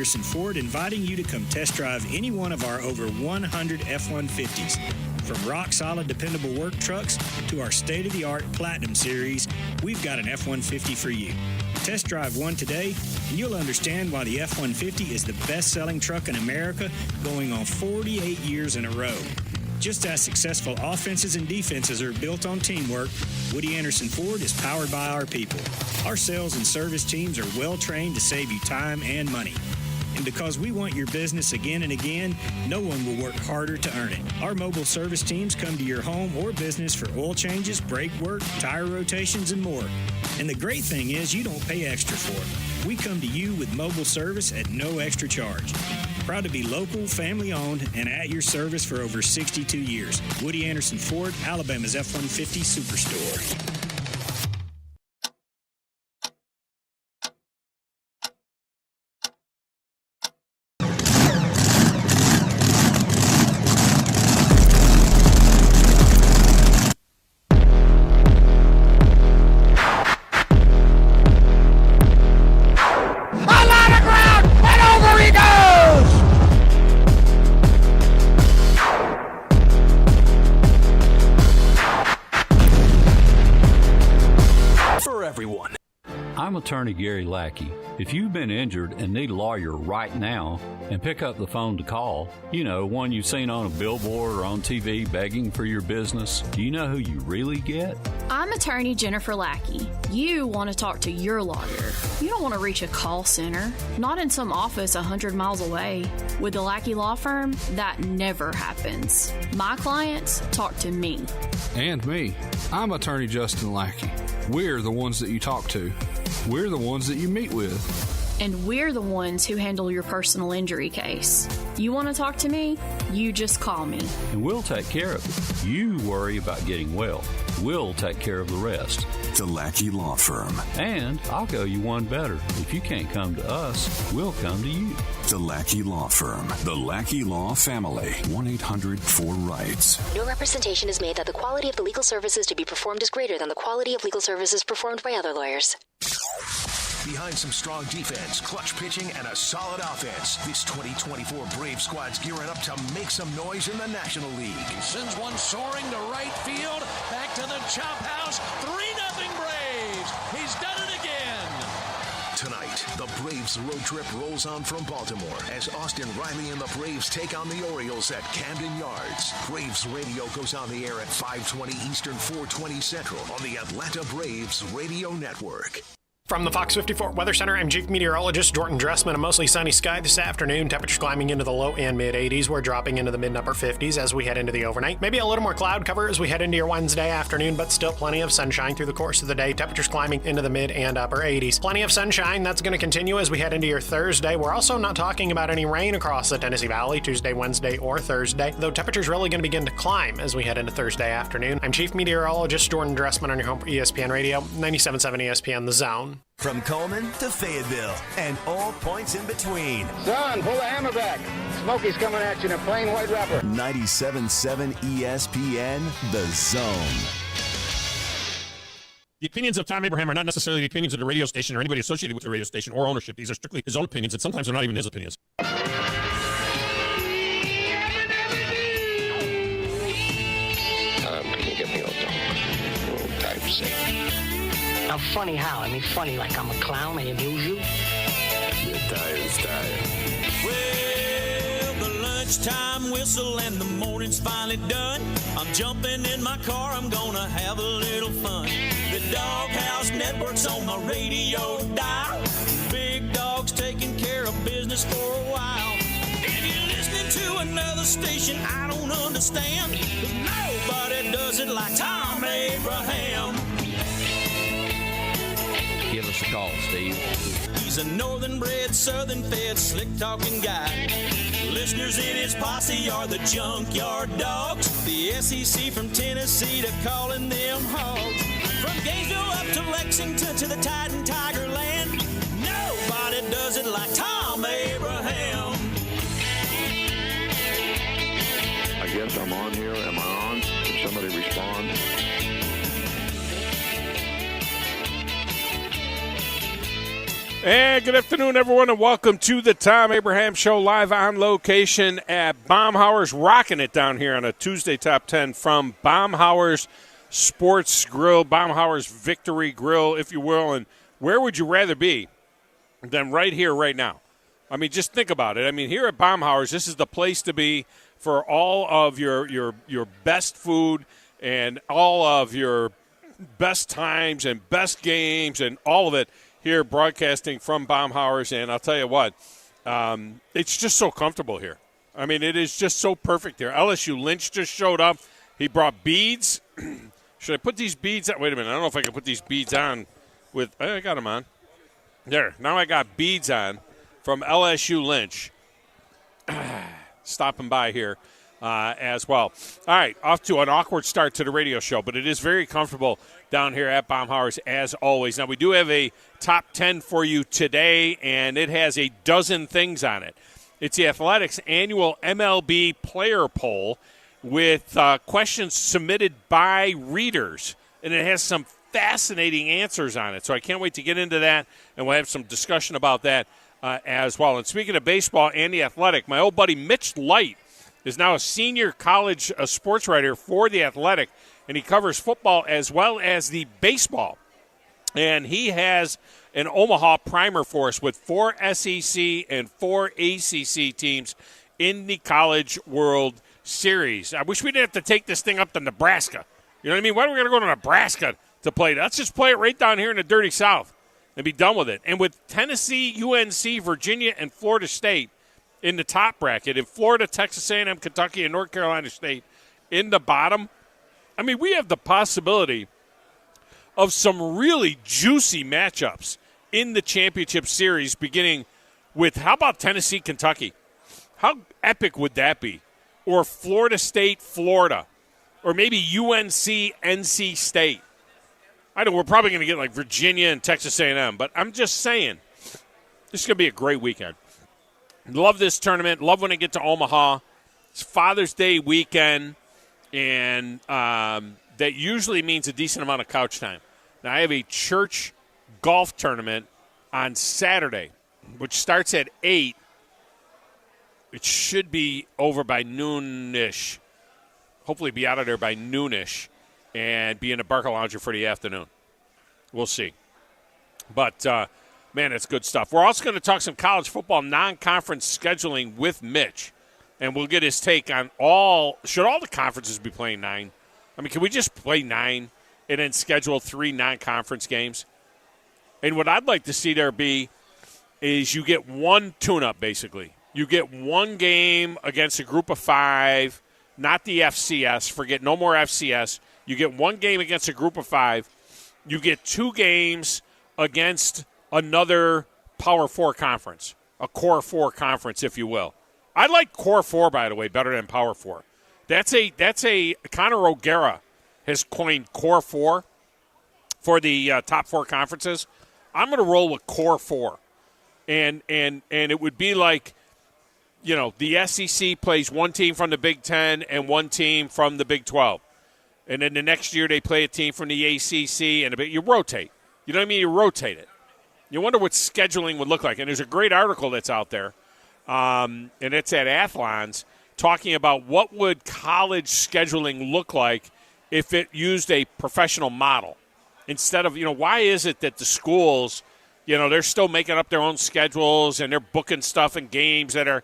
Anderson Ford inviting you to come test drive any one of our over 100 F-150s. From rock-solid, dependable work trucks to our state-of-the-art Platinum Series, we've got an F-150 for you. Test drive one today, and you'll understand why the F-150 is the best-selling truck in America, going on 48 years in a row. Just as successful offenses and defenses are built on teamwork, Woody Anderson Ford is powered by our people. Our sales and service teams are well-trained to save you time and money. And because we want your business again and again, no one will work harder to earn it. Our mobile service teams come to your home or business for oil changes, brake work, tire rotations, and more. And the great thing is you don't pay extra for it. We come to you with mobile service at no extra charge. Proud to be local, family-owned, and at your service for over 62 years. Woody Anderson Ford, Alabama's F-150 Superstore. I'm attorney Gary Lackey. If you've been injured and need a lawyer right now, and pick up the phone to call, you know, one you've seen on a billboard or on TV begging for your business, do you know who you really get? I'm attorney Jennifer Lackey. You want to talk to your lawyer. You don't want to reach a call center, not in some office 100 miles away. With the Lackey Law Firm, that never happens. My clients talk to me. And me. I'm attorney Justin Lackey. We're the ones that you talk to. We're the ones that you meet with. And we're the ones who handle your personal injury case. You want to talk to me? You just call me. And we'll take care of it. You worry about getting well. We'll take care of the rest. The Lackey Law Firm. And I'll go you one better. If you can't come to us, we'll come to you. The Lackey Law Firm. The Lackey Law Family. 1-800-4RIGHTS. No representation is made that the quality of the legal services to be performed is greater than the quality of legal services performed by other lawyers. Behind some strong defense, clutch pitching, and a solid offense, this 2024 Brave squad's gearing up to make some noise in the National League. Sends one soaring to right field, back to the chop house, 3-0 Braves. He's done it again. Tonight, the Braves road trip rolls on from Baltimore as Austin Riley and the Braves take on the Orioles at Camden Yards. Braves radio goes on the air at 5:20 Eastern, 4:20 Central on the Atlanta Braves Radio Network. From the Fox 54 Weather Center, I'm Chief Meteorologist Jordan Dressman. A mostly sunny sky this afternoon. Temperatures climbing into the low and mid-80s. We're dropping into the mid-upper 50s as we head into the overnight. Maybe a little more cloud cover as we head into your Wednesday afternoon, but still plenty of sunshine through the course of the day. Temperatures climbing into the mid and upper 80s. Plenty of sunshine. That's going to continue as we head into your Thursday. We're also not talking about any rain across the Tennessee Valley Tuesday, Wednesday, or Thursday, though temperatures really going to begin to climb as we head into Thursday afternoon. I'm Chief Meteorologist Jordan Dressman on your home for ESPN Radio, 97.7 ESPN The Zone. From Coleman to Fayetteville and all points in between. Son, pull the hammer back. Smokey's coming at you in a plain white wrapper. 97.7 ESPN, The Zone. The opinions of Thom Abraham are not necessarily the opinions of the radio station or anybody associated with the radio station or ownership. These are strictly his own opinions, and sometimes they're not even his opinions. Can you get me a little typeset? I'm funny how? I mean, funny like I'm a clown, I amuse you? You're tired. Well, the lunchtime whistle and the morning's finally done. I'm jumping in my car, I'm gonna have a little fun. The Doghouse Network's on my radio dial. Big Dog's taking care of business for a while. If you're listening to another station I don't understand, but nobody does it like Thom Abraham. Give us a call, Steve. He's a northern-bred, southern-fed, slick-talking guy. Listeners in his posse are the junkyard dogs. The SEC from Tennessee to calling them hogs. From Gainesville up to Lexington to the Tide and Tiger Land, nobody does it like Thom Abraham. I guess I'm on here. Am I on? Can somebody respond? And good afternoon, everyone, and welcome to the Tom Abraham Show, live on location at Baumhauer's, rocking it down here on a Tuesday Top 10 from Baumhauer's Sports Grill, Baumhauer's Victory Grill, if you will. And where would you rather be than right here, right now? I mean, just think about it. I mean, here at Baumhauer's, this is the place to be for all of your best food and all of your best times and best games and all of it. Here broadcasting from Baumhauer's, and I'll tell you what, it's just so comfortable here. I mean, it is just so perfect here. LSU Lynch just showed up. He brought beads. Should I put these beads on? Wait a minute. I don't know if I can put these beads on with – I got them on. There. Now I got beads on from LSU Lynch. Stopping by here as well. All right, off to an awkward start to the radio show, but it is very comfortable down here at Baumhauer's as always. Now, we do have a top 10 for you today, and it has a dozen things on it. It's the Athletics annual MLB player poll with questions submitted by readers, and it has some fascinating answers on it. So I can't wait to get into that, and we'll have some discussion about that as well. And speaking of baseball and the Athletic, my old buddy Mitch Light is now a senior college sports writer for the Athletic, and he covers football as well as the baseball. And he has an Omaha primer for us with 4 SEC and 4 ACC teams in the College World Series. I wish we didn't have to take this thing up to Nebraska. You know what I mean? Why are we going to go to Nebraska to play? Let's just play it right down here in the dirty South and be done with it. And with Tennessee, UNC, Virginia, and Florida State in the top bracket, in Florida, Texas A&M, Kentucky, and North Carolina State in the bottom, I mean, we have the possibility of some really juicy matchups in the championship series, beginning with, how about Tennessee, Kentucky? How epic would that be? Or Florida State, Florida. Or maybe UNC, NC State. I know we're probably going to get like Virginia and Texas A&M, but I'm just saying, this is going to be a great weekend. Love this tournament. Love when I get to Omaha. It's Father's Day weekend, and that usually means a decent amount of couch time. Now, I have a church golf tournament on Saturday, which starts at 8. It should be over by noonish. Hopefully be out of there by noonish and be in a Barca Lounger for the afternoon. We'll see. But, man, it's good stuff. We're also going to talk some college football non-conference scheduling with Mitch, and we'll get his take on should all the conferences be playing 9? I mean, can we just play 9 and then schedule 3 non-conference games? And what I'd like to see there be is you get one tune-up, basically. You get one game against a group of 5, not the FCS. Forget no more FCS. You get one game against a group of 5. You get 2 games against another Power 4 conference, a Core 4 conference, if you will. I like Core 4, by the way, better than Power 4. That's a Conor O'Gara has coined Core 4 for the top 4 conferences. I'm going to roll with Core 4, and it would be like, you know, the SEC plays one team from the Big Ten and one team from the Big 12, and then the next year they play a team from the ACC, and you rotate. You know what I mean? You rotate it. You wonder what scheduling would look like. And there's a great article that's out there, and it's at Athlon's, talking about what would college scheduling look like if it used a professional model. Instead of, why is it that the schools, they're still making up their own schedules and they're booking stuff and games that are,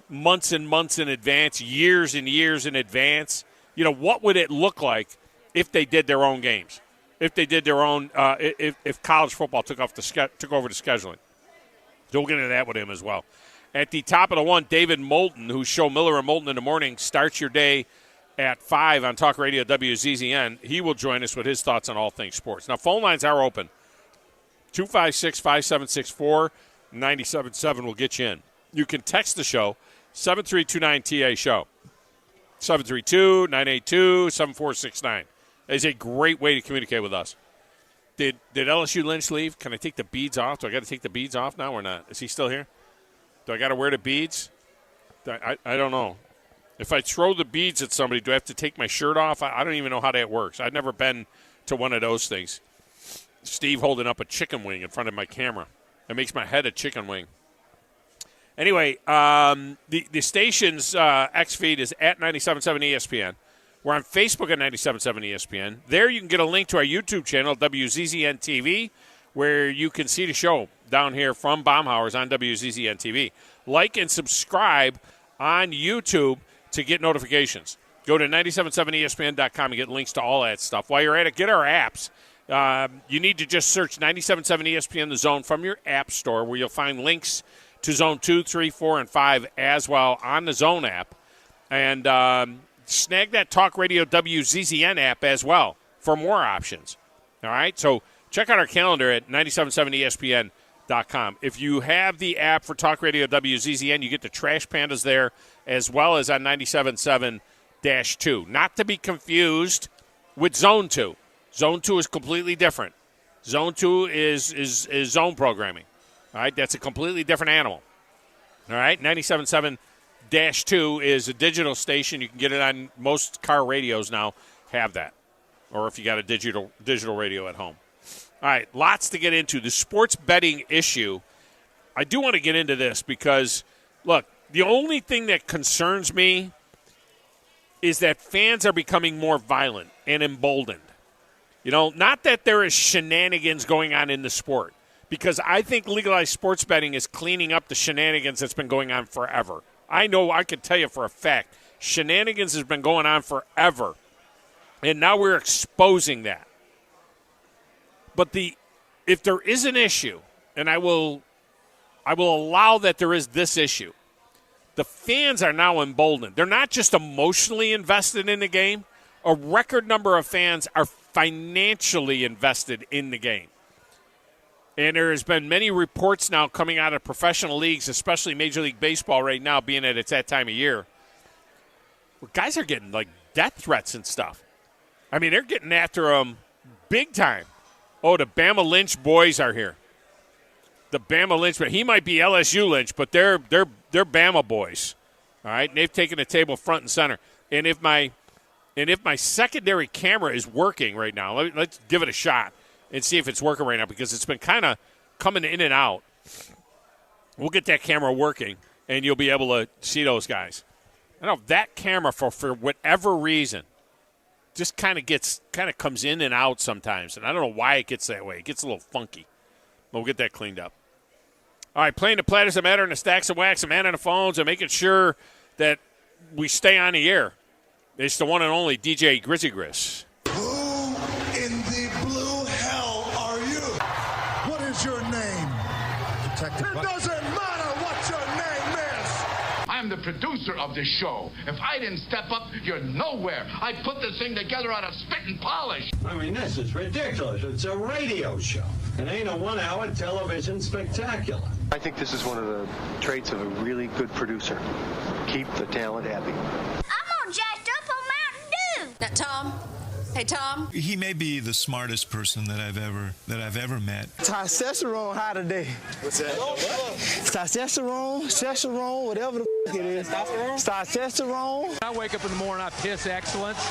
months and months in advance, years and years in advance. What would it look like if they did their own games? If they did their own, if college football took over the scheduling. So we'll get into that with him as well. At the top of the one, David Moulton, whose show Miller and Moulton in the Morning starts your day at 5 on Talk Radio WZZN. He will join us with his thoughts on all things sports. Now, phone lines are open. 256-5764, 97.7 will get you in. You can text the show, 732-9TA-SHOW, 732-982-7469. It's a great way to communicate with us. Did LSU Lynch leave? Can I take the beads off? Do I got to take the beads off now or not? Is he still here? Do I got to wear the beads? I don't know. If I throw the beads at somebody, do I have to take my shirt off? I don't even know how that works. I've never been to one of those things. Steve holding up a chicken wing in front of my camera. It makes my head a chicken wing. Anyway, the station's X feed is at 97.7 ESPN. We're on Facebook at 97.7 ESPN. There you can get a link to our YouTube channel, WZZN TV, where you can see the show down here from Baumhauer's on WZZN TV. Like and subscribe on YouTube to get notifications. Go to 977ESPN.com and get links to all that stuff. While you're at it, get our apps. You need to just search 97.7 ESPN The Zone from your app store, where you'll find links to Zone 2, 3, 4, and 5 as well on the Zone app. And snag that Talk Radio WZZN app as well for more options. All right? So check out our calendar at 977ESPN.com. If you have the app for Talk Radio WZZN, you get the Trash Pandas there as well as on 97.7-2. Not to be confused with Zone 2. Zone 2 is completely different. Zone 2 is zone programming. All right? That's a completely different animal. All right? 97.7-2 is a digital station. You can get it on most car radios now, have that. Or if you got a digital radio at home. All right, lots to get into. The sports betting issue, I do want to get into this because, look, the only thing that concerns me is that fans are becoming more violent and emboldened. You know, not that there is shenanigans going on in the sport, because I think legalized sports betting is cleaning up the shenanigans that's been going on forever. I know, I can tell you for a fact, shenanigans has been going on forever, and now we're exposing that. But if there is an issue, and I will allow that there is this issue, the fans are now emboldened. They're not just emotionally invested in the game. A record number of fans are financially invested in the game. And there has been many reports now coming out of professional leagues, especially Major League Baseball right now, being that it's that time of year, where guys are getting, like, death threats and stuff. I mean, they're getting after them big time. Oh, the Bama Lynch boys are here. The Bama Lynch, but he might be LSU Lynch, but they're Bama boys. All right, and they've taken the table front and center. And if my secondary camera is working right now, let's give it a shot and see if it's working right now, because it's been kind of coming in and out. We'll get that camera working, and you'll be able to see those guys. I don't know, that camera, for whatever reason, just kind of comes in and out sometimes, and I don't know why it gets that way. It gets a little funky. But we'll get that cleaned up. All right, playing the platters that matter and the stacks of wax, a man on the phones, and making sure that we stay on the air. It's the one and only DJ Grizzy Grizz. Who in the blue hell are you? What is your name? It doesn't matter what your name is. I'm the producer of this show. If I didn't step up, you're nowhere. I put this thing together out of spit and polish. I mean, this is ridiculous. It's a radio show. It ain't a one-hour television spectacular. I think this is one of the traits of a really good producer. Keep the talent happy. I'm all jacked up on Mountain Dew. Now, Tom. Hey, Tom. He may be the smartest person that I've ever met. Testosterone high today. What's that? Testosterone, whatever the it is. Testosterone. I wake up in the morning, I piss excellence.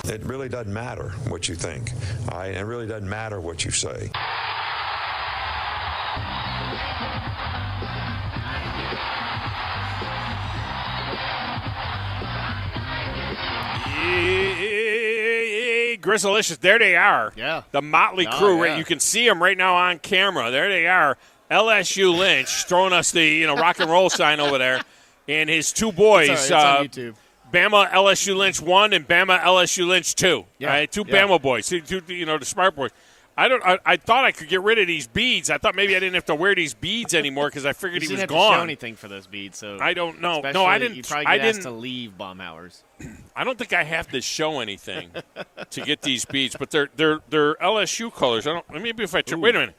It really doesn't matter what you think. It really doesn't matter what you say. Grizzlicious, there they are. Yeah. The Motley Crew. Yeah. Right, you can see them right now on camera. There they are. LSU Lynch throwing us the rock and roll sign over there. And his two boys, it's on YouTube. Bama LSU Lynch 1 and Bama LSU Lynch 2. Yeah. Right? Two Bama boys, two the smart boys. I thought I could get rid of these beads. I thought maybe I didn't have to wear these beads anymore because I figured he was gone. You didn't have to show anything for those beads, so I don't know. No, I didn't. You probably get asked to leave Baumhauer's. I don't think I have to show anything to get these beads, but they're LSU colors. Maybe if I turn. Wait a minute.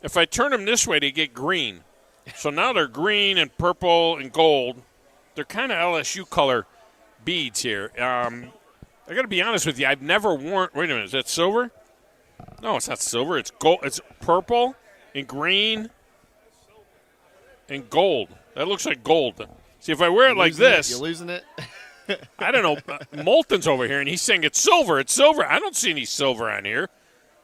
If I turn them this way, they get green. So now they're green and purple and gold. They're kind of LSU color beads here. I got to be honest with you. I've never worn. Wait a minute. Is that silver? No, it's not silver. It's gold. It's purple and green and gold. That looks like gold. See, if I wear it like this. You're losing it? I don't know. Moulton's over here, and he's saying it's silver. It's silver. I don't see any silver on here.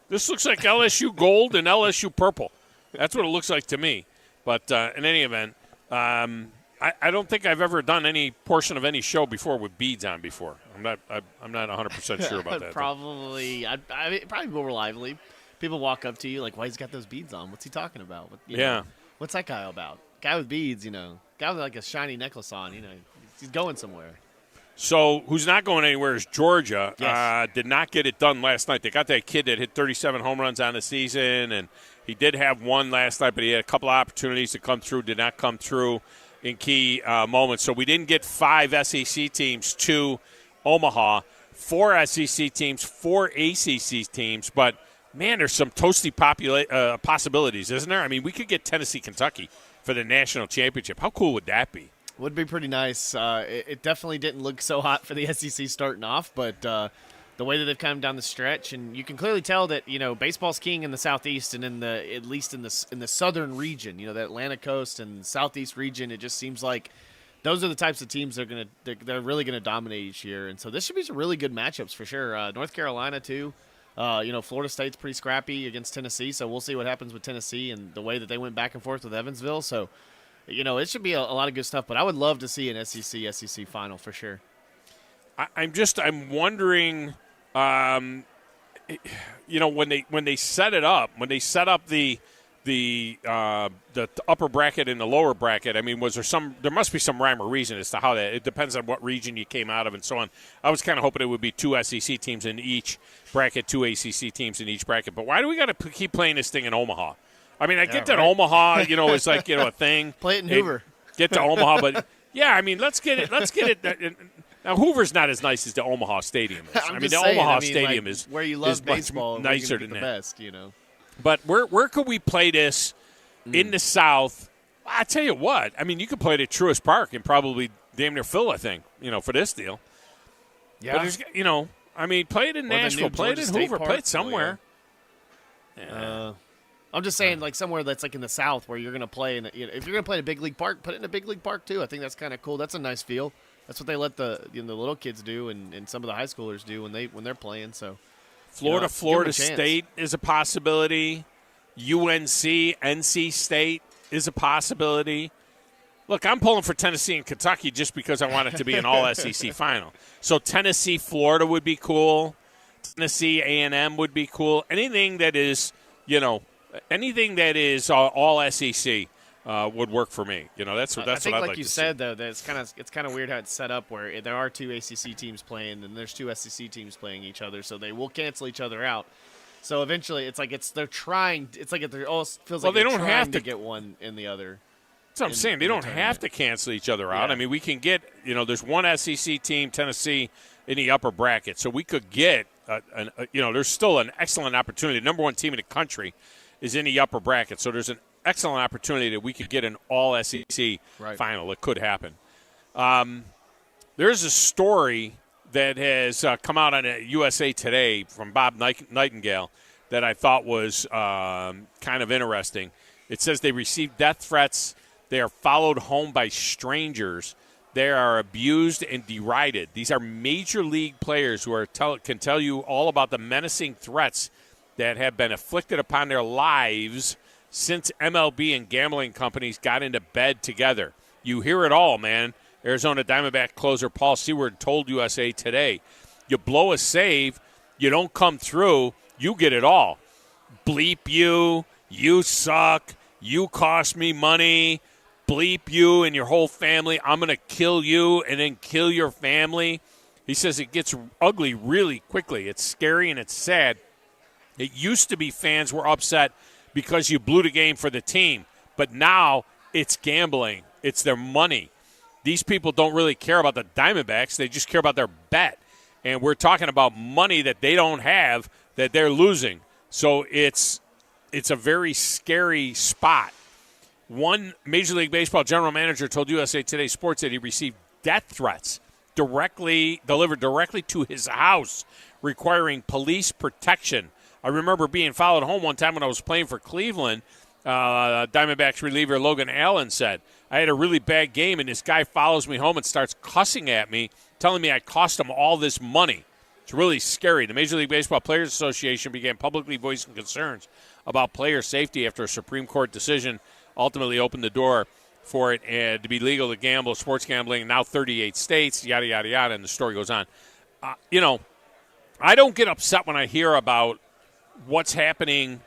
This looks like LSU gold and LSU purple. That's what it looks like to me. But in any event, I don't think I've ever done any portion of any show before with beads on before. I'm not 100% sure about that. Probably more lively. People walk up to you like, "Why he's got those beads on? What's he talking about?" You know, what's that guy about? Guy with beads, guy with like a shiny necklace on. He's going somewhere. So who's not going anywhere is Georgia. Yes. Did not get it done last night. They got that kid that hit 37 home runs on the season, and he did have one last night, but he had a couple of opportunities to come through, did not come through in key moments. So we didn't get 5 SEC teams to Omaha, 4 SEC teams, 4 ACC teams, but, man, there's some toasty possibilities, isn't there? I mean, we could get Tennessee, Kentucky for the national championship. How cool would that be? Would be pretty nice. It definitely didn't look so hot for the SEC starting off, but the way that they've come down the stretch, and you can clearly tell that baseball's king in the Southeast and at least in the southern region. The Atlantic coast and Southeast region. It just seems like those are the types of teams they're really gonna dominate each year, and so this should be some really good matchups for sure. North Carolina too. Florida State's pretty scrappy against Tennessee, so we'll see what happens with Tennessee and the way that they went back and forth with Evansville. So. It should be a lot of good stuff, but I would love to see an SEC final for sure. I'm wondering, when they set it up, when they set up the upper bracket and the lower bracket, I mean, there must be some rhyme or reason as to how that, it depends on what region you came out of and so on. I was kind of hoping it would be 2 SEC teams in each bracket, 2 ACC teams in each bracket, but why do we got to keep playing this thing in Omaha? I mean, I get that Omaha, is like, a thing. Play it in Hoover. Get to Omaha, but, yeah, I mean, let's get it. Now, Hoover's not as nice as the Omaha Stadium is. Omaha Stadium is where you love baseball, much nicer than the that. Best, But where could we play this in the South? I tell you what, I mean, you could play it at Truist Park and probably damn near fill, I think, for this deal. Yeah. But play it in Nashville, play it in Hoover, play it somewhere. Yeah. I'm just saying, like, somewhere that's, like, in the South where you're going to play. If you're going to play in a big league park, put it in a big league park, too. I think that's kind of cool. That's a nice feel. That's what they let the little kids do and some of the high schoolers do when they're playing. So, Florida State is a possibility. UNC, NC State is a possibility. Look, I'm pulling for Tennessee and Kentucky just because I want it to be an all-SEC final. So Tennessee, Florida would be cool. Tennessee, A&M would be cool. Anything that is, all SEC would work for me. That's what I'd like to see. I think, like you said, though, that it's kind of weird how it's set up where there are 2 ACC teams playing and there's 2 SEC teams playing each other, so they will cancel each other out. So eventually, they're trying. It's like they're all feels like they they're don't trying have to get one in the other. That's what I'm saying. They don't have to cancel each other out. Yeah. I mean, we can get, there's one SEC team, Tennessee, in the upper bracket. So we could get, there's still an excellent opportunity. The number 1 team in the country is in the upper bracket. So there's an excellent opportunity that we could get an all SEC final. It could happen. There's a story that has come out on USA Today from Bob Nightingale that I thought was kind of interesting. It says they received death threats. They are followed home by strangers. They are abused and derided. These are major league players who can tell you all about the menacing threats that have been afflicted upon their lives since MLB and gambling companies got into bed together. You hear it all, man. Arizona Diamondback closer Paul Seward told USA Today, you blow a save, you don't come through, you get it all. Bleep you, you suck, you cost me money, bleep you and your whole family, I'm going to kill you and then kill your family. He says it gets ugly really quickly. It's scary and it's sad. It used to be fans were upset because you blew the game for the team, but now it's gambling. It's their money. These people don't really care about the Diamondbacks. They just care about their bet. And we're talking about money that they don't have that they're losing. So it's a very scary spot. One Major League Baseball general manager told USA Today Sports that he received death threats delivered directly to his house, requiring police protection. I remember being followed home one time when I was playing for Cleveland. Diamondbacks reliever Logan Allen said, I had a really bad game, and this guy follows me home and starts cussing at me, telling me I cost him all this money. It's really scary. The Major League Baseball Players Association began publicly voicing concerns about player safety after a Supreme Court decision ultimately opened the door for it to be legal to gamble, sports gambling, now 38 states, yada, yada, yada, and the story goes on. I don't get upset when I hear about what's happening,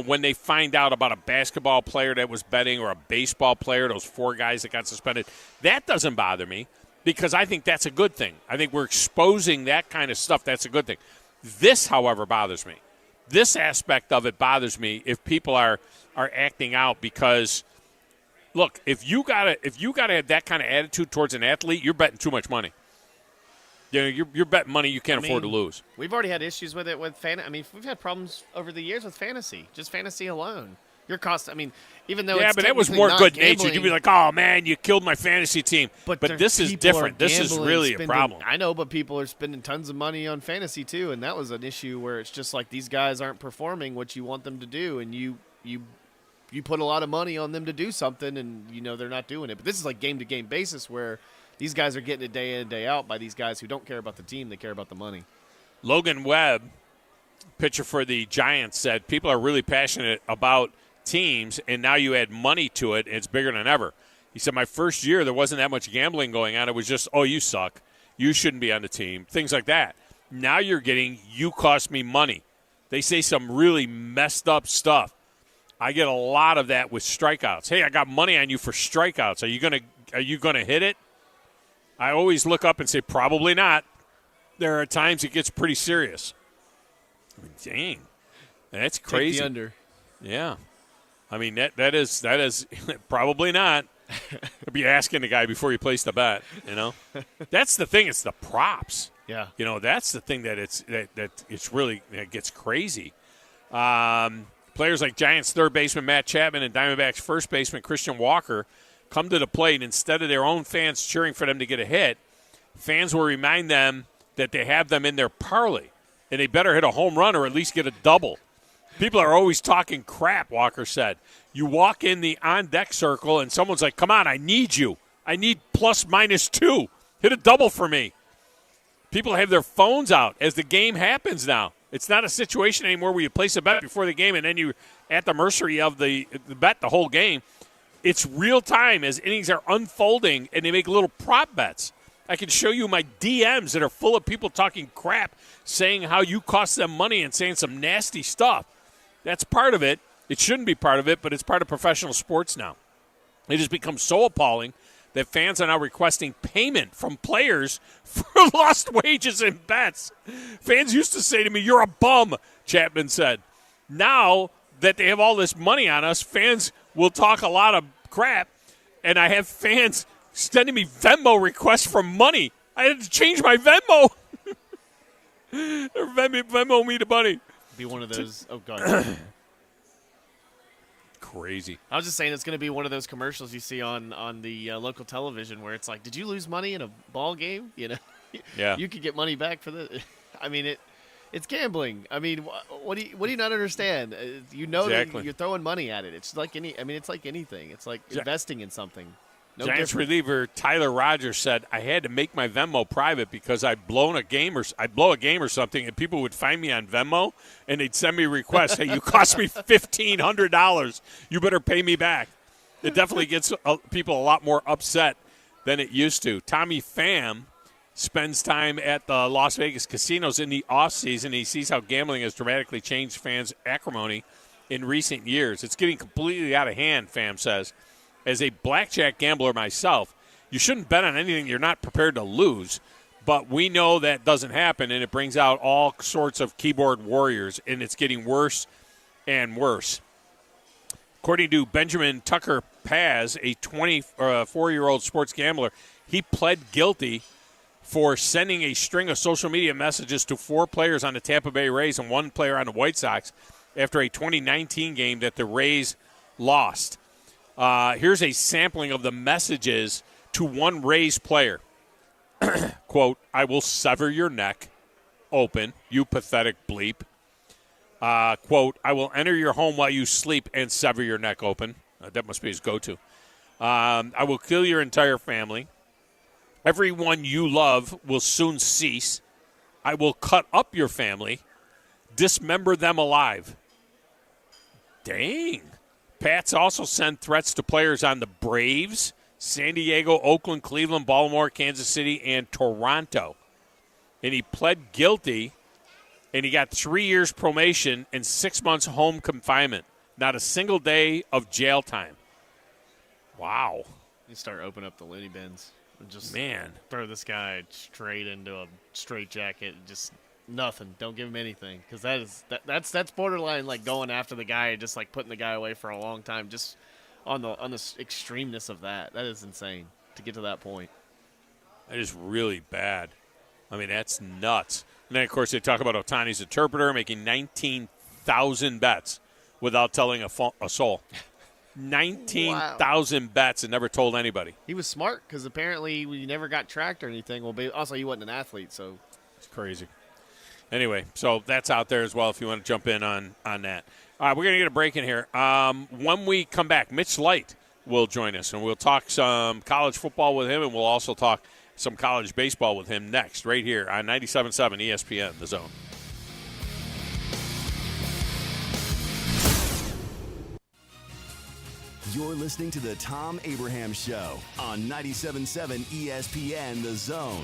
when they find out about a basketball player that was betting or a baseball player, those 4 guys that got suspended. That doesn't bother me because I think that's a good thing. I think we're exposing that kind of stuff. That's a good thing. This, however, bothers me. This aspect of it bothers me if people are acting out because, look, if you gotta have that kind of attitude towards an athlete, you're betting too much money. You're betting money you can't afford to lose. We've already had issues with it with we've had problems over the years with fantasy, just fantasy alone. Your cost, even though but that was more good natured. You'd be like, "Oh man, you killed my fantasy team." But this is different. This is really a problem. I know, but people are spending tons of money on fantasy too, and that was an issue where it's just like these guys aren't performing what you want them to do, and you put a lot of money on them to do something, and they're not doing it. But this is like game to game basis where these guys are getting it day in and day out by these guys who don't care about the team; they care about the money. Logan Webb, pitcher for the Giants, said people are really passionate about teams, and now you add money to it, and it's bigger than ever. He said, my first year, there wasn't that much gambling going on. It was just, oh, you suck. You shouldn't be on the team, things like that. Now you're getting, you cost me money. They say some really messed up stuff. I get a lot of that with strikeouts. Hey, I got money on you for strikeouts. Are you gonna hit it? I always look up and say, probably not. There are times it gets pretty serious. Dang. That's crazy. Take the under. Yeah. That is probably not. I'd be asking the guy before you place the bet, That's the thing. It's the props. Yeah. That's the thing that it's really that gets crazy. Players like Giants third baseman Matt Chapman and Diamondbacks first baseman Christian Walker come to the plate. Instead of their own fans cheering for them to get a hit, fans will remind them that they have them in their parlay, and they better hit a home run or at least get a double. People are always talking crap, Walker said. You walk in the on-deck circle, and someone's like, come on, I need you. I need +-2. Hit a double for me. People have their phones out as the game happens now. It's not a situation anymore where you place a bet before the game and then you're at the mercy of the bet the whole game. It's real time as innings are unfolding, and they make little prop bets. I can show you my DMs that are full of people talking crap, saying how you cost them money and saying some nasty stuff. That's part of it. It shouldn't be part of it, but it's part of professional sports now. It has become so appalling that fans are now requesting payment from players for lost wages and bets. Fans used to say to me, you're a bum, Chapman said. Now that they have all this money on us, fans will talk a lot of crap, and I have fans sending me Venmo requests for money. I had to change my Venmo. Venmo me the money. Be one of those. Oh, God. Crazy. I was just saying it's going to be one of those commercials you see on the local television where it's like, did you lose money in a ball game? Yeah. You could get money back for this. It's gambling. What do you not understand? That you're throwing money at it. It's like it's like anything. It's like investing in something. No Giants different. reliever Tyler Rogers said, I had to make my Venmo private because I'd blow a game or something, and people would find me on Venmo, and they'd send me requests, hey, you cost me $1,500. You better pay me back. It definitely gets people a lot more upset than it used to. Tommy Pham spends time at the Las Vegas casinos in the offseason. He sees how gambling has dramatically changed fans' acrimony in recent years. It's getting completely out of hand, Pham says. As a blackjack gambler myself, you shouldn't bet on anything you're not prepared to lose. But we know that doesn't happen, and it brings out all sorts of keyboard warriors, and it's getting worse and worse. According to Benjamin Tucker Paz, a 24-year-old sports gambler, he pled guilty for sending a string of social media messages to 4 players on the Tampa Bay Rays and 1 player on the White Sox after a 2019 game that the Rays lost. Here's a sampling of the messages to one Rays player. Quote, I will sever your neck open, you pathetic bleep. Quote, I will enter your home while you sleep and sever your neck open. That must be his go-to. I will kill your entire family. Everyone you love will soon cease. I will cut up your family, dismember them alive. Dang. Pats also send threats to players on the Braves, San Diego, Oakland, Cleveland, Baltimore, Kansas City, and Toronto. And he pled guilty, and he got 3 years probation and 6 months home confinement. Not a single day of jail time. Wow. You start opening up the loony bins and just Man. throw this guy straight into a straitjacket. Just nothing. Don't give him anything, because that's borderline like going after the guy and just like putting the guy away for a long time. Just on the extremeness of that. That is insane to get to that point. That is really bad. I mean, that's nuts. And then, of course, they talk about Ohtani's interpreter making 19,000 bets without telling a soul. 19,000 bets and never told anybody. He was smart because apparently we never got tracked or anything. Well, also he wasn't an athlete, so it's crazy. Anyway, so that's out there as well if you want to jump in on that. All right, we're going to get a break in here. When we come back, Mitch Light will join us, and we'll talk some college football with him, and we'll also talk some college baseball with him next, right here on 97.7 ESPN, The Zone. You're listening to the Thom Abraham Show on 97.7 ESPN, The Zone.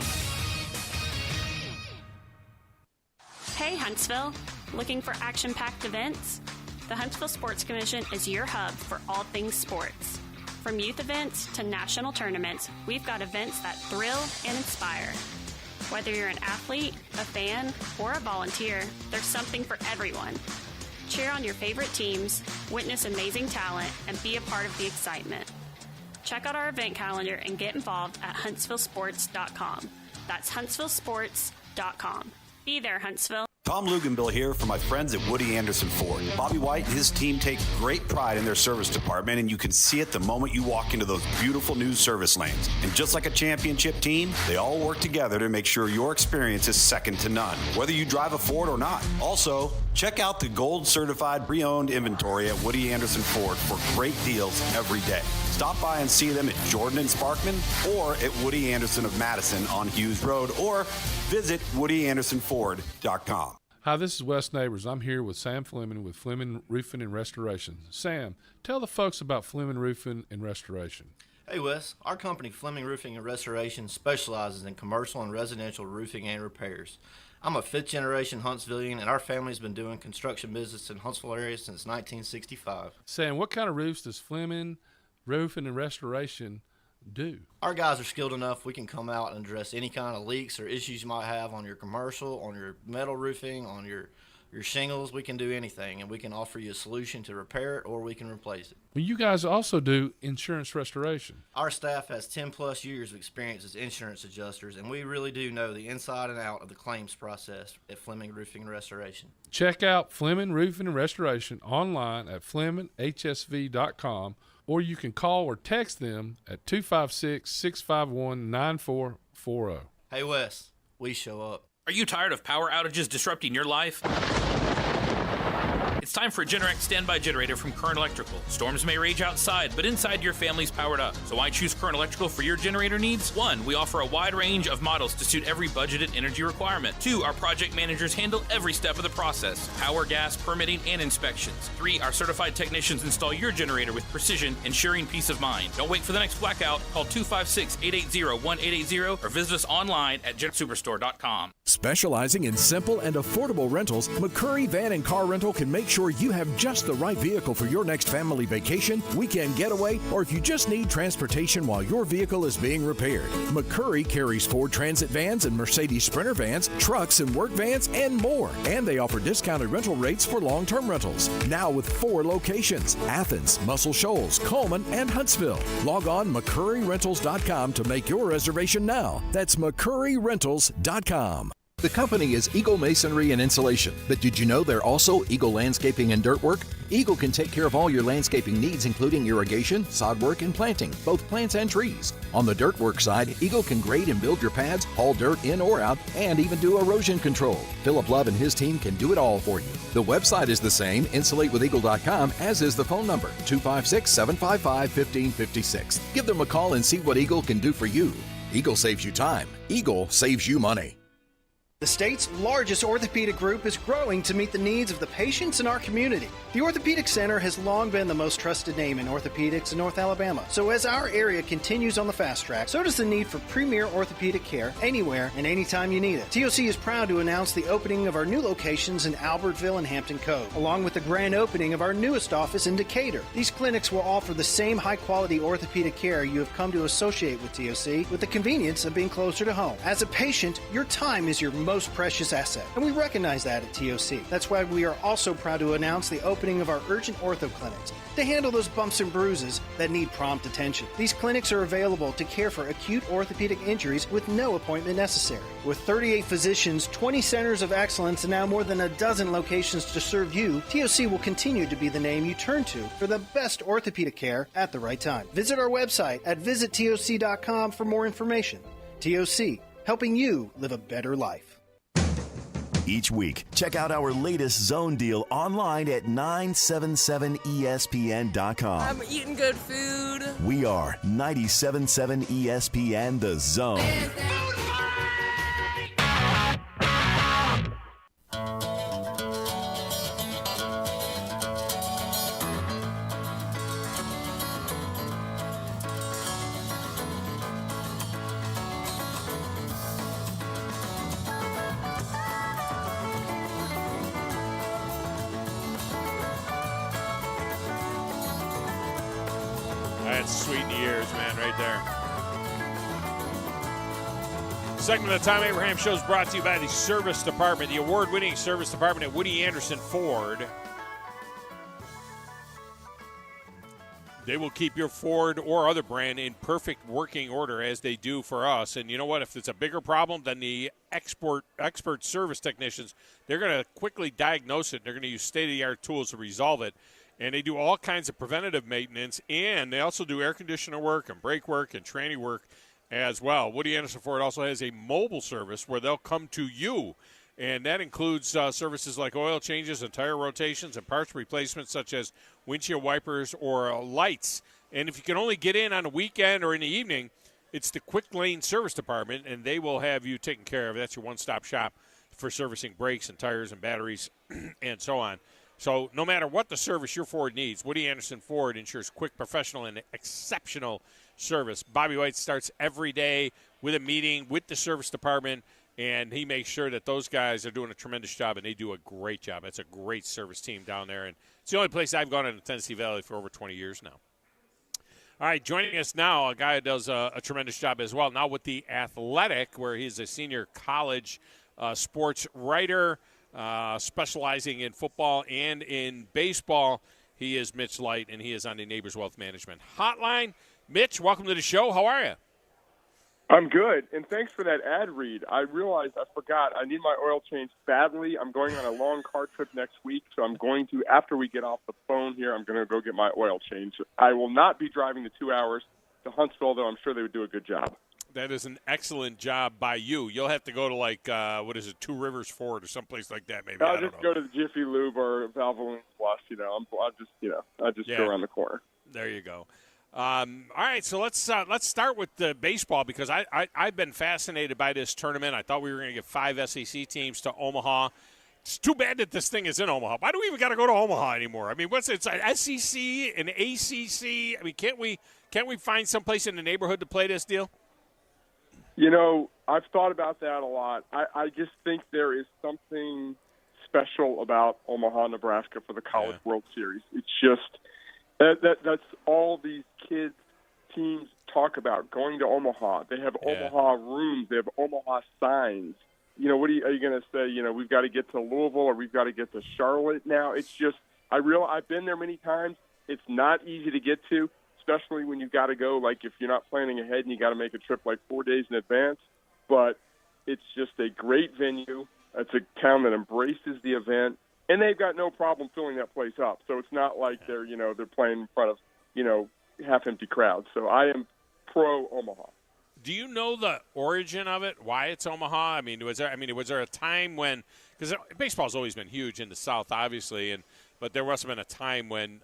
Hey, Huntsville. Looking for action-packed events? The Huntsville Sports Commission is your hub for all things sports. From youth events to national tournaments, we've got events that thrill and inspire. Whether you're an athlete, a fan, or a volunteer, there's something for everyone. Cheer on your favorite teams, witness amazing talent, and be a part of the excitement. Check out our event calendar and get involved at huntsvillesports.com. That's huntsvillesports.com. Be there, Huntsville. Tom Luganbill here for my friends at Woody Anderson Ford. Bobby White and his team take great pride in their service department, and you can see it the moment you walk into those beautiful new service lanes. And just like a championship team, they all work together to make sure your experience is second to none, whether you drive a Ford or not. Also, check out the gold certified pre-owned inventory at Woody Anderson Ford for great deals every day. Stop by and see them at Jordan and Sparkman or at Woody Anderson of Madison on Hughes Road, or visit WoodyAndersonFord.com. Hi, this is Wes Neighbors. I'm here with Sam Fleming with Fleming Roofing and Restoration. Sam, tell the folks about Fleming Roofing and Restoration. Hey, Wes. Our company, Fleming Roofing and Restoration, specializes in commercial and residential roofing and repairs. I'm a fifth-generation Huntsvillian, and our family's been doing construction business in Huntsville area since 1965. Sam, what kind of roofs does Fleming Roofing and Restoration do? Our guys are skilled enough. We can come out and address any kind of leaks or issues you might have on your commercial, on your metal roofing, on your shingles. We can do anything, and we can offer you a solution to repair it, or we can replace it. Well, you guys also do insurance restoration. Our staff has 10-plus years of experience as insurance adjusters, and we really do know the inside and out of the claims process at Fleming Roofing and Restoration. Check out Fleming Roofing and Restoration online at FlemingHSV.com, or you can call or text them at 256-651-9440. Hey, Wes, we show up. Are you tired of power outages disrupting your life? It's time for a Generac standby generator from Current Electrical. Storms may rage outside, but inside your family's powered up. So why choose Current Electrical for your generator needs? 1, we offer a wide range of models to suit every budgeted energy requirement. 2, our project managers handle every step of the process: power, gas, permitting, and inspections. 3, our certified technicians install your generator with precision, ensuring peace of mind. Don't wait for the next blackout. Call 256-880-1880 or visit us online at GenSuperstore.com. Specializing in simple and affordable rentals, McCurry Van and Car Rental can make sure you have just the right vehicle for your next family vacation, weekend getaway, or if you just need transportation while your vehicle is being repaired. McCurry carries Ford Transit vans and Mercedes Sprinter vans, trucks and work vans, and more. And they offer discounted rental rates for long-term rentals. Now with 4 locations: Athens, Muscle Shoals, Coleman, and Huntsville. Log on McCurryRentals.com to make your reservation now. That's McCurryRentals.com. The company is Eagle Masonry and Insulation, but did you know they're also Eagle Landscaping and Dirt Work? Eagle can take care of all your landscaping needs, including irrigation, sod work, and planting, both plants and trees. On the dirt work side, Eagle can grade and build your pads, haul dirt in or out, and even do erosion control. Philip Love and his team can do it all for you. The website is the same, insulatewitheagle.com, as is the phone number, 256-755-1556. Give them a call and see what Eagle can do for you. Eagle saves you time. Eagle saves you money. The state's largest orthopedic group is growing to meet the needs of the patients in our community. The Orthopedic Center has long been the most trusted name in orthopedics in North Alabama. So as our area continues on the fast track, so does the need for premier orthopedic care anywhere and anytime you need it. TOC is proud to announce the opening of our new locations in Albertville and Hampton Cove, along with the grand opening of our newest office in Decatur. These clinics will offer the same high-quality orthopedic care you have come to associate with TOC, with the convenience of being closer to home. As a patient, your time is your most precious asset, and we recognize that at TOC. That's why we are also proud to announce the opening of our urgent ortho clinics to handle those bumps and bruises that need prompt attention. These clinics are available to care for acute orthopedic injuries with no appointment necessary. With 38 physicians, 20 centers of excellence, and now more than a dozen locations to serve you, TOC will continue to be the name you turn to for the best orthopedic care at the right time. Visit our website at visittoc.com for more information. TOC, helping you live a better life. Each week, check out our latest Zone deal online at 977ESPN.com. I'm eating good food. We are 97.7 ESPN The Zone. That's sweet in the ears, man, right there. Segment of the Tom Abraham Show is brought to you by the Service Department, the award-winning Service Department at Woody Anderson Ford. They will keep your Ford or other brand in perfect working order as they do for us. And you know what? If it's a bigger problem than the expert service technicians, they're going to quickly diagnose it. They're going to use state-of-the-art tools to resolve it. And they do all kinds of preventative maintenance, and they also do air conditioner work and brake work and tranny work as well. Woody Anderson Ford also has a mobile service where they'll come to you, and that includes services like oil changes and tire rotations and parts replacements such as windshield wipers or lights. And if you can only get in on a weekend or in the evening, it's the Quick Lane Service Department, and they will have you taken care of. That's your one-stop shop for servicing brakes and tires and batteries and so on. So no matter what the service your Ford needs, Woody Anderson Ford ensures quick, professional, and exceptional service. Bobby White starts every day with a meeting with the service department, and he makes sure that those guys are doing a tremendous job, and they do a great job. It's a great service team down there, and it's the only place I've gone in the Tennessee Valley for over 20 years now. All right, joining us now, a guy who does a tremendous job as well, now with The Athletic, where he's a senior college sports writer, specializing in football and in baseball. He is Mitch Light, and he is on the Neighbors Wealth Management Hotline. Mitch, welcome to the show. How are you? I'm good, and thanks for that ad read. I realized I forgot. I need my oil change badly. I'm going on a long car trip next week, so I'm going to, after we get off the phone here, I'm going to go get my oil change. I will not be driving the 2 hours to Huntsville, though I'm sure they would do a good job. That is an excellent job by you. You'll have to go to Two Rivers Ford or someplace like that, maybe. I'll just go to the Jiffy Lube or Valvoline Plus. I'll just go around the corner. There you go. All right, so let's start with the baseball because I've been fascinated by this tournament. I thought we were going to get 5 SEC teams to Omaha. It's too bad that this thing is in Omaha. Why do we even got to go to Omaha anymore? I mean, it's an SEC, an ACC. I mean, can't we find someplace in the neighborhood to play this deal? You know, I've thought about that a lot. I just think there is something special about Omaha, Nebraska for the College World Series. It's just that's all these kids, teams talk about, going to Omaha. They have Omaha rooms. They have Omaha signs. You know, are you going to say, you know, we've got to get to Louisville or we've got to get to Charlotte now? It's just I've been there many times. It's not easy to get to, especially when you've got to go, like if you're not planning ahead and you got to make a trip like 4 days in advance. But it's just a great venue. It's a town that embraces the event, and they've got no problem filling that place up. So it's not like they're playing in front of, half-empty crowds. So I am pro Omaha. Do you know the origin of it? Why it's Omaha? I mean, was there a time when, because baseball's always been huge in the South, obviously, but there must have been a time when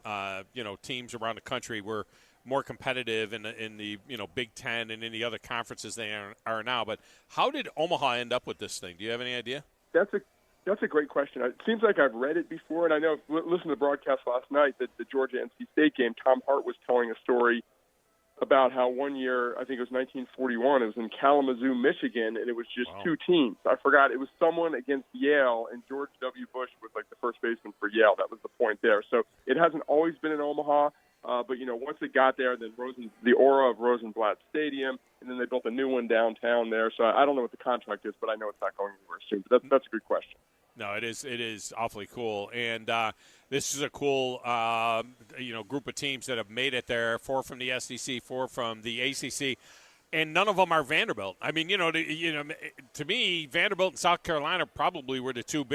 teams around the country were more competitive in the Big Ten and in the other conferences they are now. But how did Omaha end up with this thing? Do you have any idea? That's a great question. It seems like I've read it before, and I know, listen to the broadcast last night, that the Georgia-NC State game, Tom Hart was telling a story about how one year, I think it was 1941, it was in Kalamazoo, Michigan, and it was just two teams. I forgot. It was someone against Yale, and George W. Bush was like the first baseman for Yale. That was the point there. So it hasn't always been in Omaha, but, once it got there, then the aura of Rosenblatt Stadium, and then they built a new one downtown there. So I don't know what the contract is, but I know it's not going anywhere soon. But that's a good question. No, it is awfully cool, and this is a cool group of teams that have made it there. 4 from the SEC, 4 from the ACC, and none of them are Vanderbilt. I mean, to me, Vanderbilt and South Carolina probably were the two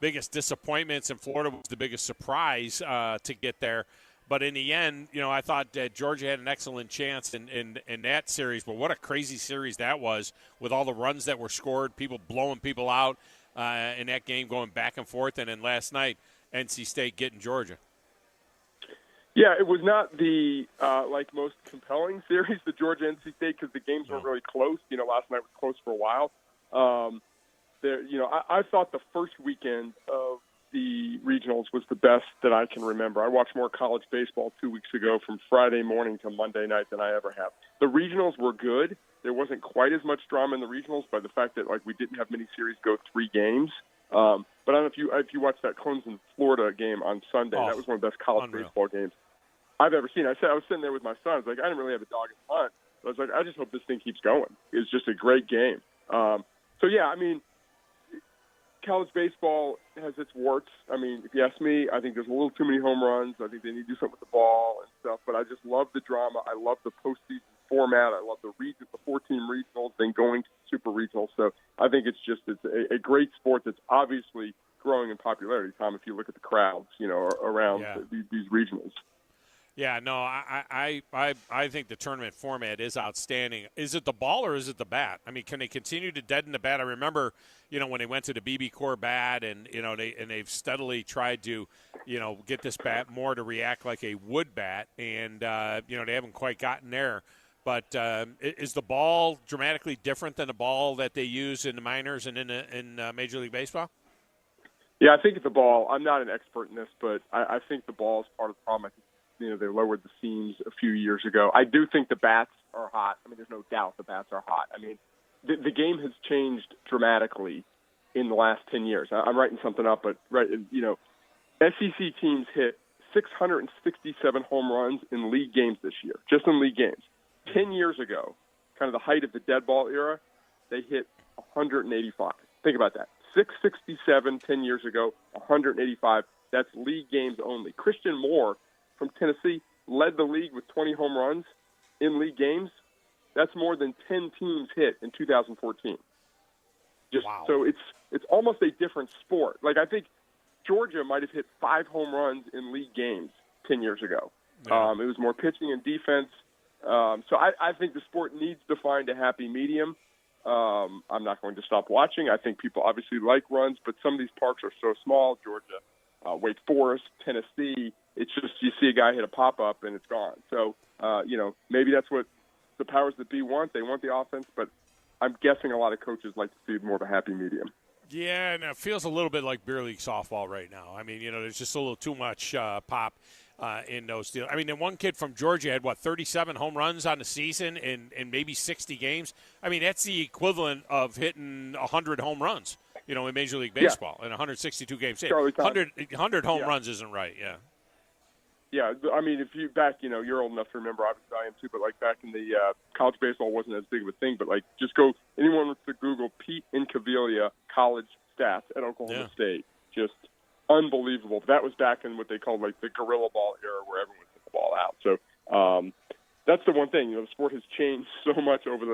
biggest disappointments, and Florida was the biggest surprise to get there. But in the end, I thought that Georgia had an excellent chance in that series. But what a crazy series that was, with all the runs that were scored, people blowing people out. In that game, going back and forth, and then last night, NC State getting Georgia. Yeah, it was not the most compelling series, the Georgia-NC State, because the games were really close. Last night was close for a while. I thought the first weekend of the regionals was the best that I can remember. I watched more college baseball 2 weeks ago from Friday morning to Monday night than I ever have. The regionals were good. There wasn't quite as much drama in the regionals by the fact that we didn't have many series go 3 games. But I don't know if you watched that Clemson Florida game on Sunday. That was one of the best college baseball games I've ever seen. I was sitting there with my son. I was like, I didn't really have a dog in the hunt. I was like, I just hope this thing keeps going. It's just a great game. College baseball has its warts. I mean, if you ask me, I think there's a little too many home runs. I think they need to do something with the ball and stuff. But I just love the drama. I love the postseason format. I love the 4-team regionals, then going to super regionals. So I think it's a great sport that's obviously growing in popularity, Tom, if you look at the crowds, around these regionals. Yeah, no, I think the tournament format is outstanding. Is it the ball or is it the bat? I mean, can they continue to deaden the bat? I remember, when they went to the BB Core bat, and they've steadily tried to, get this bat more to react like a wood bat, and they haven't quite gotten there. But is the ball dramatically different than the ball that they use in the minors and in Major League Baseball? Yeah, I think it's the ball. I'm not an expert in this, but I think the ball is part of the problem. I think they lowered the seams a few years ago. I do think the bats are hot. I mean, there's no doubt the bats are hot. I mean, the game has changed dramatically in the last 10 years. I'm writing something up, but SEC teams hit 667 home runs in league games this year, just in league games. 10 years ago, kind of the height of the dead ball era, they hit 185. Think about that. 667 10 years ago, 185. That's league games only. Christian Moore from Tennessee led the league with 20 home runs in league games. That's more than 10 teams hit in 2014. Wow. So it's almost a different sport. I think Georgia might have hit 5 home runs in league games 10 years ago. Yeah. It was more pitching and defense. So I think the sport needs to find a happy medium. I'm not going to stop watching. I think people obviously like runs, but some of these parks are so small. Georgia, Wake Forest, Tennessee. It's just you see a guy hit a pop-up and it's gone. So, maybe that's what the powers that be want. They want the offense, but I'm guessing a lot of coaches like to see more of a happy medium. Yeah, and it feels a little bit like beer league softball right now. I mean, there's just a little too much pop in those deals. I mean, the one kid from Georgia had, 37 home runs on the season in maybe 60 games? I mean, that's the equivalent of hitting 100 home runs, in Major League Baseball in 162 games. 100 home runs isn't right, yeah. Yeah, I mean, if you you're old enough to remember, obviously I am too, but back in the college baseball wasn't as big of a thing, but just go, anyone with to Google Pete Incaviglia college stats at Oklahoma State, just unbelievable. That was back in what they called the gorilla ball era where everyone took the ball out. So that's the one thing, the sport has changed so much over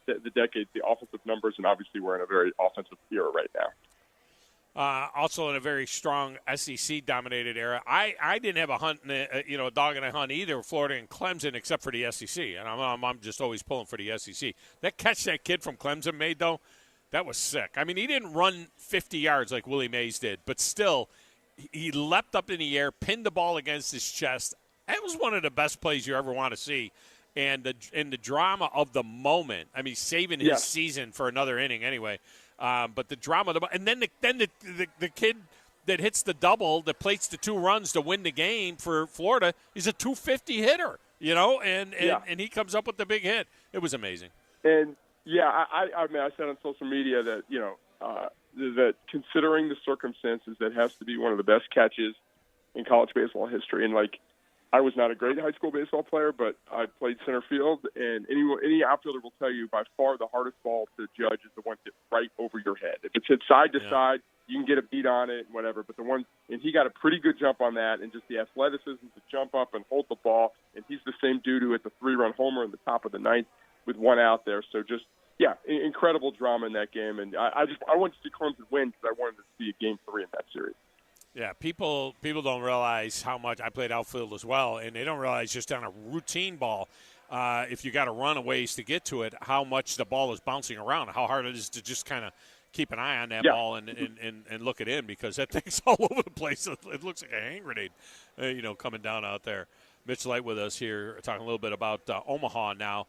the decades, the offensive numbers, and obviously we're in a very offensive era right now. Also in a very strong SEC-dominated era. I didn't have a dog in a hunt either, Florida and Clemson, except for the SEC, and I'm just always pulling for the SEC. That catch that kid from Clemson made, though, that was sick. I mean, he didn't run 50 yards like Willie Mays did, but still, he leapt up in the air, pinned the ball against his chest, That was one of the best plays you ever want to see. And the drama of the moment. I mean, saving his season for another inning anyway. But the drama of and then the kid that hits the double that plates the 2 runs to win the game for Florida is a 250 hitter, and he comes up with the big hit. It was amazing. And I mean, I said on social media that that considering the circumstances, that has to be one of the best catches in college baseball history. And I was not a great high school baseball player, but I played center field, and any outfielder will tell you by far the hardest ball to judge is the one hit right over your head. If it's hit side to side, you can get a beat on it, whatever. But and he got a pretty good jump on that, and just the athleticism to jump up and hold the ball. And he's the same dude who hit the 3-run homer in the top of the 9th with 1 out there. So just, incredible drama in that game. And I wanted to see Clemson win because I wanted to see a Game 3 in that series. Yeah, people don't realize how much – I played outfield as well, and they don't realize just on a routine ball, if you got to run a ways to get to it, how much the ball is bouncing around, how hard it is to just kind of keep an eye on that ball and look it in, because that thing's all over the place. It looks like a hand grenade, coming down out there. Mitch Light with us here talking a little bit about Omaha now.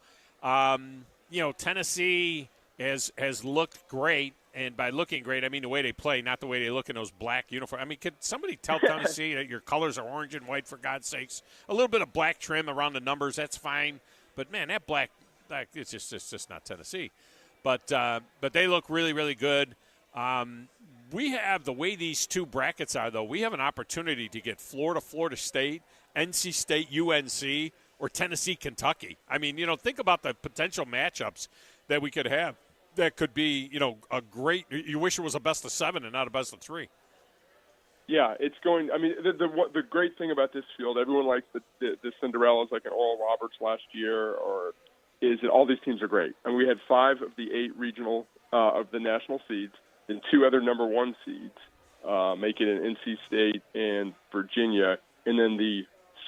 Tennessee has looked great. And by looking great, I mean the way they play, not the way they look in those black uniforms. I mean, could somebody tell Tennessee that your colors are orange and white, for God's sakes? A little bit of black trim around the numbers, that's fine. But, man, that black it's just not Tennessee. But they look really, really good. We have, the way these 2 brackets are, though, we have an opportunity to get Florida, Florida State, NC State, UNC, or Tennessee, Kentucky. I mean, think about the potential matchups that we could have. That could be, a great – you wish it was a best of 7 and not a best of 3. Yeah, it's going – I mean, the great thing about this field, everyone likes the Cinderellas like an Oral Roberts last year, or is that all these teams are great. And we had 5 of the 8 regional of the national seeds and 2 other number 1 seeds make it in NC State and Virginia. And then the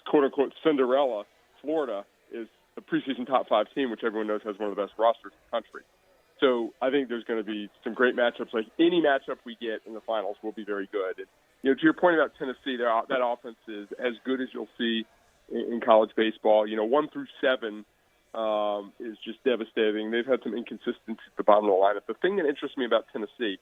quote-unquote Cinderella, Florida, is a preseason top 5 team, which everyone knows has one of the best rosters in the country. So I think there's going to be some great matchups. Like any matchup we get in the finals will be very good. And, to your point about Tennessee, that offense is as good as you'll see in college baseball. 1 through 7 is just devastating. They've had some inconsistency at the bottom of the lineup. The thing that interests me about Tennessee,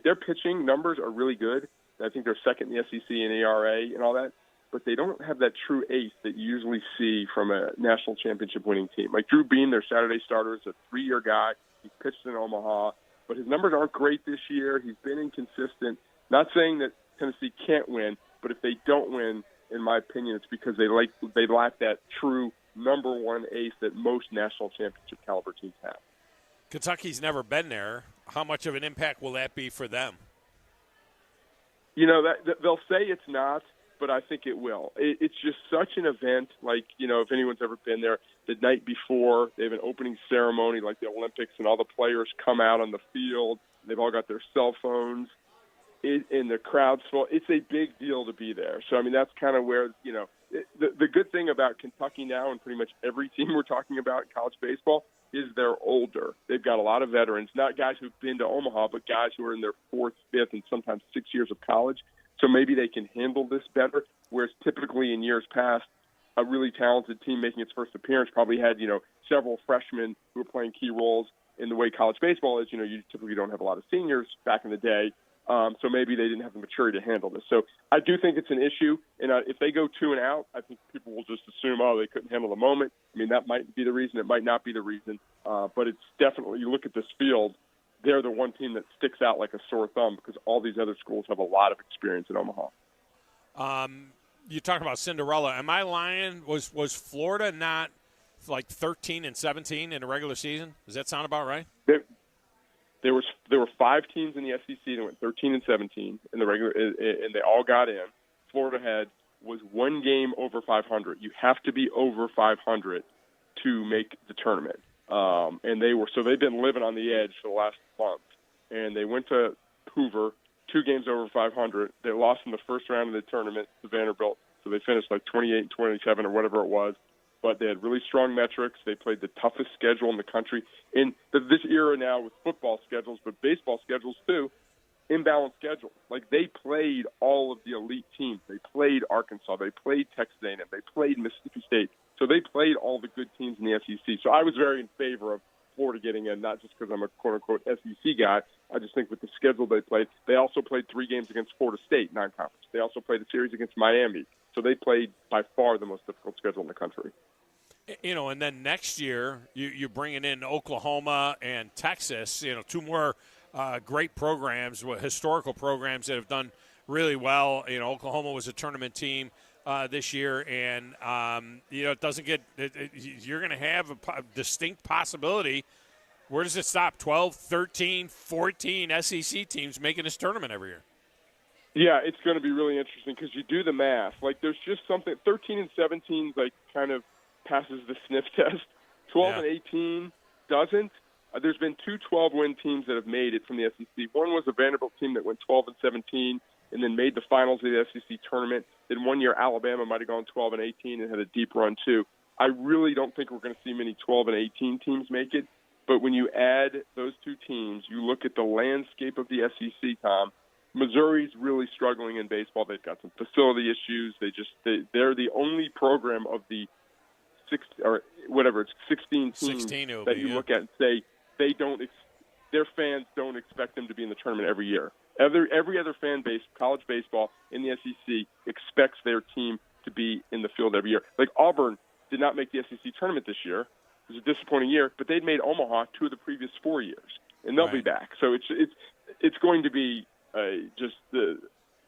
their pitching numbers are really good. I think they're second in the SEC in ERA and all that. But they don't have that true ace that you usually see from a national championship winning team. Like Drew Beam, their Saturday starter, is a 3-year guy. He pitched in Omaha, but his numbers aren't great this year. He's been inconsistent. Not saying that Tennessee can't win, but if they don't win, in my opinion, it's because they lack that true number 1 ace that most national championship caliber teams have. Kentucky's never been there. How much of an impact will that be for them? That they'll say it's not, but I think it will. It's just such an event. If anyone's ever been there, the night before, they have an opening ceremony like the Olympics, and all the players come out on the field. They've all got their cell phones, and the crowd's full. It's a big deal to be there. So, I mean, that's kind of where, the good thing about Kentucky now, and pretty much every team we're talking about in college baseball, is they're older. They've got a lot of veterans, not guys who've been to Omaha, but guys who are in their 4th, 5th, and sometimes 6 years of college. So maybe they can handle this better, whereas typically in years past, a really talented team making its first appearance probably had, several freshmen who were playing key roles in the way college baseball is. You typically don't have a lot of seniors back in the day, so maybe they didn't have the maturity to handle this. So I do think it's an issue, and if they go 2 and out, I think people will just assume, they couldn't handle the moment. I mean, that might be the reason. It might not be the reason, but it's definitely, you look at this field, they're the one team that sticks out like a sore thumb because all these other schools have a lot of experience in Omaha. You talk about Cinderella. Am I lying? Was Florida not 13 and 17 in the regular season? Does that sound about right? There were 5 teams in the SEC that went 13 and 17 in the regular, and they all got in. Florida was 1 game over 500. You have to be over 500 to make the tournament. And they've been living on the edge for the last month. And they went to Hoover, 2 games over 500. They lost in the first round of the tournament to Vanderbilt, so they finished 28 and 27 or whatever it was. But they had really strong metrics. They played the toughest schedule in the country. In this era now with football schedules, but baseball schedules too, imbalanced schedule. Like, they played all of the elite teams. They played Arkansas. They played Texas A&M. They played Mississippi State. So they played all the good teams in the SEC. So I was very in favor of Florida getting in, not just because I'm a quote-unquote SEC guy. I just think with the schedule they played, they also played 3 games against Florida State, non-conference. They also played a series against Miami. So they played by far the most difficult schedule in the country. You know, and then next year you're bringing in Oklahoma and Texas, 2 more great programs, historical programs that have done really well. You know, Oklahoma was a tournament team this year, and, it doesn't get – you're going to have a distinct possibility. Where does it stop? 12, 13, 14 SEC teams making this tournament every year. Yeah, it's going to be really interesting because you do the math. Like, there's just something – 13 and 17, like, kind of passes the sniff test. 12 and 18 doesn't. There's been 2 12-win teams that have made it from the SEC. One was a Vanderbilt team that went 12 and 17 and then made the finals of the SEC tournament. Then one year Alabama might have gone 12 and 18 and had a deep run too. I really don't think we're going to see many 12 and 18 teams make it. But when you add those 2 teams, you look at the landscape of the SEC, Tom, Missouri's really struggling in baseball. They've got some facility issues. They're the only program of the 16 teams that you look at and say their fans don't expect them to be in the tournament every year. Every other fan base, college baseball in the SEC, expects their team to be in the field every year. Like, Auburn did not make the SEC tournament this year. It was a disappointing year, but they'd made Omaha 2 of the previous 4 years, and they'll be back. So it's going to be just the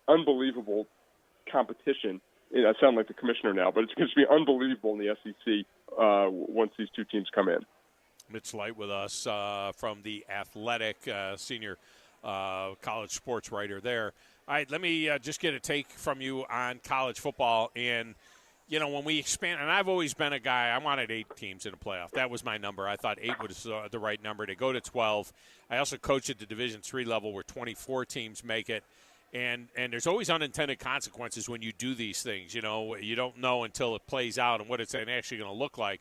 unbelievable competition. I sound like the commissioner now, but it's going to be unbelievable in the SEC once these 2 teams come in. Mitch Light with us from The Athletic, senior college sports writer there. All right, let me just get a take from you on college football. And, when we expand, and I've always been a guy, I wanted 8 teams in the playoff. That was my number. I thought 8 was the right number to go to 12. I also coach at the Division III level where 24 teams make it. And there's always unintended consequences when you do these things. You don't know until it plays out and what it's actually going to look like.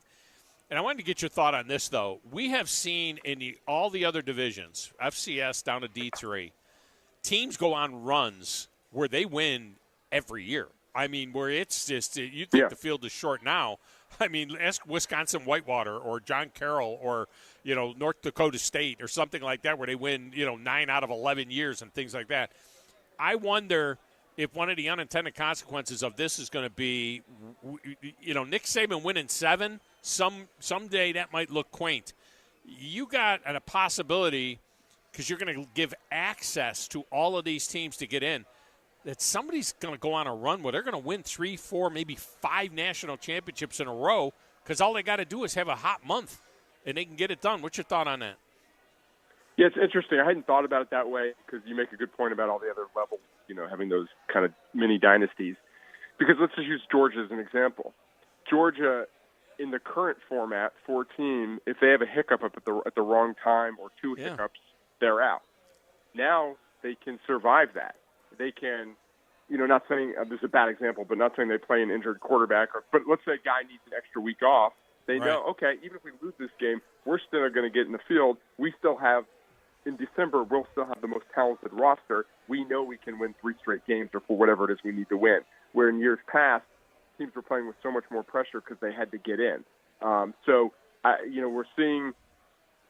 And I wanted to get your thought on this, though. We have seen in all the other divisions, FCS down to D3, teams go on runs where they win every year. I mean, where it's just you think the field is short now. I mean, ask Wisconsin Whitewater or John Carroll or, North Dakota State or something like that where they win, 9 out of 11 years and things like that. I wonder if one of the unintended consequences of this is going to be, Nick Saban winning 7. Someday that might look quaint. You got a possibility, because you're going to give access to all of these teams to get in, that somebody's going to go on a run where they're going to win 3, 4, maybe 5 national championships in a row because all they got to do is have a hot month and they can get it done. What's your thought on that? Yeah, it's interesting. I hadn't thought about it that way because you make a good point about all the other levels, having those kind of mini dynasties. Because let's just use Georgia as an example. Georgia, in the current format, 4-team, if they have a hiccup up at the wrong time or 2 hiccups, they're out. Now they can survive that. They can, not saying this is a bad example, but not saying they play an injured quarterback. But let's say a guy needs an extra week off. They know, okay, even if we lose this game, we're still going to get in the field. We still have, in December, we'll still have the most talented roster. We know we can win 3 straight games or for whatever it is we need to win. Where in years past, teams were playing with so much more pressure because they had to get in. We're seeing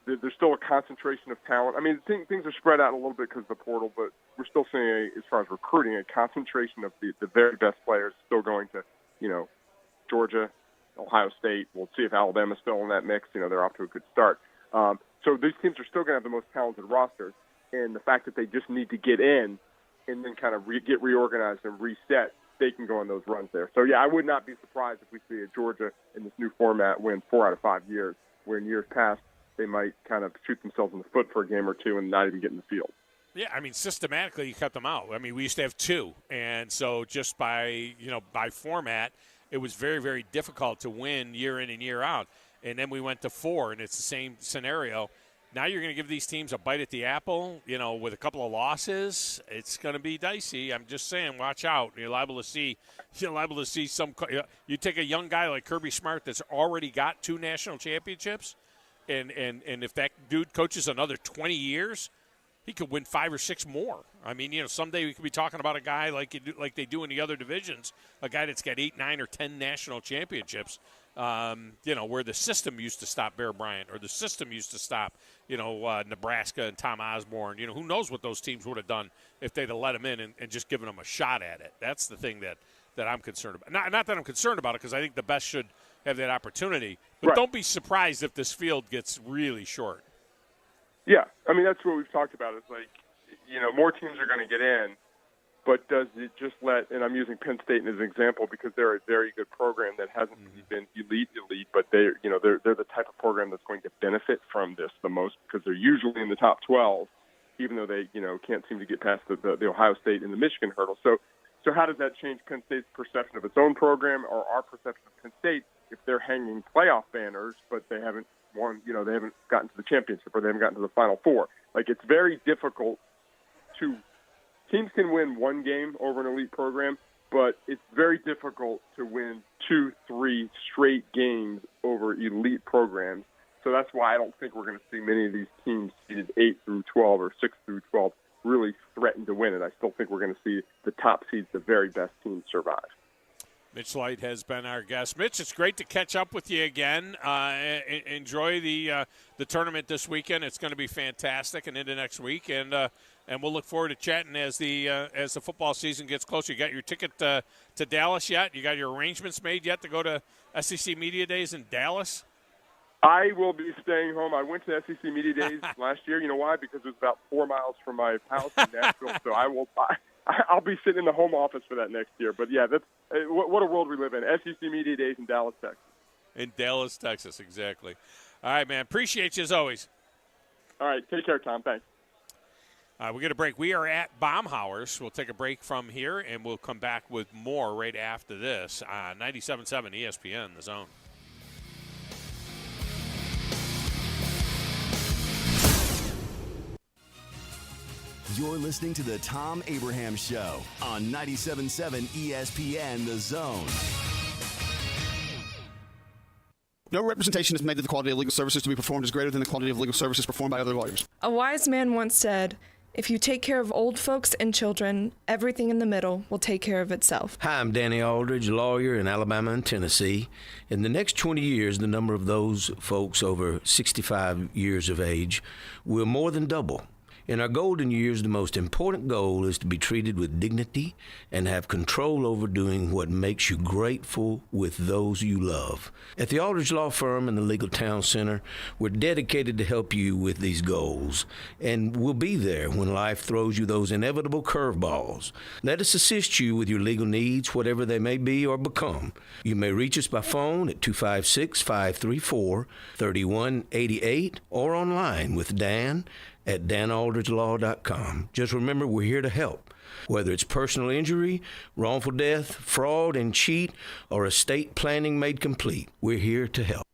there's still a concentration of talent. I mean, things are spread out a little bit because of the portal, but we're still seeing, as far as recruiting, a concentration of the very best players still going to, Georgia, Ohio State. We'll see if Alabama's still in that mix. They're off to a good start. So these teams are still going to have the most talented rosters, and the fact that they just need to get in and then kind of get reorganized and reset, they can go on those runs there. So, yeah, I would not be surprised if we see a Georgia in this new format win 4 out of 5 years, where in years past they might kind of shoot themselves in the foot for a game or 2 and not even get in the field. Yeah, I mean, systematically you cut them out. I mean, we used to have 2, and so just by format, it was very, very difficult to win year in and year out. And then we went to 4, and it's the same scenario. Now you're going to give these teams a bite at the apple, with a couple of losses. It's going to be dicey. I'm just saying, watch out. You're liable to see some. You take a young guy like Kirby Smart that's already got 2 national championships, and if that dude coaches another 20 years, he could win 5 or 6 more. I mean, someday we could be talking about a guy like they do in the other divisions, a guy that's got 8, 9, or 10 national championships. Where the system used to stop Bear Bryant, or the system used to stop, Nebraska and Tom Osborne. Who knows what those teams would have done if they'd have let him in and just given him a shot at it. That's the thing that I'm concerned about. Not that I'm concerned about it, because I think the best should have that opportunity. But Right. Don't be surprised if this field gets really short. Yeah, I mean, that's what we've talked about. It's like, more teams are going to get in, but does it just and I'm using Penn State as an example because they're a very good program that hasn't really been elite, but they're the type of program that's going to benefit from this the most, because they're usually in the top 12, even though they, can't seem to get past the Ohio State and the Michigan hurdle. So how does that change Penn State's perception of its own program, or our perception of Penn State, if they're hanging playoff banners, but they haven't won, they haven't gotten to the championship, or they haven't gotten to the Final Four? Like, it's very difficult teams can win one game over an elite program, but it's very difficult to win 2-3 straight games over elite programs. So that's why I don't think we're going to see many of these teams seeded 8 through 12 or 6 through 12 really threaten to win it. I still think we're going to see the top seeds, the very best teams, survive. Mitch Light has been our guest. Mitch, it's great to catch up with you again. Enjoy the tournament this weekend. It's going to be fantastic, and into next week. And we'll look forward to chatting as the football season gets closer. You got your ticket to Dallas yet? You got your arrangements made yet to go to SEC Media Days in Dallas? I will be staying home. I went to SEC Media Days last year. You know why? Because it was about 4 miles from my house in Nashville. So I'll be sitting in the home office for that next year. But, yeah, that's what a world we live in. SEC Media Days in Dallas, Texas. In Dallas, Texas, exactly. All right, man. Appreciate you as always. All right. Take care, Tom. Thanks. We're going to break. We are at Baumhauer's. We'll take a break from here, and we'll come back with more right after this on 97.7 ESPN, The Zone. You're listening to the Thom Abraham Show on 97.7 ESPN, The Zone. No representation is made that the quality of legal services to be performed is greater than the quality of legal services performed by other lawyers. A wise man once said, "If you take care of old folks and children, everything in the middle will take care of itself." Hi, I'm Danny Aldridge, lawyer in Alabama and Tennessee. In the next 20 years, the number of those folks over 65 years of age will more than double. In our golden years, the most important goal is to be treated with dignity and have control over doing what makes you grateful with those you love. At the Aldridge Law Firm and the Legal Town Center, we're dedicated to help you with these goals, and we'll be there when life throws you those inevitable curveballs. Let us assist you with your legal needs, whatever they may be or become. You may reach us by phone at 256-534-3188 or online with Dan at danaldridgelaw.com. Just remember, we're here to help. Whether it's personal injury, wrongful death, fraud and cheat, or estate planning made complete, we're here to help.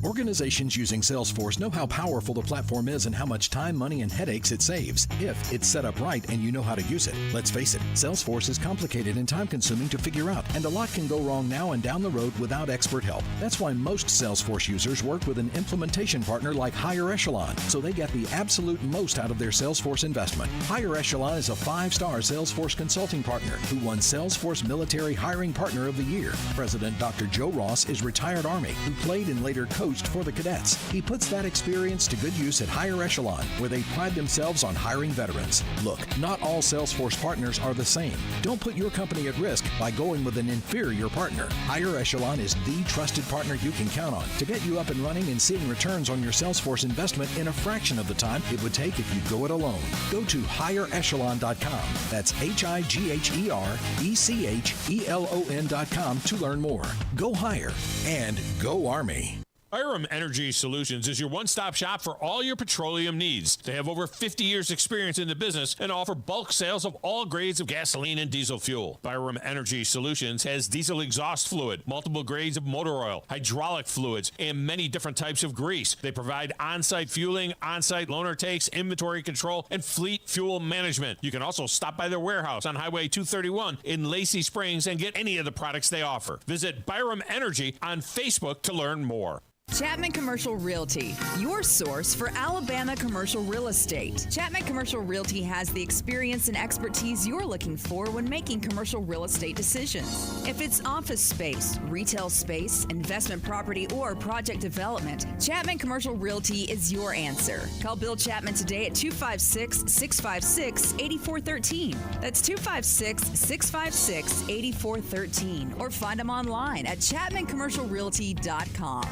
Organizations using Salesforce know how powerful the platform is and how much time, money, and headaches it saves if it's set up right and you know how to use it. Let's face it, Salesforce is complicated and time-consuming to figure out, and a lot can go wrong now and down the road without expert help. That's why most Salesforce users work with an implementation partner like Higher Echelon, so they get the absolute most out of their Salesforce investment. Higher Echelon is a 5-star Salesforce consulting partner who won Salesforce Military Hiring Partner of the Year. President Dr. Joe Ross is retired Army who played and later coached for the cadets. He puts that experience to good use at Higher Echelon, where they pride themselves on hiring veterans. Look, not all Salesforce partners are the same. Don't put your company at risk by going with an inferior partner. Higher Echelon is the trusted partner you can count on to get you up and running and seeing returns on your Salesforce investment in a fraction of the time it would take if you go it alone. Go to higherechelon.com. That's HIGHERECHELON.com to learn more. Go higher and go Army. Byram Energy Solutions is your one-stop shop for all your petroleum needs. They have over 50 years experience in the business and offer bulk sales of all grades of gasoline and diesel fuel. Byram Energy Solutions has diesel exhaust fluid, multiple grades of motor oil, hydraulic fluids, and many different types of grease. They provide on-site fueling, on-site loaner takes, inventory control, and fleet fuel management. You can also stop by their warehouse on Highway 231 in Lacey Springs and get any of the products they offer. Visit Byram Energy on Facebook to learn more. Chapman Commercial Realty, your source for Alabama commercial real estate. Chapman Commercial Realty has the experience and expertise you're looking for when making commercial real estate decisions. If it's office space, retail space, investment property, or project development, Chapman Commercial Realty is your answer. Call Bill Chapman today at 256-656-8413. That's 256-656-8413. Or find them online at chapmancommercialrealty.com.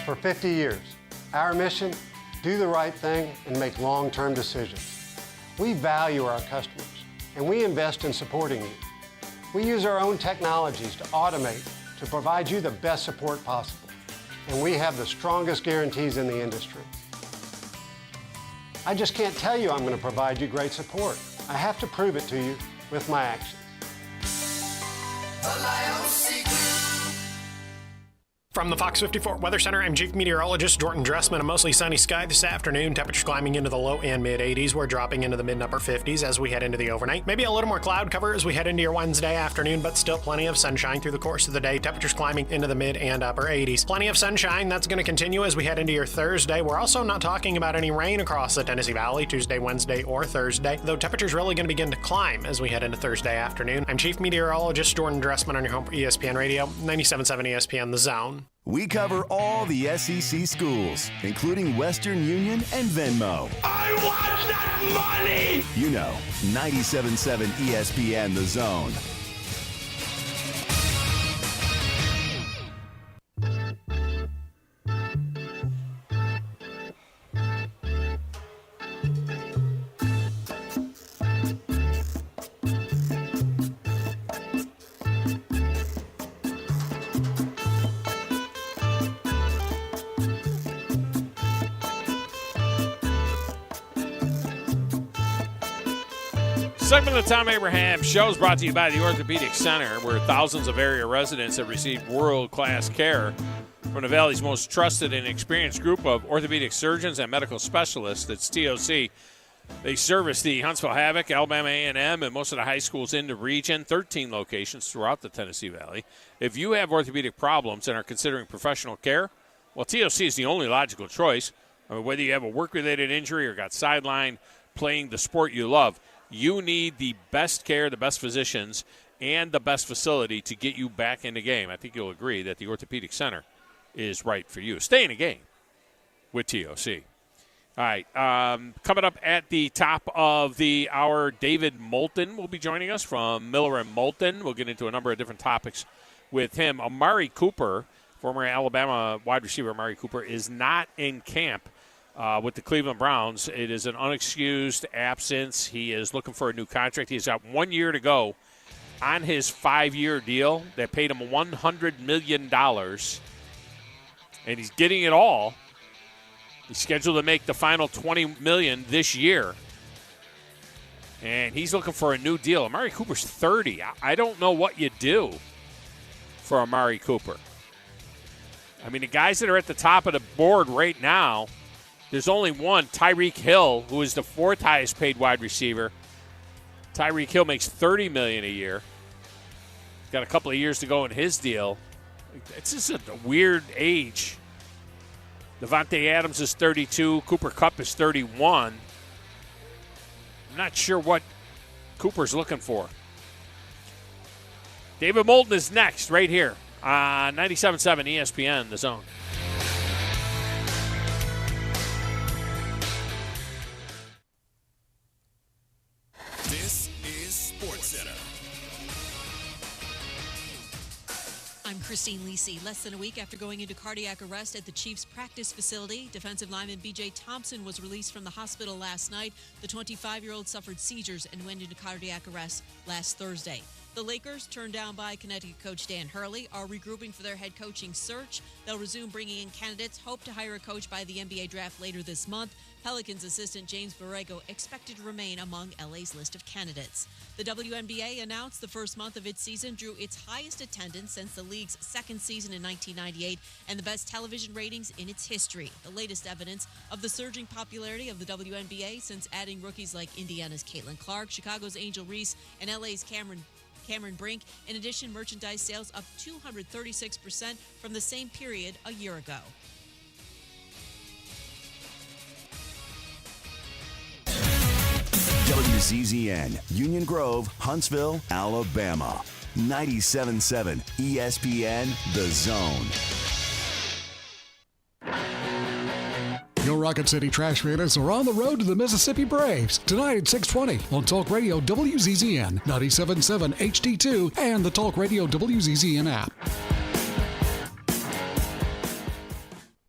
For 50 years, our mission, do the right thing and make long-term decisions. We value our customers and we invest in supporting you. We use our own technologies to automate to provide you the best support possible. And we have the strongest guarantees in the industry. I just can't tell you I'm going to provide you great support. I have to prove it to you with my actions. From the Fox 54 Weather Center, I'm Chief Meteorologist Jordan Dressman. A mostly sunny sky this afternoon. Temperatures climbing into the low and mid 80s. We're dropping into the mid and upper 50s as we head into the overnight. Maybe a little more cloud cover as we head into your Wednesday afternoon, but still plenty of sunshine through the course of the day. Temperatures climbing into the mid and upper 80s. Plenty of sunshine. That's going to continue as we head into your Thursday. We're also not talking about any rain across the Tennessee Valley Tuesday, Wednesday, or Thursday, though temperatures really going to begin to climb as we head into Thursday afternoon. I'm Chief Meteorologist Jordan Dressman on your home for ESPN Radio, 97.7 ESPN The Zone. We cover all the SEC schools, including Western Union and Venmo. I want that money! You know, 97.7 ESPN The Zone. Segment of the Thom Abraham Show is brought to you by the Orthopedic Center, where thousands of area residents have received world-class care from the Valley's most trusted and experienced group of orthopedic surgeons and medical specialists. That's TOC. They service the Huntsville Havoc, Alabama A&M, and most of the high schools in the region, 13 locations throughout the Tennessee Valley. If you have orthopedic problems and are considering professional care, well, TOC is the only logical choice. I mean, whether you have a work-related injury or got sidelined playing the sport you love, you need the best care, the best physicians, and the best facility to get you back in the game. I think you'll agree that the Orthopedic Center is right for you. Stay in the game with TOC. All right, coming up at the top of the hour, David Moulton will be joining us from Miller & Moulton. We'll get into a number of different topics with him. Amari Cooper, former Alabama wide receiver Amari Cooper, is not in camp with the Cleveland Browns. It is an unexcused absence. He is looking for a new contract. He's got 1 year to go on his 5-year deal. They paid him $100 million, and he's getting it all. He's scheduled to make the final $20 million this year, and he's looking for a new deal. Amari Cooper's 30. I don't know what you do for Amari Cooper. I mean, the guys that are at the top of the board right now, there's only one, Tyreek Hill, who is the 4th highest paid wide receiver. Tyreek Hill makes $30 million a year. He's got a couple of years to go in his deal. It's just a weird age. Devontae Adams is 32. Cooper Kupp is 31. I'm not sure what Cooper's looking for. David Moulton is next right here on 97.7 ESPN, The Zone. This is SportsCenter. I'm Christine Lisi. Less than a week after going into cardiac arrest at the Chiefs practice facility, defensive lineman B.J. Thompson was released from the hospital last night. The 25-year-old suffered seizures and went into cardiac arrest last Thursday. The Lakers, turned down by Connecticut coach Dan Hurley, are regrouping for their head coaching search. They'll resume bringing in candidates, hope to hire a coach by the NBA draft later this month. Pelicans assistant James Borrego expected to remain among LA's list of candidates. The WNBA announced the first month of its season drew its highest attendance since the league's second season in 1998 and the best television ratings in its history. The latest evidence of the surging popularity of the WNBA since adding rookies like Indiana's Caitlin Clark, Chicago's Angel Reese, and LA's Cameron Brink. In addition, merchandise sales up 236% from the same period a year ago. WZZN, Union Grove, Huntsville, Alabama. 97.7 ESPN, The Zone. Your Rocket City Trash Pandas are on the road to the Mississippi Braves tonight at 6:20 on Talk Radio WZZN, 97.7 HD2, and the Talk Radio WZZN app.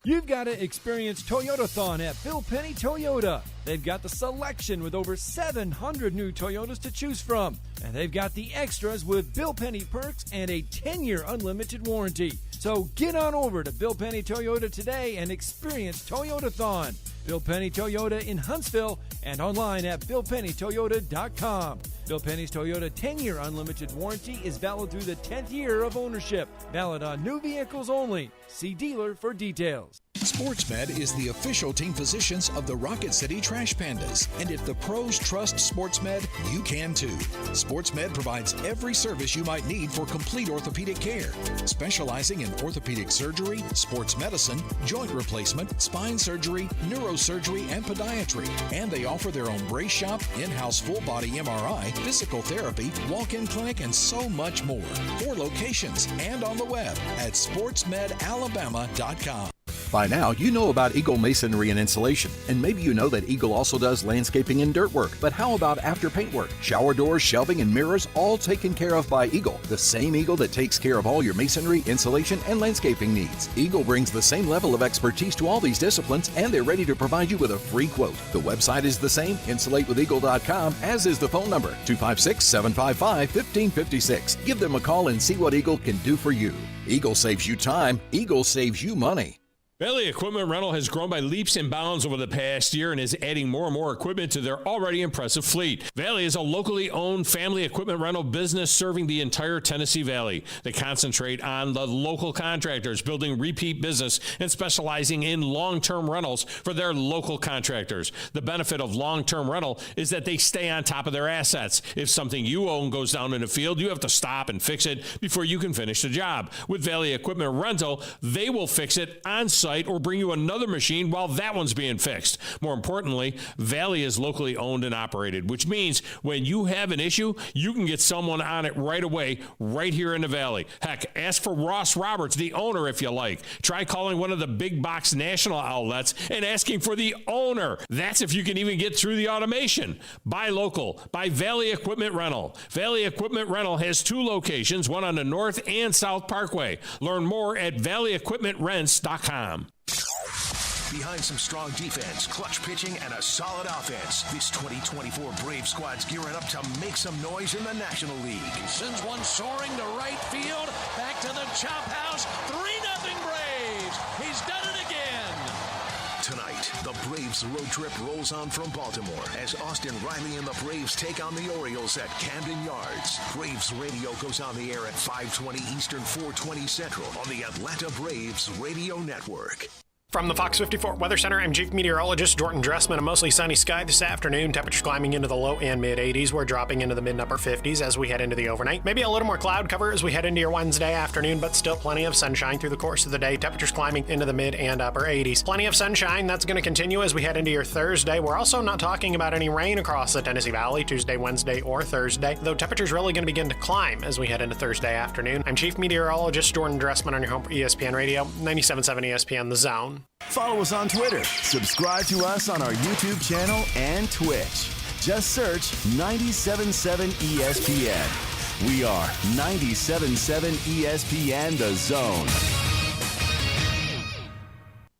You've got to experience Toyotathon at Bill Penny Toyota. They've got the selection with over 700 new Toyotas to choose from. And they've got the extras with Bill Penny perks and a 10-year unlimited warranty. So get on over to Bill Penny Toyota today and experience Toyotathon. Bill Penny Toyota in Huntsville and online at BillPennyToyota.com. Bill Penny's Toyota 10-year unlimited warranty is valid through the 10th year of ownership. Valid on new vehicles only. See dealer for details. SportsMed is the official team physicians of the Rocket City Trash Pandas. And if the pros trust SportsMed, you can too. SportsMed provides every service you might need for complete orthopedic care, specializing in orthopedic surgery, sports medicine, joint replacement, spine surgery, neurosurgery, and podiatry. And they offer their own brace shop, in-house full-body MRI, physical therapy, walk-in clinic, and so much more. 4 locations and on the web at sportsmedalabama.com. By now, you know about Eagle Masonry and Insulation, and maybe you know that Eagle also does landscaping and dirt work. But how about after paint work? Shower doors, shelving, and mirrors, all taken care of by Eagle, the same Eagle that takes care of all your masonry, insulation, and landscaping needs. Eagle brings the same level of expertise to all these disciplines, and they're ready to provide you with a free quote. The website is the same, insulatewitheagle.com, as is the phone number, 256-755-1556. Give them a call and see what Eagle can do for you. Eagle saves you time. Eagle saves you money. Valley Equipment Rental has grown by leaps and bounds over the past year and is adding more and more equipment to their already impressive fleet. Valley is a locally owned family equipment rental business serving the entire Tennessee Valley. They concentrate on the local contractors, building repeat business and specializing in long-term rentals for their local contractors. The benefit of long-term rental is that they stay on top of their assets. If something you own goes down in a field, you have to stop and fix it before you can finish the job. With Valley Equipment Rental, they will fix it on site or bring you another machine while that one's being fixed. More importantly, Valley is locally owned and operated, which means when you have an issue, you can get someone on it right away, right here in the Valley. Heck, ask for Ross Roberts, the owner, if you like. Try calling one of the big box national outlets and asking for the owner. That's if you can even get through the automation. Buy local. Buy Valley Equipment Rental. Valley Equipment Rental has 2 locations, one on the North and South Parkway. Learn more at valleyequipmentrents.com. Behind some strong defense, clutch pitching, and a solid offense, this 2024 Brave squad's gearing up to make some noise in the National League. He sends one soaring to right field, back to the chop house, 3-0 Braves. He's done it again. Tonight, the Braves road trip rolls on from Baltimore as Austin Riley and the Braves take on the Orioles at Camden Yards. Braves Radio goes on the air at 5:20 Eastern, 4:20 Central on the Atlanta Braves Radio Network. From the Fox 54 Weather Center, I'm Chief Meteorologist Jordan Dressman. A mostly sunny sky this afternoon. Temperatures climbing into the low and mid-80s. We're dropping into the mid-upper 50s as we head into the overnight. Maybe a little more cloud cover as we head into your Wednesday afternoon, but still plenty of sunshine through the course of the day. Temperatures climbing into the mid and upper 80s. Plenty of sunshine. That's going to continue as we head into your Thursday. We're also not talking about any rain across the Tennessee Valley Tuesday, Wednesday, or Thursday, though temperatures really going to begin to climb as we head into Thursday afternoon. I'm Chief Meteorologist Jordan Dressman on your home for ESPN Radio, 97.7 ESPN The Zone. Follow us on Twitter. Subscribe to us on our YouTube channel and Twitch. Just search 97.7 ESPN. We are 97.7 ESPN The Zone.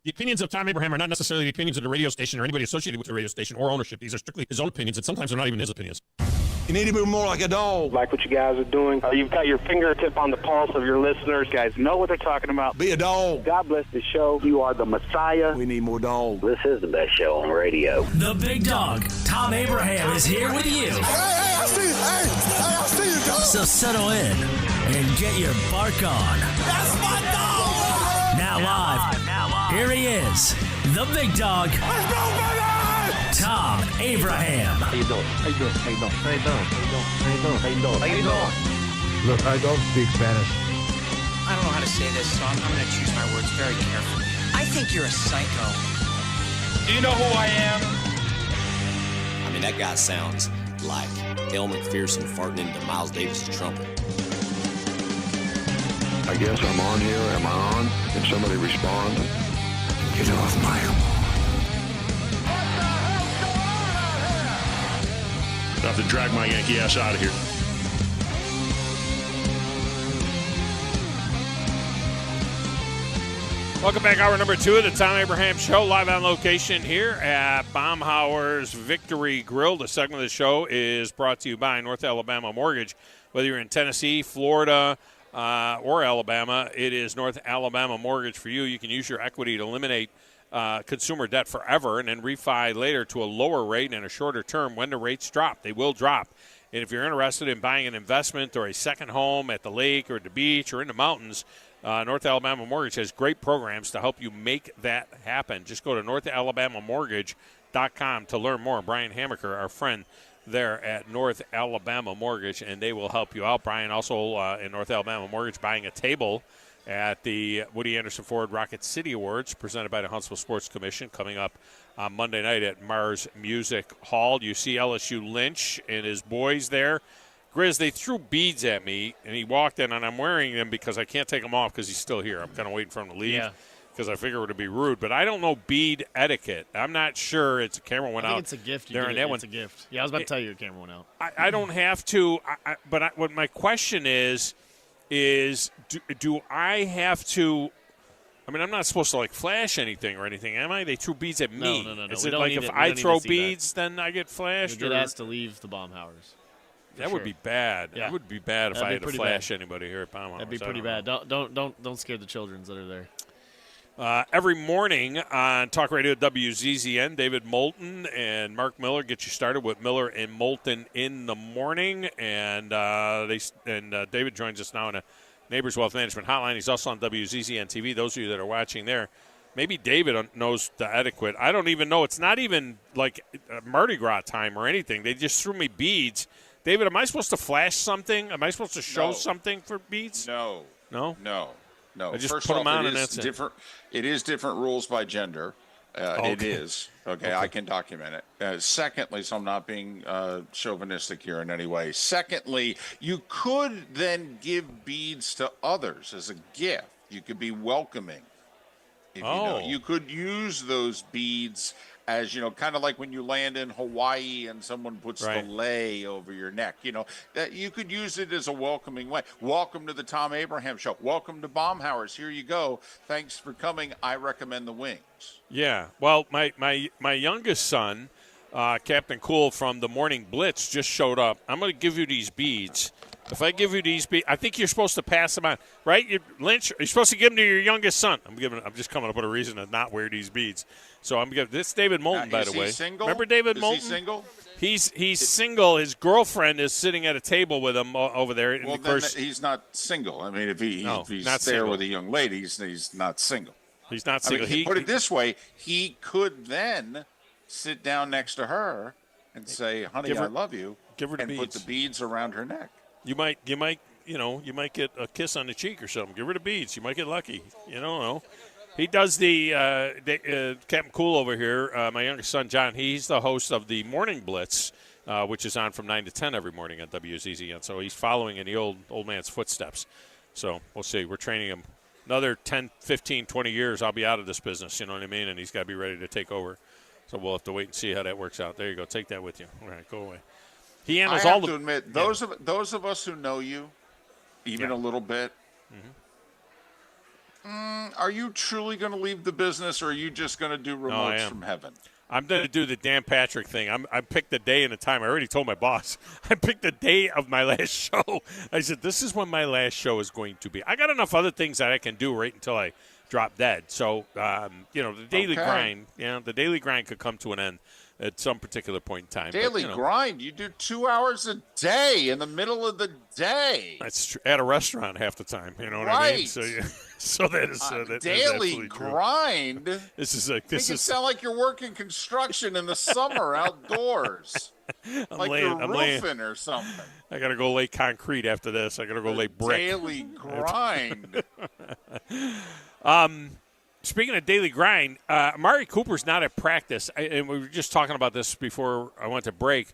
The opinions of Thom Abraham are not necessarily the opinions of the radio station or anybody associated with the radio station or ownership. These are strictly his own opinions, and sometimes they're not even his opinions. You need to be more like a dog. Like what you guys are doing. You've got your fingertip on the pulse of your listeners. You guys know what they're talking about. Be a dog. God bless the show. You are the Messiah. We need more dogs. This is the best show on radio. The big dog, Thom Abraham, is here with you. Hey, I see you. I see you, dog. So settle in and get your bark on. That's my dog. Now live. Here he is, the big dog. Let's go, baby. Thom Abraham. How you doing? How you doing? How you doing? How you doing? How you doing? How you doing? How you doing? How you doing? Look, I don't speak Spanish. I don't know how to say this, so I'm going to choose my words very carefully. I think you're a psycho. Do you know who I am? I mean, that guy sounds like Elle McPherson farting into Miles Davis' trumpet. I guess I'm on here. Am I on? Can somebody respond? Get off my lawn. I have to drag my Yankee ass out of here. Welcome back. Hour number 2 of the Thom Abraham Show, live on location here at Baumhauer's Victory Grill. The segment of the show is brought to you by North Alabama Mortgage. Whether you're in Tennessee, Florida, or Alabama, it is North Alabama Mortgage for you. You can use your equity to eliminate consumer debt forever and then refi later to a lower rate and a shorter term when the rates drop. They will drop. And if you're interested in buying an investment or a second home at the lake or at the beach or in the mountains, North Alabama Mortgage has great programs to help you make that happen. Just go to northalabamamortgage.com to learn more. Brian Hammaker, our friend there at North Alabama Mortgage, and they will help you out. Brian also in North Alabama Mortgage buying a table at the Woody Anderson Ford Rocket City Awards presented by the Huntsville Sports Commission coming up on Monday night at Mars Music Hall. You see LSU Lynch and his boys there. Grizz, they threw beads at me, and he walked in, and I'm wearing them because I can't take them off because he's still here. I'm kind of waiting for him to leave because I figure it would be rude. But I don't know bead etiquette. I'm not sure. It's a camera went out. I think it's a gift. It's a gift. Yeah, I was about to tell you your camera went out. I don't have to. What my question is do I have to? I mean, I'm not supposed to, flash anything or anything, am I? They threw beads at me. No. Is it like if I throw beads, then I get flashed? You get asked to leave the Baumhauers. That would be bad. Yeah. That would be bad if I had to flash anybody here at Baumhauers. That'd be pretty bad. Don't scare the children that are there. Every morning on Talk Radio WZZN, David Moulton and Mark Miller get you started with Miller and Moulton in the morning, and David joins us now in a Neighbors Wealth Management Hotline. He's also on WZZN TV. Those of you that are watching there, maybe David knows the etiquette. I don't even know. It's not even like Mardi Gras time or anything. They just threw me beads. David, am I supposed to flash something? Am I supposed to show something for beads? No. No? No. I just First put them off, on and that's different. It is different rules by gender. It is. Okay, I can document it. Secondly, so I'm not being chauvinistic here in any way. Secondly, you could then give beads to others as a gift. You could be welcoming. If you know. You could use those beads as, kind of like when you land in Hawaii and someone puts the lei over your neck. That you could use it as a welcoming way. Welcome to the Thom Abraham Show. Welcome to Baumhauer's. Here you go. Thanks for coming. I recommend the wings. Yeah. Well, my youngest son, Captain Cool from the Morning Blitz, just showed up. I'm going to give you these beads. If I give you these beads, I think you're supposed to pass them on, right? Lynch, you're supposed to give them to your youngest son. I'm just coming up with a reason to not wear these beads. So I'm giving this David Moulton, by the way. Is he single? Remember David Moulton? Is he single? He's single. His girlfriend is sitting at a table with him over there. Well, then he's not single. I mean, if he's there single with a young lady, he's not single. He's not single. I mean, put it this way: he could then sit down next to her and say, "Honey, I love you," give her the and beads. put the beads around her neck. You might get a kiss on the cheek or something. Give her the beads. You might get lucky. You don't know. He does the Captain Cool over here. My youngest son, John, he's the host of the Morning Blitz, which is on from 9 to 10 every morning on WZZN. So he's following in the old man's footsteps. So we'll see. We're training him. Another 10, 15, 20 years, I'll be out of this business. You know what I mean? And he's got to be ready to take over. So we'll have to wait and see how that works out. There you go. Take that with you. All right, go away. He handles I all have the. to admit, those of us who know you, even a little bit, Are you truly going to leave the business, or are you just going to do remotes from heaven? I'm going to do the Dan Patrick thing. I picked the day and the time. I already told my boss. I picked the day of my last show. I said, this is when my last show is going to be. I got enough other things that I can do right until I drop dead. So, the daily grind, the daily grind could come to an end at some particular point in time. Daily grind? You do 2 hours a day in the middle of the day. That's true. At a restaurant half the time. You know what I mean? So, so that is daily grind. True. This is sound like you're working construction in the summer outdoors. Like you're roofing or something. I got to go lay concrete after this. I got to go lay brick. Daily grind. Speaking of daily grind, Amari Cooper's not at practice. And we were just talking about this before I went to break.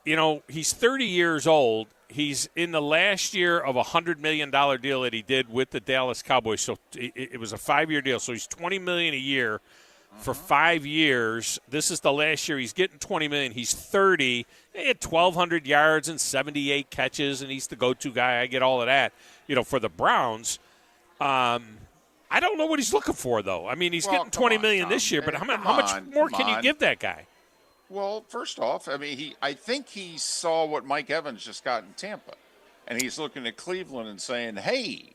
You know, he's 30 years old. He's in the last year of a $100 million deal that he did with the Dallas Cowboys. So it was a 5-year deal. So he's $20 million a year for 5 years. This is the last year he's getting $20 million. He's 30. He had 1,200 yards and 78 catches, and he's the go-to guy. I get all of that, for the Browns. I don't know what he's looking for, though. I mean, he's getting $20 million this year, but how much more can you give that guy? Well, first off, I mean, I think he saw what Mike Evans just got in Tampa, and he's looking at Cleveland and saying, hey,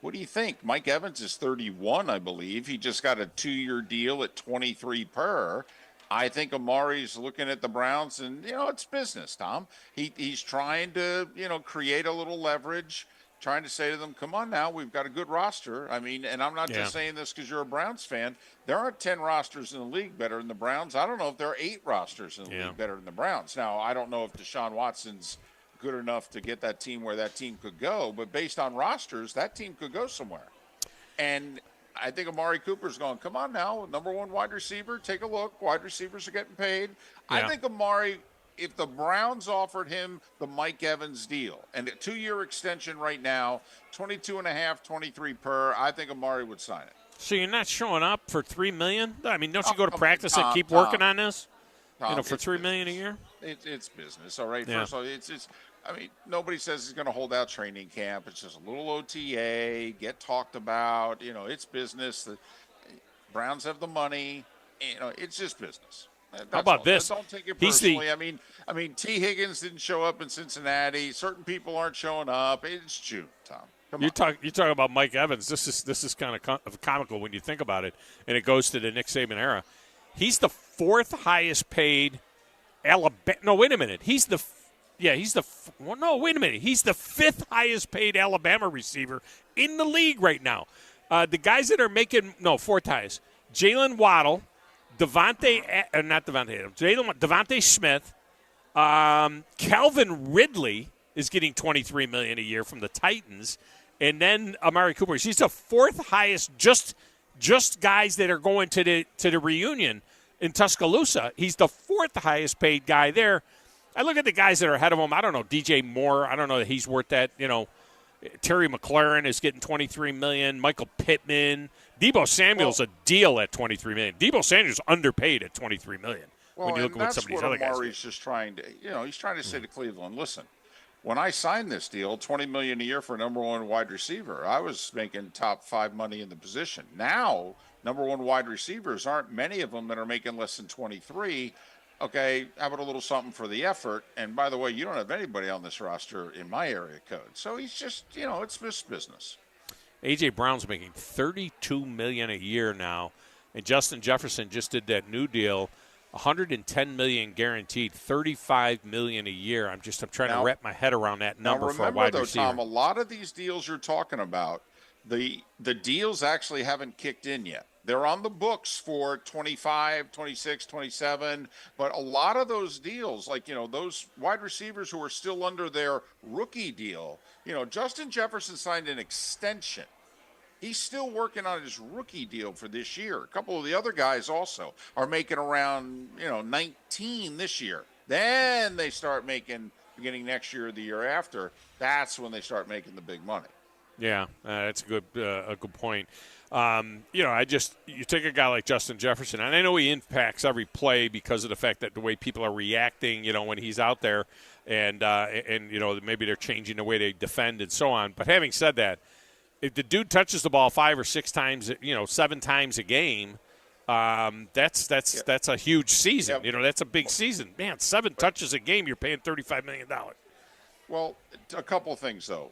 what do you think? Mike Evans is 31, I believe. He just got a 2-year deal at 23 per. I think Amari's looking at the Browns, and, it's business, Tom. He's trying to, create a little leverage, trying to say to them, come on now, we've got a good roster. I mean, and I'm not just saying this because you're a Browns fan. There aren't 10 rosters in the league better than the Browns. I don't know if there are 8 rosters in the league better than the Browns. Now, I don't know if Deshaun Watson's good enough to get that team where that team could go, but based on rosters, that team could go somewhere. And I think Amari Cooper's going, come on now, number 1 wide receiver, take a look. Wide receivers are getting paid. Yeah. I think Amari, if the Browns offered him the Mike Evans deal and a 2-year extension right now, 22.5, 23 per, I think Amari would sign it. So you're not showing up for $3 million? I mean, don't you go to practice and keep working on this? Tom, for $3 million a year? It's business, all right? Yeah. First of all, it's. I mean, nobody says he's going to hold out training camp. It's just a little OTA, get talked about. It's business. The Browns have the money. It's just business. That's How about all. this? Don't take it personally. I mean, T. Higgins didn't show up in Cincinnati. Certain people aren't showing up. It's June, Tom. You talk about Mike Evans. This is kind of comical when you think about it, and it goes to the Nick Saban era. He's the 4th highest paid Alabama. No, wait a minute. He's the 5th highest paid Alabama receiver in the league right now. The guys that are making 4th highest: Jalen Waddle, Devontae Smith, Calvin Ridley is getting $23 million a year from the Titans, and then Amari Cooper. He's the 4th highest. Just guys that are going to the reunion in Tuscaloosa. He's the 4th highest paid guy there. I look at the guys that are ahead of him. I don't know, DJ Moore. I don't know that he's worth that. Terry McLaurin is getting $23 million. Michael Pittman. Debo Samuel's a deal at $23 million. Debo Samuel's underpaid at $23 million. When you look at what some of these other guys. Amari's just trying to, he's trying to say to Cleveland, listen, when I signed this deal, $20 million a year for number 1 wide receiver, I was making top 5 money in the position. Now, number 1 wide receivers aren't many of them that are making less than 23. Okay, how about a little something for the effort? And by the way, you don't have anybody on this roster in my area code. So he's just, it's this business. A.J. Brown's making $32 million a year now. And Justin Jefferson just did that new deal, $110 million guaranteed, $35 million a year. I'm trying to wrap my head around that number for a wide receiver. Tom, a lot of these deals you're talking about, the deals actually haven't kicked in yet. They're on the books for 25, 26, 27, but a lot of those deals, like, those wide receivers who are still under their rookie deal, Justin Jefferson signed an extension. He's still working on his rookie deal for this year. A couple of the other guys also are making around, 19 this year. Then they start making, beginning next year or the year after, that's when they start making the big money. Yeah, that's a good point. You take a guy like Justin Jefferson, and I know he impacts every play because of the fact that the way people are reacting, when he's out there, and maybe they're changing the way they defend and so on. But having said that, if the dude touches the ball 5 or 6 times, 7 times a game, that's a huge season. Yeah. That's a big season. Man, 7 touches a game, you're paying $35 million. Well, a couple of things, though.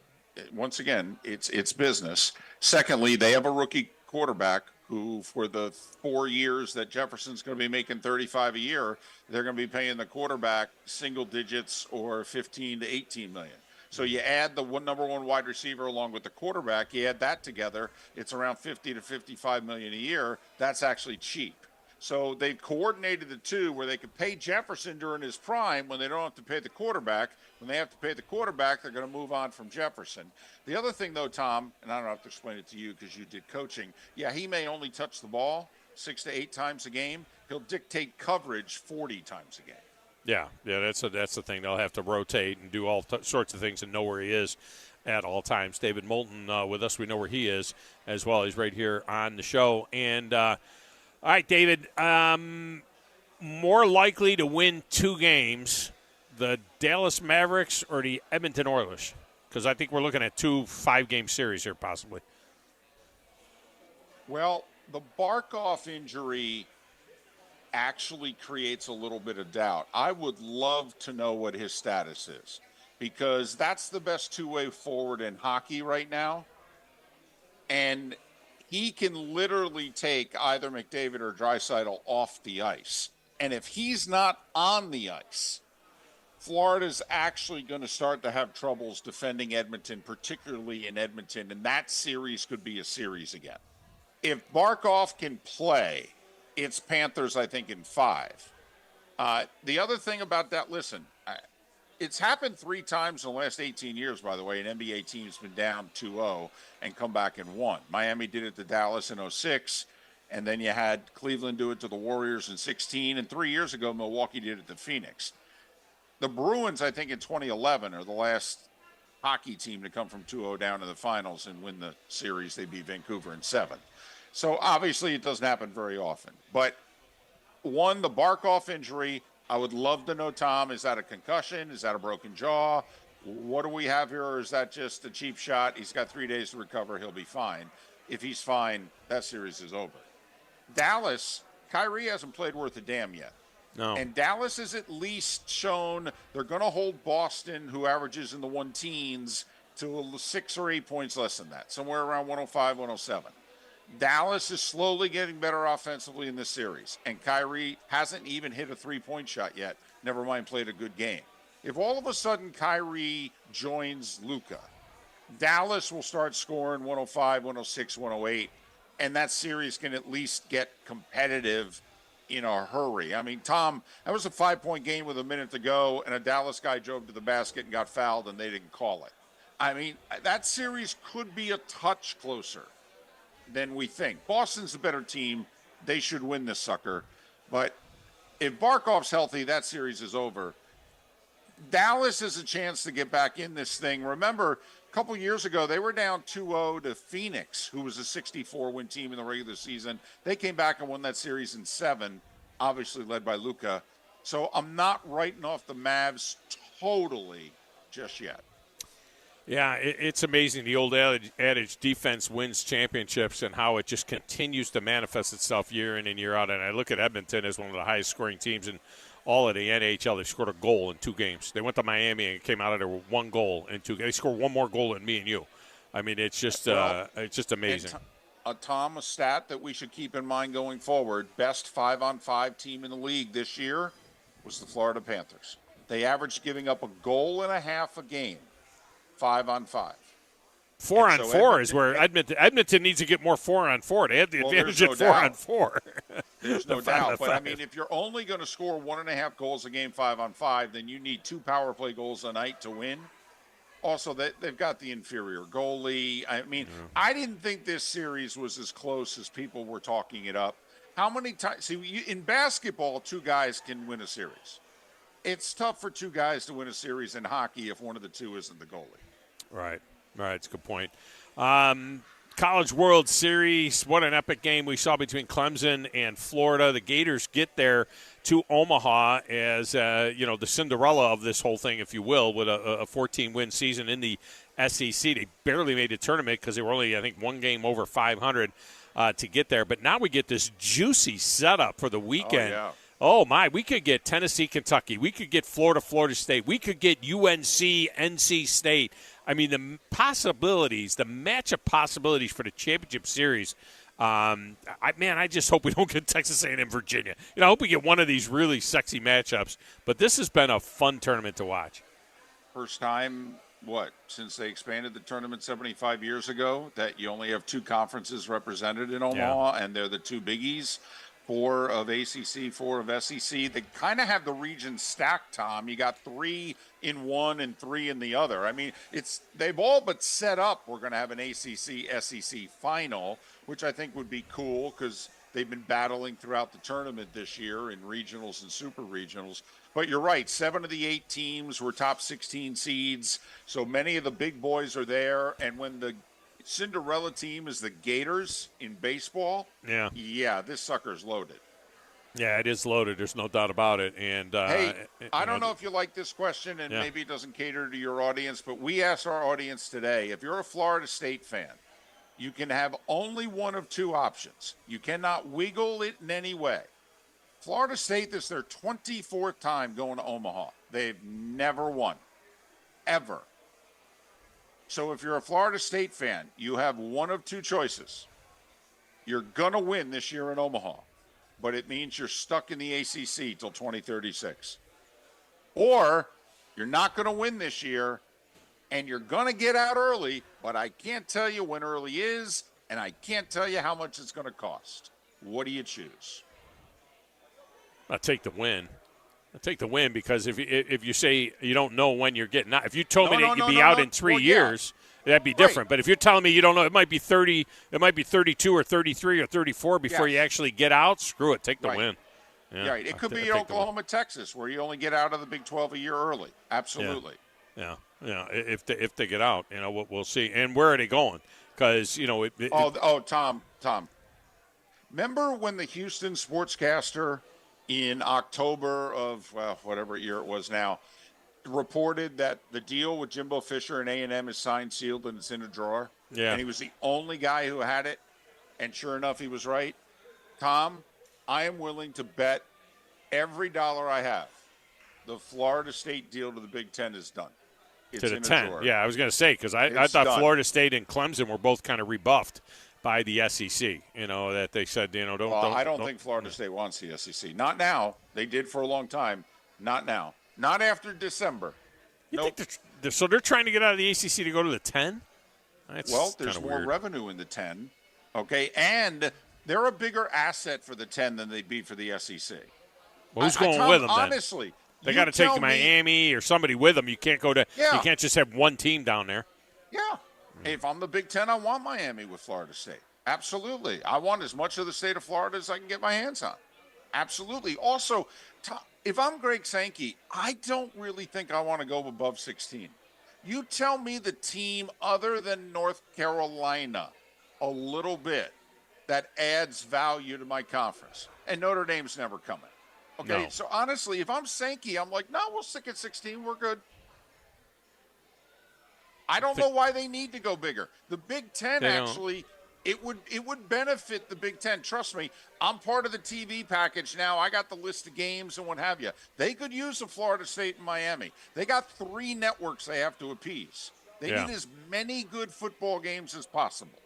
Once again, it's business. Secondly, they have a rookie quarterback who, for the 4 years that Jefferson's going to be making $35 a year, they're going to be paying the quarterback single digits or $15 to $18 million. So you add the number one wide receiver along with the quarterback, you add that together, it's around $50 to $55 million a year. That's actually cheap. So they've coordinated the two where they could pay Jefferson during his prime when they don't have to pay the quarterback. When they have to pay the quarterback, they're going to move on from Jefferson. The other thing, though, Tom, and I don't have to explain it to you because you did coaching, yeah, he may only touch the ball 6 to 8 times a game. He'll dictate coverage 40 times a game. Yeah, that's the thing. They'll have to rotate and do all sorts of things and know where he is at all times. David Moulton with us. We know where he is as well. He's right here on the show. And, all right, David, more likely to win 2 games, the Dallas Mavericks or the Edmonton Oilers? Because I think we're looking at 2 5-game series here possibly. Well, the Barkov injury actually creates a little bit of doubt. I would love to know what his status is because that's the best two-way forward in hockey right now. And he can literally take either McDavid or Draisaitl off the ice. And if he's not on the ice, Florida's actually going to start to have troubles defending Edmonton, particularly in Edmonton, and that series could be a series again. If Barkov can play, it's Panthers, I think, in 5. The other thing about that, listen, it's happened 3 times in the last 18 years, by the way. An NBA team's been down 2-0 and come back and won. Miami did it to Dallas in 06, and then you had Cleveland do it to the Warriors in 16, and 3 years ago, Milwaukee did it to Phoenix. The Bruins, I think, in 2011 are the last hockey team to come from 2-0 down to the finals and win the series. They beat Vancouver in 7. So obviously it doesn't happen very often. But one, the Barkov injury, I would love to know, Tom, is that a concussion? Is that a broken jaw? What do we have here? Or is that just a cheap shot? He's got 3 days to recover. He'll be fine. If he's fine, that series is over. Dallas, Kyrie hasn't played worth a damn yet. No. And Dallas has at least shown they're going to hold Boston, who averages in the 1-teens, to 6 or 8 points less than that, somewhere around 105, 107. Dallas is slowly getting better offensively in this series, and Kyrie hasn't even hit a 3-point shot yet, never mind played a good game. If all of a sudden Kyrie joins Luka, Dallas will start scoring 105, 106, 108, and that series can at least get competitive in a hurry. I mean, Tom, that was a 5-point game with a minute to go, and a Dallas guy drove to the basket and got fouled, and they didn't call it. I mean, that series could be a touch closer than we think. Boston's a better team. They should win this sucker. But if Barkov's healthy, that series is over. Dallas has a chance to get back in this thing. Remember, a couple years ago, they were down 2-0 to Phoenix, who was a 64-win team in the regular season. They came back and won that series in 7, obviously led by Luka. So I'm not writing off the Mavs totally just yet. Yeah, it's amazing, the old adage, defense wins championships, and how it just continues to manifest itself year in and year out. And I look at Edmonton as one of the highest-scoring teams in all of the NHL. They scored a goal in 2 games. They went to Miami and came out of there with 1 goal in 2 games. They scored 1 more goal than me and you. I mean, it's just amazing. A stat that we should keep in mind going forward, best 5-on-5 team in the league this year was the Florida Panthers. They averaged giving up a goal and a half a game. 5-on-5. 4-on-4 is where Edmonton needs to get more 4-on-4. They have the advantage at 4-on-4. There's no doubt. But, I mean, if you're only going to score 1.5 goals a game 5-on-5, then you need 2 power play goals a night to win. Also, they've got the inferior goalie. I mean, I didn't think this series was as close as people were talking it up. How many times? See, in basketball, 2 guys can win a series. It's tough for 2 guys to win a series in hockey if one of the 2 isn't the goalie. Right. It's a good point. College World Series, what an epic game we saw between Clemson and Florida. The Gators get there to Omaha as, the Cinderella of this whole thing, if you will, with a 14-win season in the SEC. They barely made the tournament because they were only, I think, one game over 500 to get there. But now we get this juicy setup for the weekend. Oh, my. We could get Tennessee, Kentucky. We could get Florida, Florida State. We could get UNC, NC State. I mean, the possibilities, the matchup possibilities for the championship series. I just hope we don't get Texas A&M, Virginia. I hope we get one of these really sexy matchups. But this has been a fun tournament to watch. First time, since they expanded the tournament 75 years ago, that you only have 2 conferences represented in Omaha, and they're the 2 biggies. 4 of ACC, 4 of SEC. They kind of have the region stacked, Tom. You got 3 in one and 3 in the other. I mean, they've all but set up we're going to have an ACC-SEC final, which I think would be cool because they've been battling throughout the tournament this year in regionals and super regionals. But you're right, 7 of the 8 teams were top 16 seeds, so many of the big boys are there. And when the Cinderella team is the Gators in baseball, this sucker's loaded. Yeah, it is loaded. There's no doubt about it. And hey, I don't know if you like this question, and maybe it doesn't cater to your audience, but we asked our audience today, if you're a Florida State fan, you can have only one of 2 options. You cannot wiggle it in any way. Florida State, this is their 24th time going to Omaha. They've never won, ever. So if you're a Florida State fan, you have one of 2 choices. You're going to win this year in Omaha, but it means you're stuck in the ACC till 2036. Or you're not going to win this year, and you're going to get out early, but I can't tell you when early is, and I can't tell you how much it's going to cost. What do you choose? I'll take the win. I'll take the win because if you say you don't know when you're getting out, if you told me that you'd be out in 3 years, that'd be different. Right. But if you're telling me you don't know, it might be 30, it might be 32 or 33 or 34 before you actually get out. Screw it, take the win. Yeah, right. It could be Oklahoma, Texas, where you only get out of the Big 12 a year early. Absolutely. Yeah. If they get out, we'll see. And where are they going? Because Tom. Remember when the Houston sportscaster in October of whatever year it was now, reported that the deal with Jimbo Fisher and A&M is signed, sealed, and it's in a drawer? Yeah. And he was the only guy who had it, and sure enough, he was right. Tom, I am willing to bet every dollar I have the Florida State deal to the Big Ten is done. It's to the in 10. a drawer. Yeah, I was going to say, because I thought done. Florida State and Clemson were both kind of rebuffed by the SEC, that they said, I don't think Florida State wants the SEC. Not now. They did for a long time. Not now. Not after December. So they're trying to get out of the ACC to go to the 10? There's more revenue in the 10, okay? And they're a bigger asset for the 10 than they'd be for the SEC. Well, who's going with them then? Honestly. They got to take Miami or somebody with them. You can't go to. Yeah. You can't just have one team down there. Yeah. If I'm the Big Ten, I want Miami with Florida State. Absolutely. I want as much of the state of Florida as I can get my hands on. Absolutely. Also, if I'm Greg Sankey, I don't really think I want to go above 16. You tell me the team other than North Carolina a little bit that adds value to my conference. And Notre Dame's never coming. Okay, no. So honestly, if I'm Sankey, I'm like, no, we'll stick at 16. We're good. I don't know why they need to go bigger. The Big Ten actually, it would benefit the Big Ten. Trust me, I'm part of the TV package now. I got the list of games and what have you. They could use the Florida State and Miami. They got 3 networks they have to appease. They need as many good football games as possible.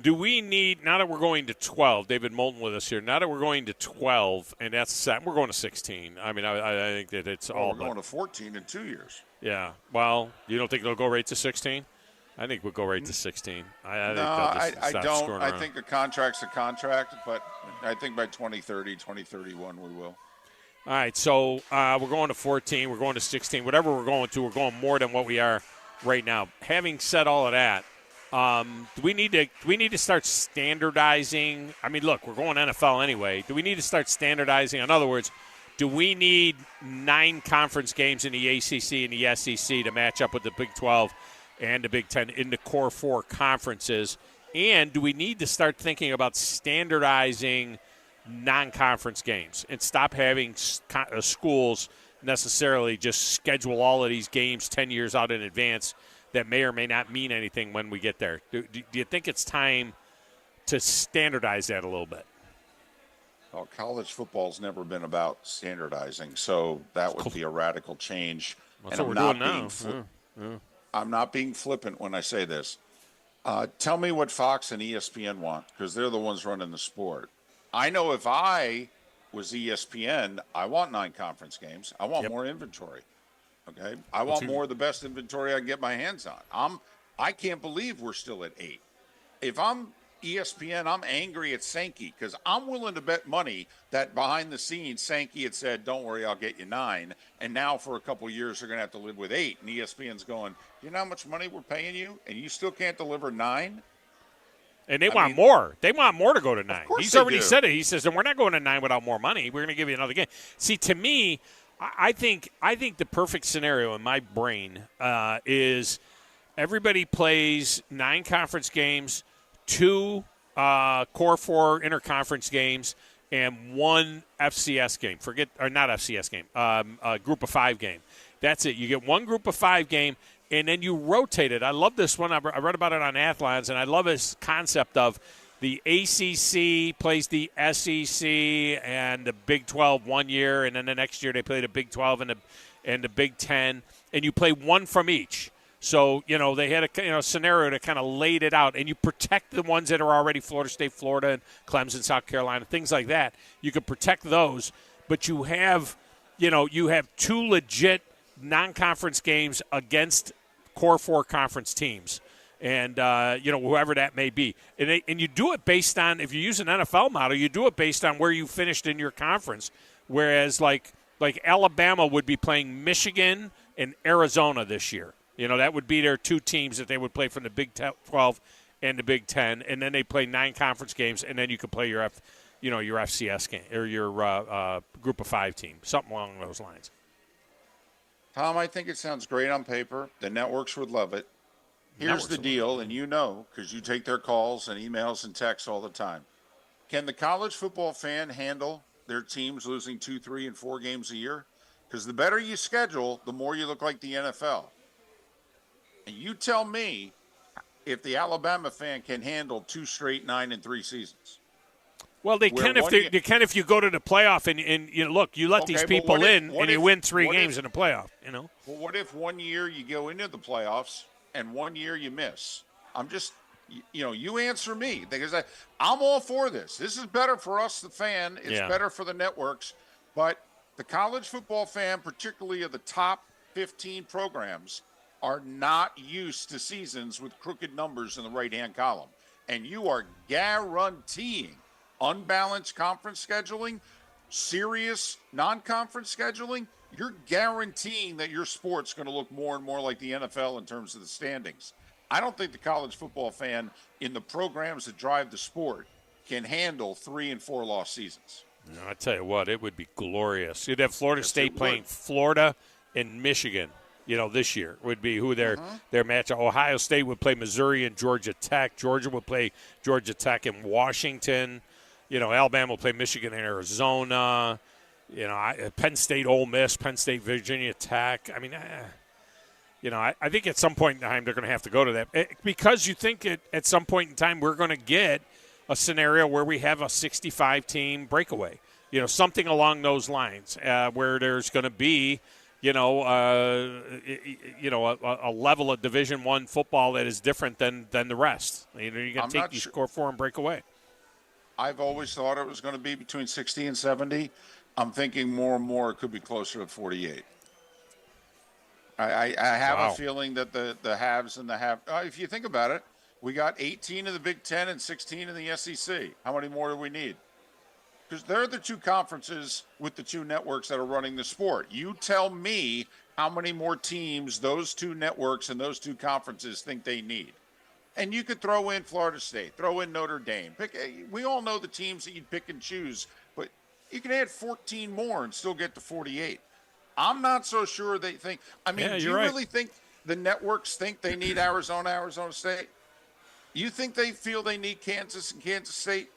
Do we need, now that we're going to 12, David Moulton with us here, now that we're going to 12, and that's set, we're going to 16. I mean, I think that it's all. We're going to 14 in 2 years. Yeah. Well, you don't think they'll go right to 16? I think we'll go right to 16. I don't. I think a contract's a contract, but I think by 2030, 2031 we will. All right, so we're going to 14, we're going to 16. Whatever we're going to, we're going more than what we are right now. Having said all of that, do we need to start standardizing? I mean, look, we're going NFL anyway. Do we need to start standardizing? In other words, do we need 9 conference games in the ACC and the SEC to match up with the Big 12 and the Big 10 in the core 4 conferences? And do we need to start thinking about standardizing non-conference games and stop having schools necessarily just schedule all of these games 10 years out in advance that may or may not mean anything when we get there. Do you think it's time to standardize that a little bit? Well, college football's never been about standardizing, so that would be a radical change. That's what we're doing now. I'm not being flippant when I say this. Tell me what Fox and ESPN want, because they're the ones running the sport. I know if I was ESPN, I want 9 conference games. I want more inventory. Okay, I want more of the best inventory I can get my hands on. I can't believe we're still at 8. If I'm ESPN, I'm angry at Sankey because I'm willing to bet money that behind the scenes Sankey had said, "Don't worry, I'll get you 9." And now for a couple of years they're going to have to live with 8. And ESPN's going, "You know how much money we're paying you, and you still can't deliver 9?" And they want more. They want more to go to 9. He's already do. said it. He says, "And we're not going to 9 without more money. We're going to give you another game." See, to me, I think the perfect scenario in my brain is everybody plays 9 conference games, 2 Core 4 interconference games, and 1 FCS game. Not FCS game, a Group of 5 game. That's it. You get 1 Group of 5 game, and then you rotate it. I love this one. I read about it on Athlons, and I love this concept of the ACC plays the SEC and the Big 12 one year, and then the next year they play the Big 12 and the Big 10, and you play 1 from each. So, they had a scenario that kind of laid it out, and you protect the ones that are already Florida State, Florida, and Clemson, South Carolina, things like that. You can protect those, but you have 2 legit non-conference games against Core 4 conference teams. And, whoever that may be. And you do it based on, if you use an NFL model, you do it based on where you finished in your conference. Whereas, like Alabama would be playing Michigan and Arizona this year. That would be their 2 teams that they would play from the Big 12 and the Big 10. And then they play 9 conference games, and then you could play your FCS game or your Group of 5 team, something along those lines. Tom, I think it sounds great on paper. The networks would love it. Here's the deal, and because you take their calls and emails and texts all the time. Can the college football fan handle their teams losing 2, 3, and 4 games a year? Because the better you schedule, the more you look like the NFL. And you tell me if the Alabama fan can handle 2 straight 9-3 seasons. Well, they can if you go to the playoff and look, you let these people in and you win 3 games in the playoff. Well, what if one year you go into the playoffs and one year you miss? I'm just, you answer me, because I'm all for this. This is better for us, the fan. It's better for the networks. But the college football fan, particularly of the top 15 programs, are not used to seasons with crooked numbers in the right-hand column. And you are guaranteeing unbalanced conference scheduling, serious non-conference scheduling. You're guaranteeing that your sport's going to look more and more like the NFL in terms of the standings. I don't think the college football fan in the programs that drive the sport can handle 3 and 4 loss seasons. No, I tell you what, it would be glorious. You'd have Florida State playing Florida and Michigan. This year would be who their matchup. Ohio State would play Missouri and Georgia Tech. Georgia would play Georgia Tech and Washington. Alabama will play Michigan and Arizona. Penn State, Ole Miss, Penn State, Virginia Tech. I mean, I think at some point in time they're going to have to go to that, because you think at some point in time we're going to get a scenario where we have a 65-team breakaway. Something along those lines, where there's going to be a level of Division I football that is different than the rest. You got to take these Core 4 and break away. I've always thought it was going to be between 60 and 70. I'm thinking more and more it could be closer to 48. I have a feeling that the haves and the have. If you think about it, we got 18 in the Big 10 and 16 in the SEC. How many more do we need? Because they're the 2 conferences with the 2 networks that are running the sport. You tell me how many more teams those 2 networks and those 2 conferences think they need. And you could throw in Florida State, throw in Notre Dame. We all know the teams that you'd pick and choose, but you can add 14 more and still get to 48. I'm not so sure they think. Do you really think the networks think they need Arizona State? You think they feel they need Kansas and Kansas State?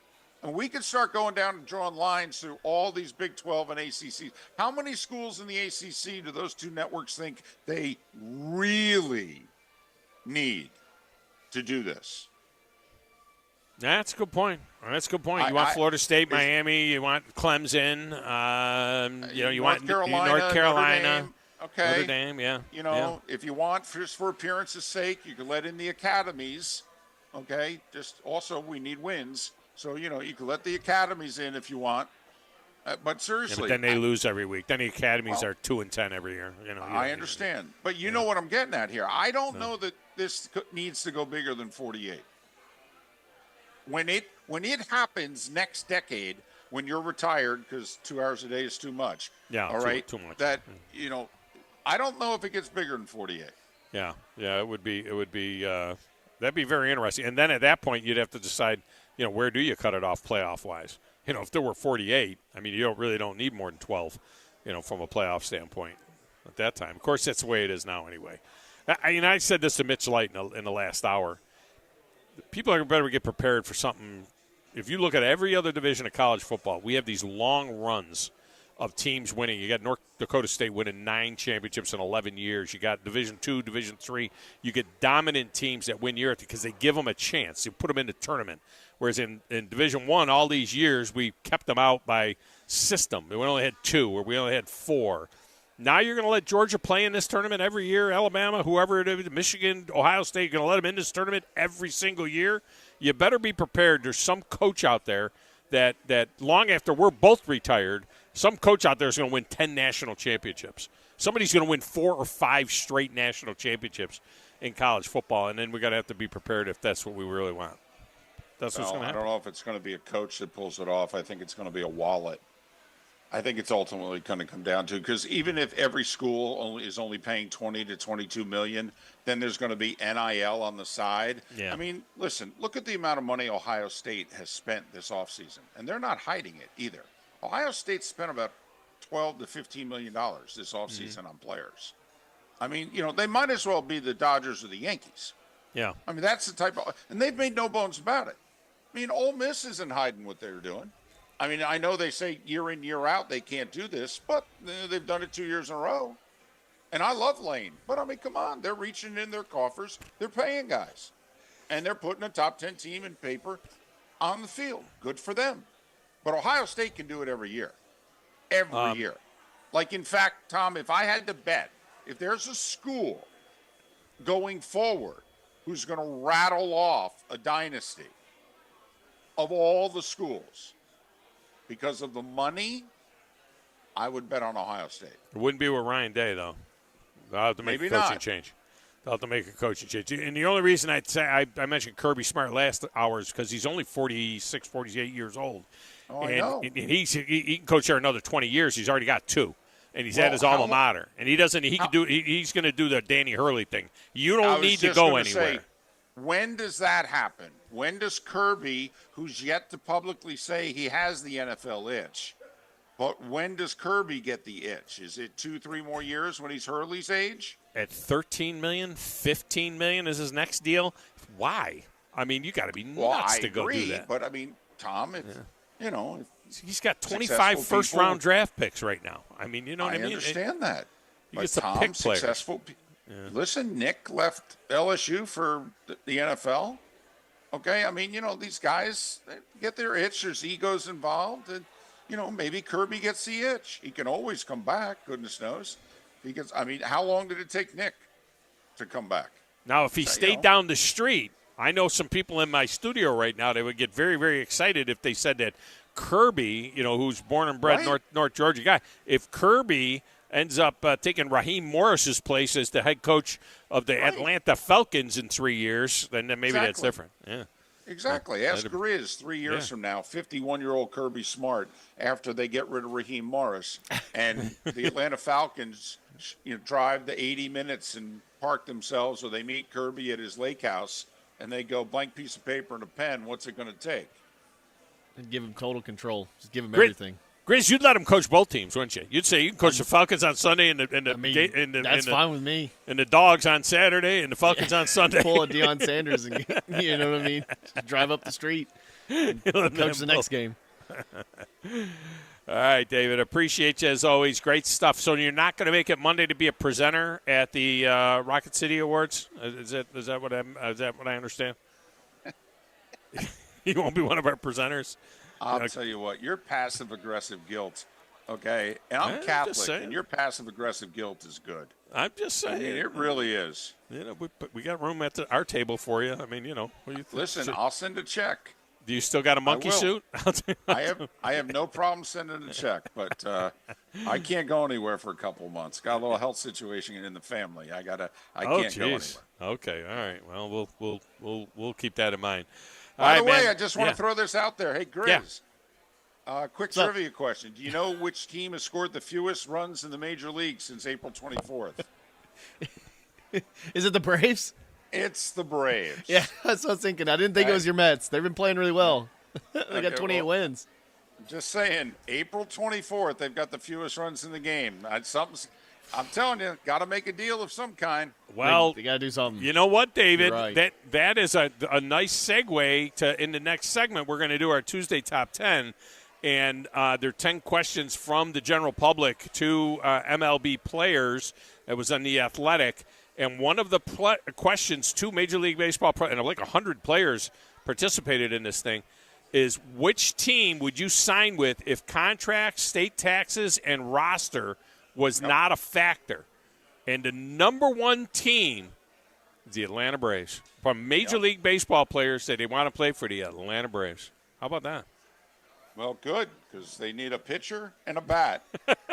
And we could start going down and drawing lines through all these Big 12 and ACC. How many schools in the ACC do those 2 networks think they really need to do this? That's a good point. That's a good point. You want Florida State, Miami. You want Clemson. You want North Carolina. Okay. Notre Dame, yeah. If you want, just for appearance's sake, you can let in the academies. Okay. Just also, we need wins. So, you can let the academies in if you want. But seriously. But then they lose every week. Then the academies are 2-10 every year. I understand. But you know what I'm getting at here. I don't know that this needs to go bigger than 48. When it happens next decade, when you're retired, because 2 hours a day is too much. Yeah, all right. Too much. That I don't know if it gets bigger than 48. Yeah, it would be. That'd be very interesting. And then at that point, you'd have to decide, where do you cut it off playoff wise? If there were 48, I mean, you really don't need more than 12, from a playoff standpoint at that time. Of course, that's the way it is now anyway. I said this to Mitch Light in the last hour. People are better get prepared for something. If you look at every other division of college football, we have these long runs of teams winning. You got North Dakota State winning 9 championships in 11 years. You got Division II, Division III. You get dominant teams that win year because they give them a chance. You put them in the tournament. Whereas in Division I, all these years, we kept them out by system. We only had 2 or we only had 4. Now you're going to let Georgia play in this tournament every year, Alabama, whoever it is, Michigan, Ohio State, you're going to let them in this tournament every single year. You better be prepared. There's some coach out there that long after we're both retired, some coach out there is going to win 10 national championships. Somebody's going to win 4 or 5 straight national championships in college football, and then we're going to have to be prepared if that's what we really want. That's what's going to happen. I don't know if it's going to be a coach that pulls it off. I think it's going to be a wallet. I think it's ultimately going to come down to, because even if every school is only paying $20 to $22 million, then there's going to be NIL on the side. Yeah. I mean, listen, look at the amount of money Ohio State has spent this offseason, and they're not hiding it either. Ohio State spent about $12 to $15 million this offseason on players. I mean, they might as well be the Dodgers or the Yankees. Yeah. I mean, that's the type of – and they've made no bones about it. I mean, Ole Miss isn't hiding what they're doing. I mean, I know they say year in, year out they can't do this, but they've done it 2 years in a row. And I love Lane. But, I mean, come on. They're reaching in their coffers. They're paying guys. And they're putting a top 10 team in paper on the field. Good for them. But Ohio State can do it every year. Every year. Like, in fact, Tom, if I had to bet, if there's a school going forward who's going to rattle off a dynasty of all the schools, because of the money, I would bet on Ohio State. It wouldn't be with Ryan Day, though. They'll have to make a coaching change. They'll have to make a coaching change. And the only reason I'd say I mentioned Kirby Smart last hour is because he's only 46, 48 years old. Oh, I know. And he can coach there another 20 years. He's already got 2. And he's at his alma mater. And he's going to do the Danny Hurley thing. You don't need to go anywhere. When does that happen? When does Kirby, who's yet to publicly say he has the NFL itch, but when does Kirby get the itch? Is it 2-3 more years when he's Hurley's age? At $13 million, $15 million is his next deal? Why? I mean, you got to be nuts to go do that. But, I mean, Tom, he's got 25 first-round draft picks right now. I mean, you know what I mean? I understand that. He gets a pick player. Successful. Listen, Nick left LSU for the NFL. Okay, I mean, these guys they get their itch. There's egos involved, and maybe Kirby gets the itch. He can always come back. Goodness knows. I mean, how long did it take Nick to come back? Now, if he stayed down the street, I know some people in my studio right now. They would get very, very excited if they said that Kirby, who's born and bred North Georgia guy, if Kirby ends up taking Raheem Morris's place as the head coach of the Atlanta Falcons in 3 years, then maybe that's different. Yeah. Exactly. Ask Grizz 3 years from now, 51-year-old Kirby Smart, after they get rid of Raheem Morris, and the Atlanta Falcons drive the 80 minutes and park themselves, or they meet Kirby at his lake house, and they go, blank piece of paper and a pen, what's it going to take? And give him total control. Just give him everything. Grizz, you'd let him coach both teams, wouldn't you? You'd say you can coach the Falcons on Sunday that's fine with me. And the Dogs on Saturday and the Falcons on Sunday. Pull a Deion Sanders and you know what I mean? Just drive up the street and coach the next game. All right, David. Appreciate you as always. Great stuff. So you're not going to make it Monday to be a presenter at the Rocket City Awards? Is that what I understand? You won't be one of our presenters? I'll tell you what. Your passive-aggressive guilt, okay? And I'm Catholic, and your passive-aggressive guilt is good. I'm just saying. I mean, it really is. You know, we got room at our table for you. I mean, you know. What do you think? Listen, I'll send a check. Do you still got a monkey suit? I have no problem sending a check, but I can't go anywhere for a couple of months. Got a little health situation in the family. I can't go anywhere. Okay, all right. Well, we'll keep that in mind. By the way, I just want to throw this out there. Hey, Grizz, quick trivia question. Do you know which team has scored the fewest runs in the major league since April 24th? Is it the Braves? It's the Braves. Yeah, that's what I was thinking. I didn't think it was your Mets. They've been playing really well. They got 28 wins. Just saying, April 24th, they've got the fewest runs in the game. I'm telling you, got to make a deal of some kind. Well, they got to do something. You know what, David? Right. That is a nice segue to in the next segment. We're going to do our Tuesday top 10, and there are 10 questions from the general public to MLB players. It was on The Athletic, and one of the questions to Major League Baseball and like 100 players participated in this thing is which team would you sign with if contracts, state taxes, and roster was not a factor? And the number one team is the Atlanta Braves. From Major League Baseball players say they want to play for the Atlanta Braves. How about that? Well, good, because they need a pitcher and a bat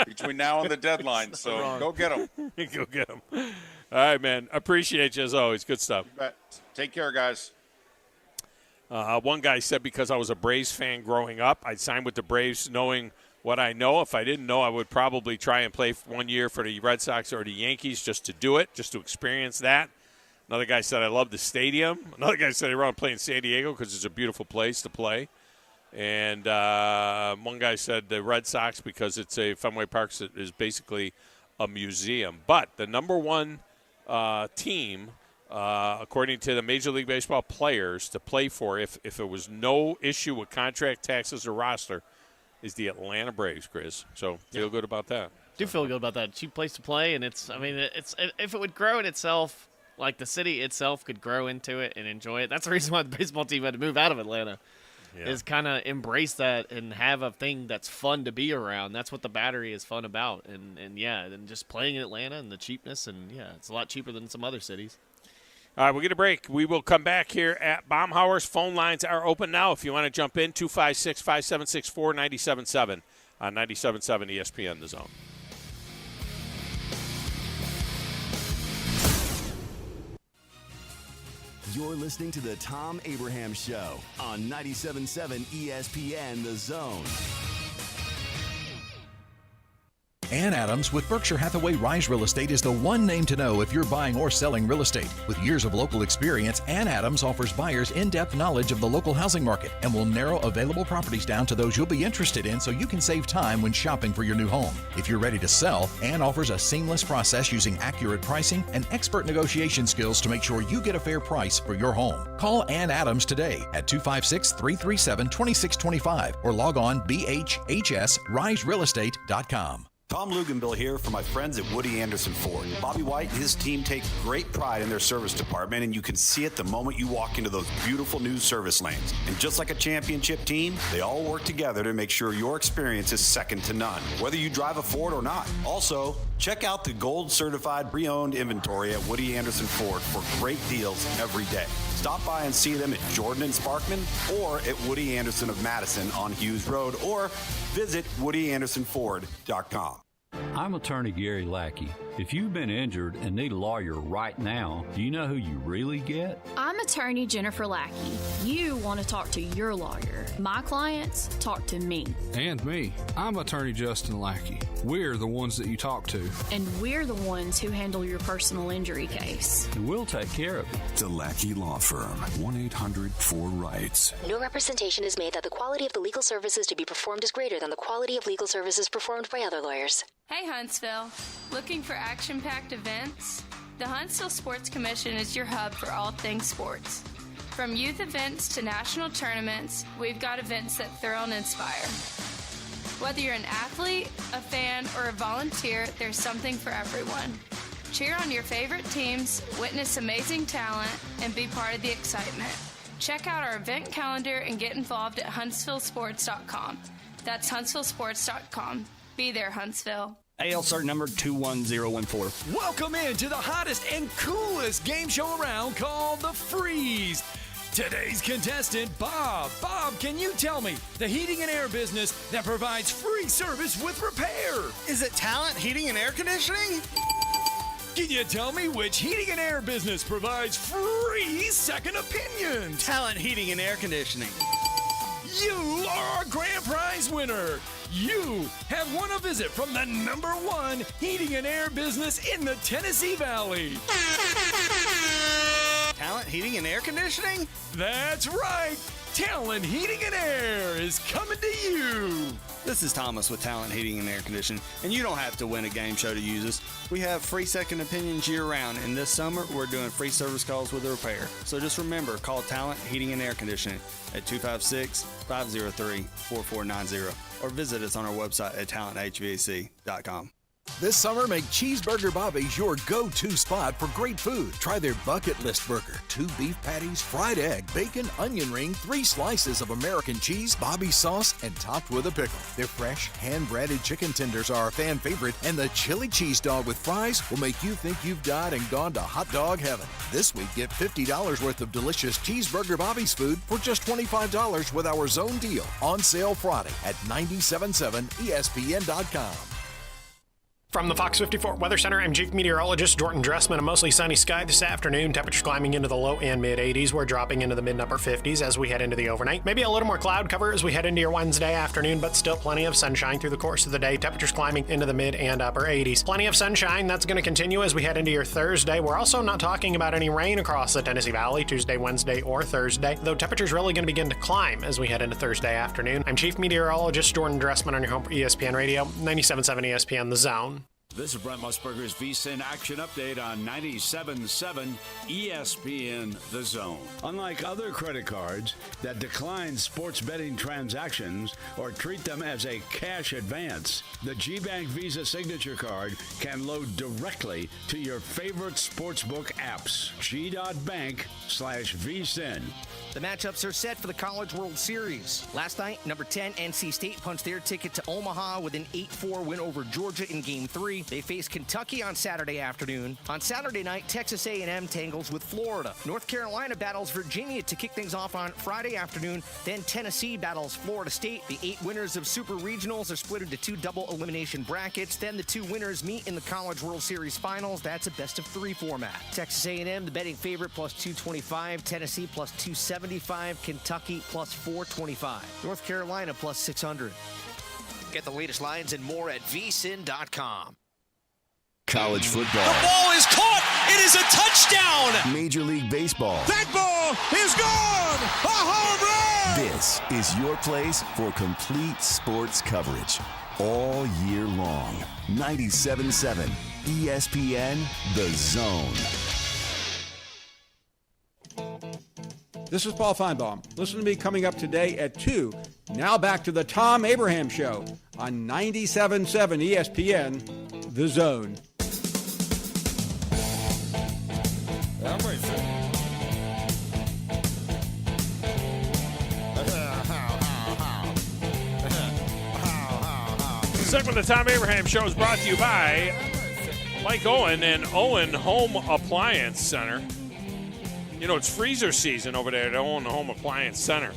between now and the deadline. So go get them. Go get them. All right, man. Appreciate you as always. Good stuff. Take care, guys. One guy said because I was a Braves fan growing up, I'd sign with the Braves knowing what I know. If I didn't know, I would probably try and play 1 year for the Red Sox or the Yankees just to do it, just to experience that. Another guy said I love the stadium. Another guy said he'd rather play in San Diego because it's a beautiful place to play. And one guy said the Red Sox because Fenway Park is basically a museum. But the number one team, according to the Major League Baseball players, to play for if there was no issue with contract, taxes, or roster, is the Atlanta Braves, Chris. So feel good about that. Do feel good about that. Cheap place to play, and it's if it would grow in itself, like the city itself could grow into it and enjoy it. That's the reason why the baseball team had to move out of Atlanta. Yeah. Is kind of embrace that and have a thing that's fun to be around. That's what the Battery is fun about. And just playing in Atlanta and the cheapness, and it's a lot cheaper than some other cities. All right, we'll get a break. We will come back here at Baumhauer's. Phone lines are open now. If you want to jump in, 256-5764-97.7 on 97.7 ESPN The Zone. You're listening to the Thom Abraham Show on 97.7 ESPN The Zone. Ann Adams with Berkshire Hathaway Rise Real Estate is the one name to know if you're buying or selling real estate. With years of local experience, Ann Adams offers buyers in-depth knowledge of the local housing market and will narrow available properties down to those you'll be interested in so you can save time when shopping for your new home. If you're ready to sell, Ann offers a seamless process using accurate pricing and expert negotiation skills to make sure you get a fair price for your home. Call Ann Adams today at 256-337-2625 or log on bhhsriserealestate.com. Tom Luganbill here for my friends at Woody Anderson Ford. Bobby White and his team take great pride in their service department, and you can see it the moment you walk into those beautiful new service lanes. And just like a championship team, they all work together to make sure your experience is second to none, whether you drive a Ford or not. Also, check out the gold-certified pre-owned inventory at Woody Anderson Ford for great deals every day. Stop by and see them at Jordan and Sparkman or at Woody Anderson of Madison on Hughes Road, or visit WoodyAndersonFord.com. I'm attorney Gary Lackey. If you've been injured and need a lawyer right now, do you know who you really get? I'm attorney Jennifer Lackey. You want to talk to your lawyer. My clients talk to me. And me. I'm attorney Justin Lackey. We're the ones that you talk to. And we're the ones who handle your personal injury case. And we'll take care of it. The Lackey Law Firm. 1-800-4-RIGHTS. No representation is made that the quality of the legal services to be performed is greater than the quality of legal services performed by other lawyers. Hey Huntsville, looking for action-packed events? The Huntsville Sports Commission is your hub for all things sports. From youth events to national tournaments, we've got events that thrill and inspire. Whether you're an athlete, a fan, or a volunteer, there's something for everyone. Cheer on your favorite teams, witness amazing talent, and be part of the excitement. Check out our event calendar and get involved at HuntsvilleSports.com. That's HuntsvilleSports.com. Be there, Huntsville. AL cert number 21014. Welcome into the hottest and coolest game show around called The Freeze. Today's contestant, Bob. Bob, can you tell me the heating and air business that provides free service with repair? Is it Talent Heating and Air Conditioning? Can you tell me which heating and air business provides free second opinions? Talent Heating and Air Conditioning. You are a grand prize winner. You have won a visit from the #1 heating and air business in the Tennessee Valley. Talent Heating and Air Conditioning? That's right. Talent Heating and Air is coming to you. This is Thomas with Talent Heating and Air Conditioning, and you don't have to win a game show to use us. We have free second opinions year-round, and this summer we're doing free service calls with a repair. So just remember, call Talent Heating and Air Conditioning at 256-503-4490 or visit us on our website at talenthvac.com. This summer, make Cheeseburger Bobby's your go-to spot for great food. Try their bucket list burger, 2 beef patties, fried egg, bacon, onion ring, 3 slices of American cheese, Bobby's sauce, and topped with a pickle. Their fresh, hand-breaded chicken tenders are a fan favorite, and the chili cheese dog with fries will make you think you've died and gone to hot dog heaven. This week, get $50 worth of delicious Cheeseburger Bobby's food for just $25 with our zone deal. On sale Friday at 977ESPN.com. From the Fox 54 Weather Center, I'm Chief Meteorologist Jordan Dressman. A mostly sunny sky this afternoon. Temperatures climbing into the low and mid 80s. We're dropping into the mid and upper 50s as we head into the overnight. Maybe a little more cloud cover as we head into your Wednesday afternoon, but still plenty of sunshine through the course of the day. Temperatures climbing into the mid and upper 80s. Plenty of sunshine. That's going to continue as we head into your Thursday. We're also not talking about any rain across the Tennessee Valley Tuesday, Wednesday, or Thursday, though temperatures really going to begin to climb as we head into Thursday afternoon. I'm Chief Meteorologist Jordan Dressman on your home for ESPN Radio, 97.7 ESPN The Zone. This is Brent Musburger's VSiN Action Update on 97.7 ESPN The Zone. Unlike other credit cards that decline sports betting transactions or treat them as a cash advance, the G-Bank Visa Signature Card can load directly to your favorite sportsbook apps. G.bank/VSiN. The matchups are set for the College World Series. Last night, number 10 NC State punched their ticket to Omaha with an 8-4 win over Georgia in Game 3. They face Kentucky on Saturday afternoon. On Saturday night, Texas A&M tangles with Florida. North Carolina battles Virginia to kick things off on Friday afternoon. Then Tennessee battles Florida State. The 8 winners of Super Regionals are split into 2 double elimination brackets. Then the 2 winners meet in the College World Series Finals. That's a best-of-3 format. Texas A&M, the betting favorite, plus 225. Tennessee, plus 275. Kentucky, plus 425. North Carolina, plus 600. Get the latest lines and more at vsin.com. College football. The ball is caught. It is a touchdown. Major League Baseball. That ball is gone. A home run. This is your place for complete sports coverage all year long. 97.7 ESPN The Zone. This is Paul Feinbaum. Listen to me coming up today at 2. Now back to the Thom Abraham Show on 97.7 ESPN The Zone. I'm ready for The segment of the Thom Abraham Show is brought to you by Mike Owen and Owen Home Appliance Center. You know, it's freezer season over there at Owen Home Appliance Center.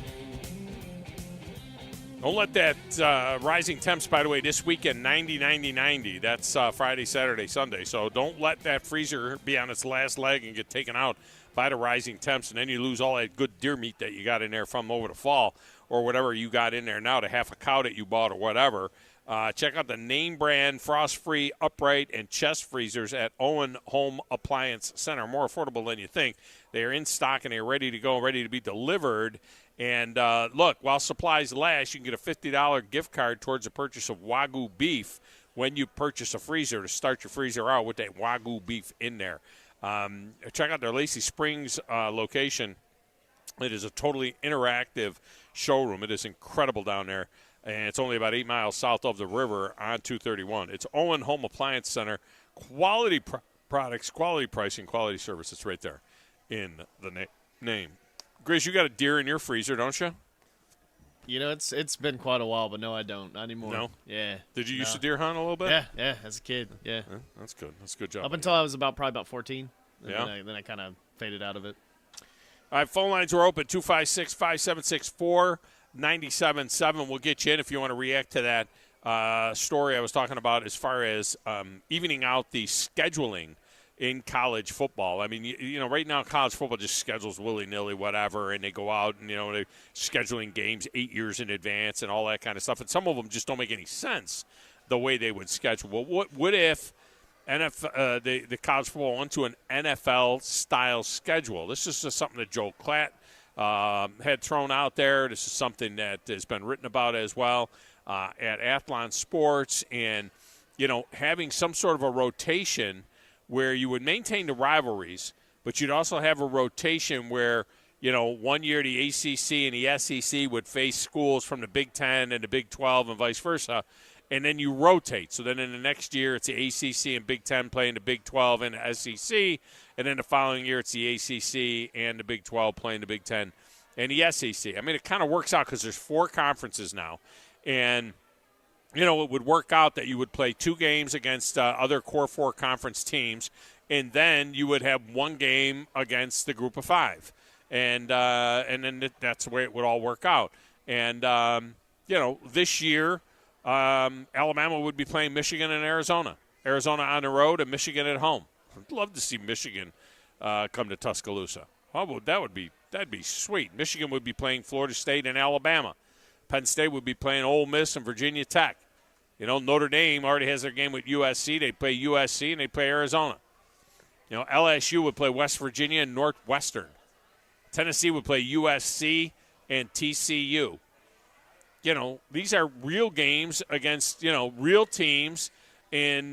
Don't let that rising temps, by the way, this weekend, 90, 90, 90. That's Friday, Saturday, Sunday. So don't let that freezer be on its last leg and get taken out by the rising temps, and then you lose all that good deer meat that you got in there from over the fall or whatever you got in there now, the half a cow that you bought or whatever. Check out the name brand, frost-free, upright, and chest freezers at Owen Home Appliance Center. More affordable than you think. They are in stock and they're ready to go, ready to be delivered. And look, while supplies last, you can get a $50 gift card towards the purchase of Wagyu beef when you purchase a freezer to start your freezer out with that Wagyu beef in there. Check out their Lacey Springs location. It is a totally interactive showroom. It is incredible down there and it's only about 8 miles south of the river on 231. It's Owen Home Appliance Center. Quality products, quality pricing, quality service. It's right there in the name. Grizz, you got a deer in your freezer, don't you? You know, it's been quite a while, but no, I don't. Not anymore. No? Yeah. Did you used to deer hunt a little bit? Yeah, as a kid, yeah. That's good. That's a good job. Up until I was probably about 14. And Yeah. Then I kind of faded out of it. All right, phone lines are open, 256-576-4977. We'll get you in if you want to react to that story I was talking about as far as evening out the scheduling in college football. I mean, you know, right now college football just schedules willy-nilly whatever, and they go out and, you know, they're scheduling games 8 years in advance and all that kind of stuff. And some of them just don't make any sense the way they would schedule. Well, what if the college football went to an NFL-style schedule? This is just something that Joel Klatt had thrown out there. This is something that has been written about as well at Athlon Sports, and, you know, having some sort of a rotation where you would maintain the rivalries, but you'd also have a rotation where, you know, one year the ACC and the SEC would face schools from the Big Ten and the Big 12 and vice versa, and then you rotate. So then in the next year it's the ACC and Big Ten playing the Big 12 and the SEC, and then the following year it's the ACC and the Big 12 playing the Big Ten and the SEC. I mean, it kind of works out because there's 4 conferences now, and you know, it would work out that you would play 2 games against other Core 4 conference teams, and then you would have 1 game against the Group of 5. And then that's the way it would all work out. And, you know, this year, Alabama would be playing Michigan and Arizona. Arizona on the road and Michigan at home. I'd love to see Michigan come to Tuscaloosa. Oh, that'd be sweet. Michigan would be playing Florida State and Alabama. Penn State would be playing Ole Miss and Virginia Tech. You know, Notre Dame already has their game with USC. They play USC and they play Arizona. You know, LSU would play West Virginia and Northwestern. Tennessee would play USC and TCU. You know, these are real games against, you know, real teams in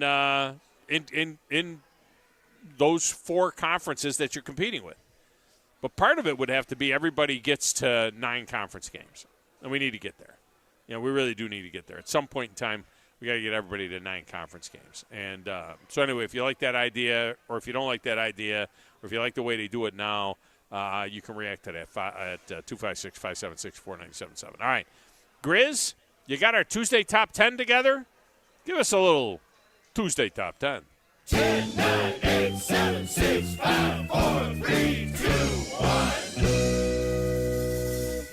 those 4 conferences that you're competing with. But part of it would have to be everybody gets to 9 conference games. And we need to get there. You know, we really do need to get there. At some point in time, we got to get everybody to 9 conference games. And so anyway, if you like that idea, or if you don't like that idea, or if you like the way they do it now, you can react to that at 256-576-4977. All right. Grizz, you got our Tuesday Top 10 together? Give us a little Tuesday Top 10. 10, 9, 8, 7, 6, 5, 4, 3, 2, 1.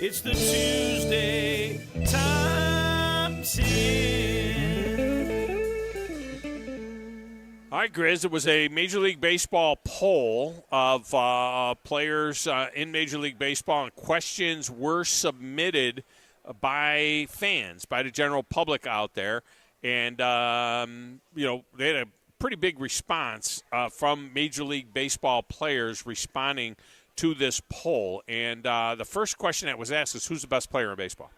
It's the Tuesday Top 10. All right, Grizz, it was a Major League Baseball poll of players in Major League Baseball, and questions were submitted by fans, by the general public out there. And, you know, they had a pretty big response from Major League Baseball players responding to this poll. And the first question that was asked is, who's the best player in baseball?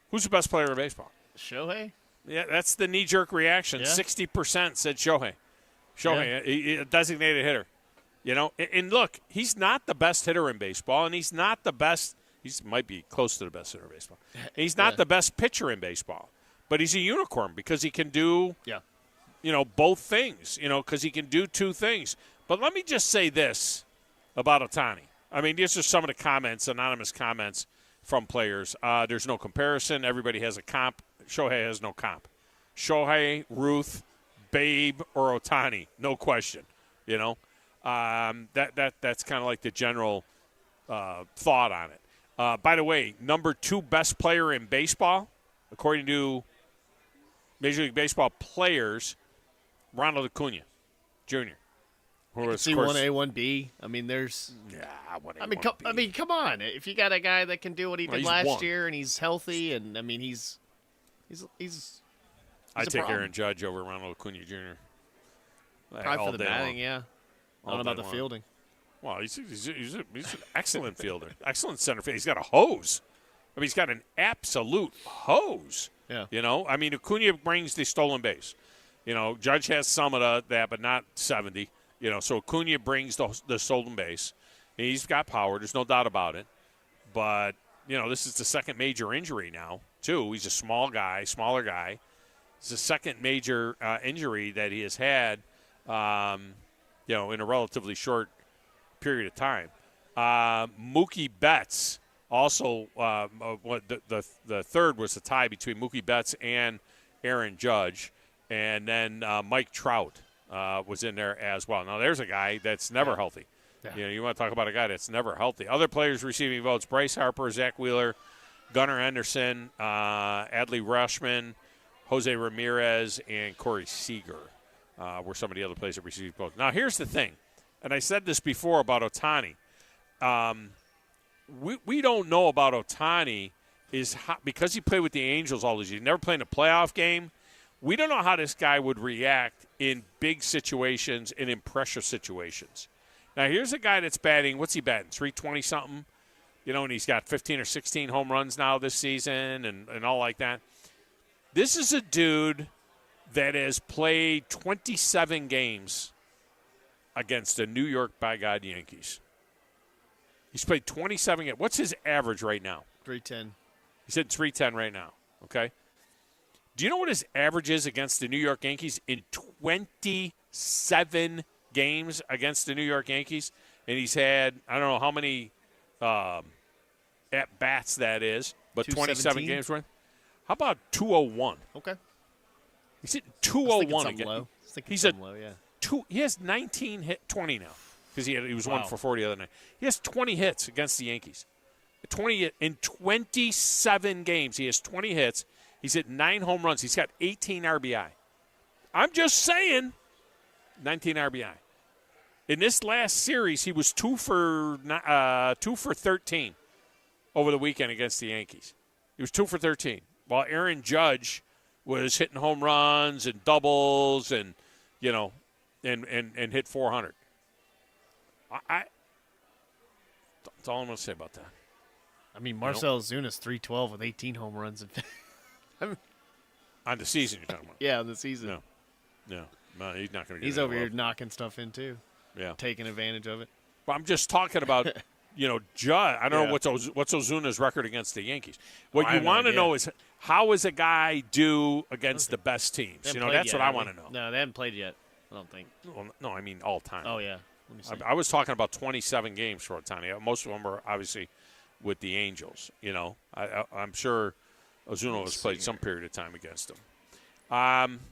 Who's the best player in baseball? Shohei? Yeah, that's the knee-jerk reaction. Yeah. 60% said Shohei. A designated hitter. You know, and look, he's not the best hitter in baseball, and he's not the best – he might be close to the best hitter in baseball. He's not the best pitcher in baseball, but he's a unicorn because he can do, you know, both things, you know, because he can do 2 things. But let me just say this about Ohtani. I mean, these are some of the comments, anonymous comments from players. There's no comparison. Everybody has a comp. Shohei has no comp. Shohei, Ruth, Babe, or Ohtani, no question. You know, that's kind of like the general thought on it. By the way, number 2 best player in baseball, according to Major League Baseball players, Ronald Acuna Jr. See 1A, 1B. I mean, there's. Yeah, 1A. I mean, come on. If you got a guy that can do what he did last year, and he's healthy, and I mean, he's I take Aaron Judge over Ronald Acuna Jr. Probably for the batting, yeah. I don't know about the fielding. Well, he's an excellent fielder, excellent center fielder. He's got a hose. I mean, he's got an absolute hose. Yeah. You know, I mean, Acuna brings the stolen base. You know, Judge has some of that, but not 70. You know, so Acuna brings the stolen base. He's got power. There's no doubt about it. But, you know, this is the second major injury now too. He's a smaller guy. It's the second major injury that he has had, in a relatively short period of time. Mookie Betts also, the third was a tie between Mookie Betts and Aaron Judge. And then Mike Trout was in there as well. Now, there's a guy that's never healthy. Yeah. You want to talk about a guy that's never healthy. Other players receiving votes: Bryce Harper, Zach Wheeler, Gunnar Henderson, Adley Rutschman, Jose Ramirez, and Corey Seager were some of the other players that received votes. Now, here's the thing, and I said this before about Ohtani. We don't know about Ohtani because he played with the Angels all these years. He never played in a playoff game. We don't know how this guy would react in big situations and in pressure situations. Now, here's a guy that's batting, what's he batting, 320-something? And he's got 15 or 16 home runs now this season and all like that. This is a dude that has played 27 games against the New York by God Yankees. He's played 27 games. What's his average right now? 310. He's at 310 right now, okay? Do you know what his average is against the New York Yankees in 27 games against the New York Yankees? And he's had, I don't know how many at-bats that is, but 27 games worth. How about 201? Okay. He's hitting 201 again. Low. He's at low, yeah. He has 19 hit 20 now because he was 1 for 40 the other night. He has 20 hits against the Yankees. 20 in 27 games. He has 20 hits. He's hit 9 home runs. He's got 18 RBI. I'm just saying, 19 RBI. In this last series, he was 2 for 13 over the weekend against the Yankees. He was 2 for 13, while Aaron Judge was hitting home runs and doubles and hit 400. That's all I'm going to say about that. I mean, Marcell Ozuna's 312 with 18 home runs. On the season you're talking about? Yeah, on the season. No, he's not going to get He's over here knocking stuff in, too. Yeah. Taking advantage of it. But I'm just talking about, Judge. I don't know what's Ozuna's record against the Yankees. What you want to know is how does a guy do against the best teams? That's what I want to know. No, they haven't played yet, I don't think. Well, no, I mean all time. Oh, yeah. I was talking about 27 games for Ohtani. Most of them are obviously with the Angels. I'm sure Ozuna has played some period of time against them.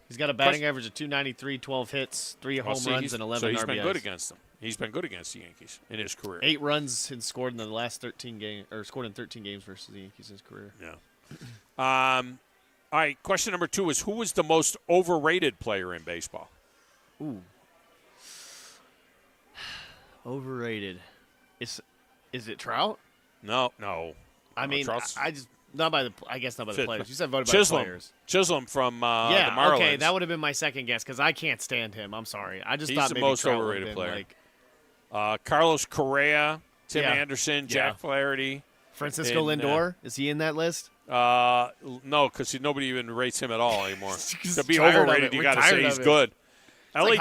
He's got a batting average of 293, 12 hits, 3 home runs, and 11 RBIs. So he's been good against them. He's been good against the Yankees in his career. 8 runs and scored in the last 13 games, or scored in 13 games versus the Yankees in his career. Yeah. All right. Question number 2 is: who was the most overrated player in baseball? Ooh. Overrated. Is it Trout? No. I mean, I guess not by the players. You said voted by the players. Chisholm from the Marlins. Okay, that would have been my second guess because I can't stand him. I'm sorry. I just He's thought the maybe most Trout overrated player. Like, Carlos Correa, Tim Anderson, Jack Flaherty. Francisco Lindor, is he in that list? No, because nobody even rates him at all anymore. To be tired overrated, you got to say he's good. Ellie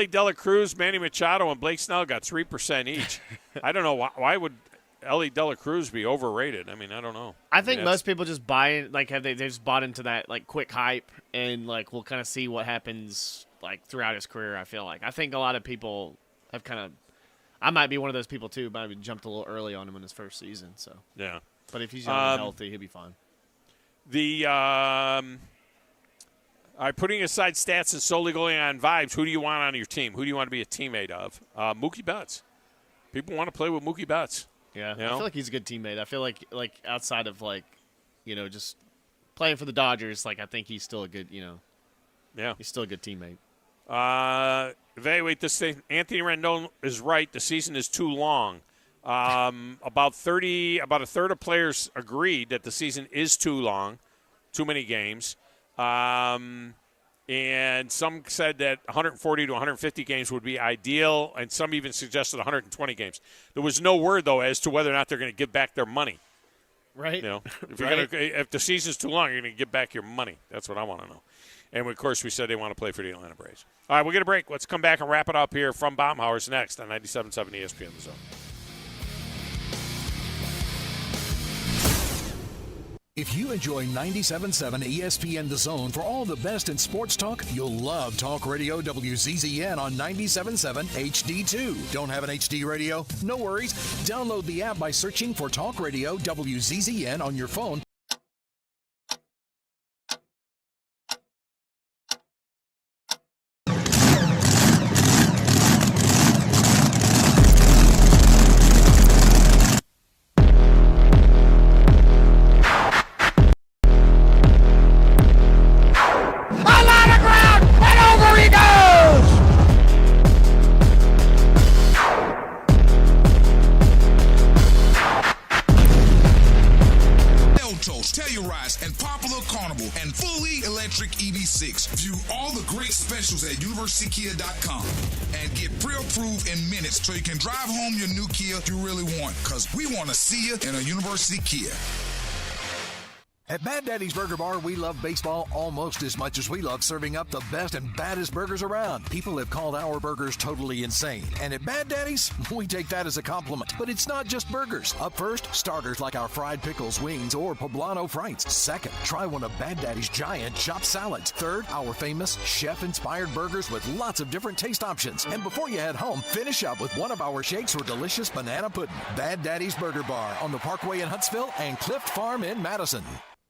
De La Cruz, Manny Machado, and Blake Snell got 3% each. I don't know why would Ellie De La Cruz be overrated. I mean, I don't know. I think most people just buy they just bought into that quick hype and we'll kind of see what happens throughout his career. I feel like I think a lot of people have I might be one of those people too, but I jumped a little early on him in his first season. So yeah, but if he's young and healthy, he'll be fine. Putting aside stats and solely going on vibes, who do you want on your team? Who do you want to be a teammate of? Mookie Betts. People want to play with Mookie Betts. Yeah, I feel like he's a good teammate. I feel like outside of just playing for the Dodgers, I think he's still a good, he's still a good teammate. Evaluate this thing. Anthony Rendon is right. The season is too long. About a third of players agreed that the season is too long, too many games. And some said that 140 to 150 games would be ideal, and some even suggested 120 games. There was no word, though, as to whether or not they're going to give back their money. Right. If the season's too long, you're going to give back your money. That's what I want to know. And, of course, we said they want to play for the Atlanta Braves. All right, we'll get a break. Let's come back and wrap it up here from Baumhauer's next on 97.7 ESPN The Zone. If you enjoy 97.7 ESPN The Zone for all the best in sports talk, you'll love Talk Radio WZZN on 97.7 HD2. Don't have an HD radio? No worries. Download the app by searching for Talk Radio WZZN on your phone. And Popular Carnival and fully electric EV6. View all the great specials at universitykia.com and get pre-approved in minutes so you can drive home your new Kia you really want, because we want to see you in a University Kia. At Bad Daddy's Burger Bar, we love baseball almost as much as we love serving up the best and baddest burgers around. People have called our burgers totally insane. And at Bad Daddy's, we take that as a compliment. But it's not just burgers. Up first, starters like our fried pickles, wings, or poblano frites. Second, try one of Bad Daddy's giant chopped salads. Third, our famous chef-inspired burgers with lots of different taste options. And before you head home, finish up with one of our shakes or delicious banana pudding. Bad Daddy's Burger Bar on the Parkway in Huntsville and Clift Farm in Madison.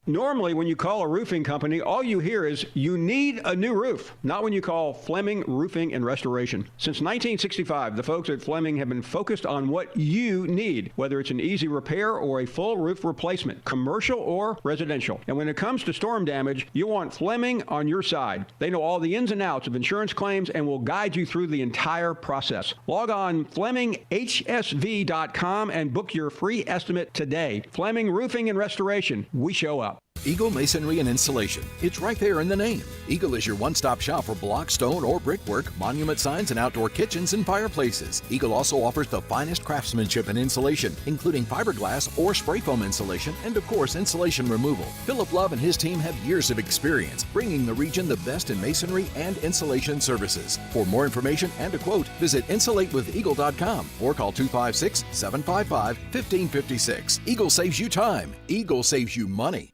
Normally, when you call a roofing company, all you hear is, you need a new roof. Not when you call Fleming Roofing and Restoration. Since 1965, the folks at Fleming have been focused on what you need, whether it's an easy repair or a full roof replacement, commercial or residential. And when it comes to storm damage, you want Fleming on your side. They know all the ins and outs of insurance claims and will guide you through the entire process. Log on FlemingHSV.com and book your free estimate today. Fleming Roofing and Restoration. We show up. Eagle Masonry and Installation. It's right there in the name. Eagle is your one-stop shop for block, stone, or brickwork, monument signs, and outdoor kitchens and fireplaces. Eagle also offers the finest craftsmanship and insulation, including fiberglass or spray foam insulation, and of course, insulation removal. Philip Love and his team have years of experience, bringing the region the best in masonry and insulation services. For more information and a quote, visit insulatewitheagle.com or call 256-755-1556. Eagle saves you time. Eagle saves you money.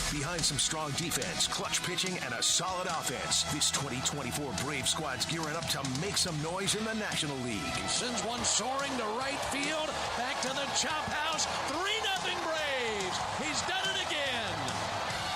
Behind some strong defense, clutch pitching, and a solid offense, this 2024 Brave squad's gearing up to make some noise in the National League. He sends one soaring to right field, back to the chop house, 3-0 Braves. He's done it again.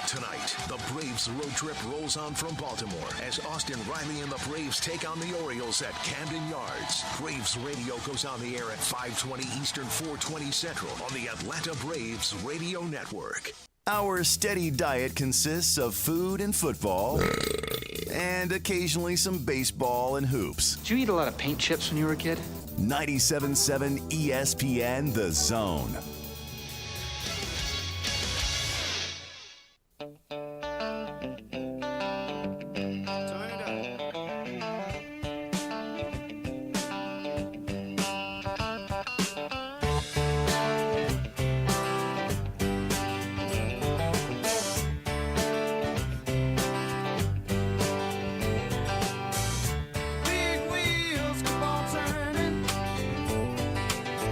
Tonight, the Braves road trip rolls on from Baltimore as Austin Riley and the Braves take on the Orioles at Camden Yards. Braves Radio goes on the air at 5:20 Eastern, 4:20 Central on the Atlanta Braves Radio Network. Our steady diet consists of food and football, and occasionally some baseball and hoops. Did you eat a lot of paint chips when you were a kid? 97.7 ESPN The Zone.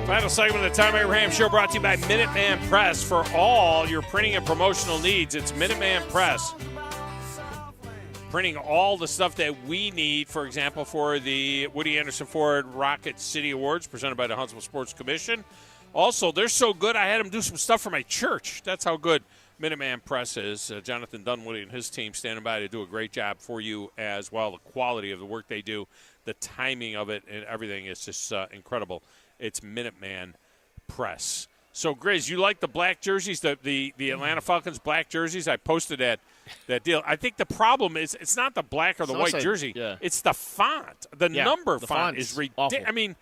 Final segment of the Thom Abraham Show brought to you by Minuteman Press. For all your printing and promotional needs, it's Minuteman Press. Printing all the stuff that we need, for example, for the Woody Anderson Ford Rocket City Awards presented by the Huntsville Sports Commission. Also, they're so good, I had them do some stuff for my church. That's how good Minuteman Press is. Jonathan Dunwoody and his team standing by to do a great job for you as well. The quality of the work they do, the timing of it, and everything is just incredible. It's Minuteman Press. So, Grizz, you like the black jerseys, the Atlanta Falcons black jerseys? I posted that deal. I think the problem is it's not the black or the white jersey. Yeah. It's the font. The number font is ridiculous. I mean,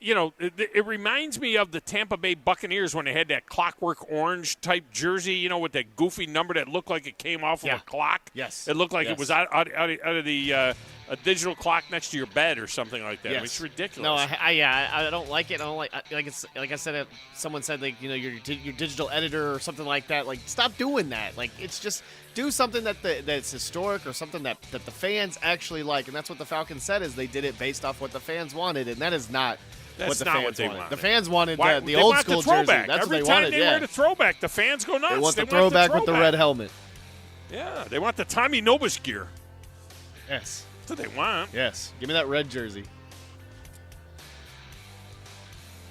you know, it reminds me of the Tampa Bay Buccaneers when they had that clockwork orange type jersey, you know, with that goofy number that looked like it came off of a clock. Yes. It looked like it was out of the a digital clock next to your bed or something like that. Yes. I mean, it's ridiculous. No, I don't like it. I don't like I said, someone said, like, you know, your digital editor or something like that. Like, stop doing that. Like, it's just do something that's historic or something that the fans actually like. And that's what the Falcons said, is they did it based off what the fans wanted, and that is not That's the not fans what they wanted. wanted. The fans wanted Why- the they old want school the throwback. jersey. That's Every what they time wanted. they Yeah. wear the throwback, the fans go nuts. They want the throwback with the red helmet. Yeah, they want the Tommy Nobis gear. Yes. That's what they want. Yes. Give me that red jersey.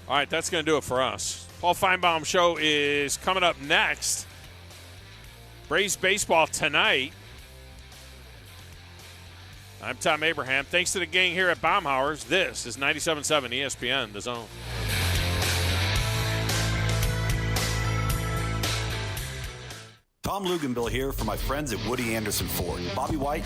All right, that's going to do it for us. Paul Feinbaum Show is coming up next. Braves baseball tonight. I'm Tom Abraham. Thanks to the gang here at Baumhauer's. This is 97.7 ESPN, The Zone. Tom Luganville here for my friends at Woody Anderson Ford. Bobby White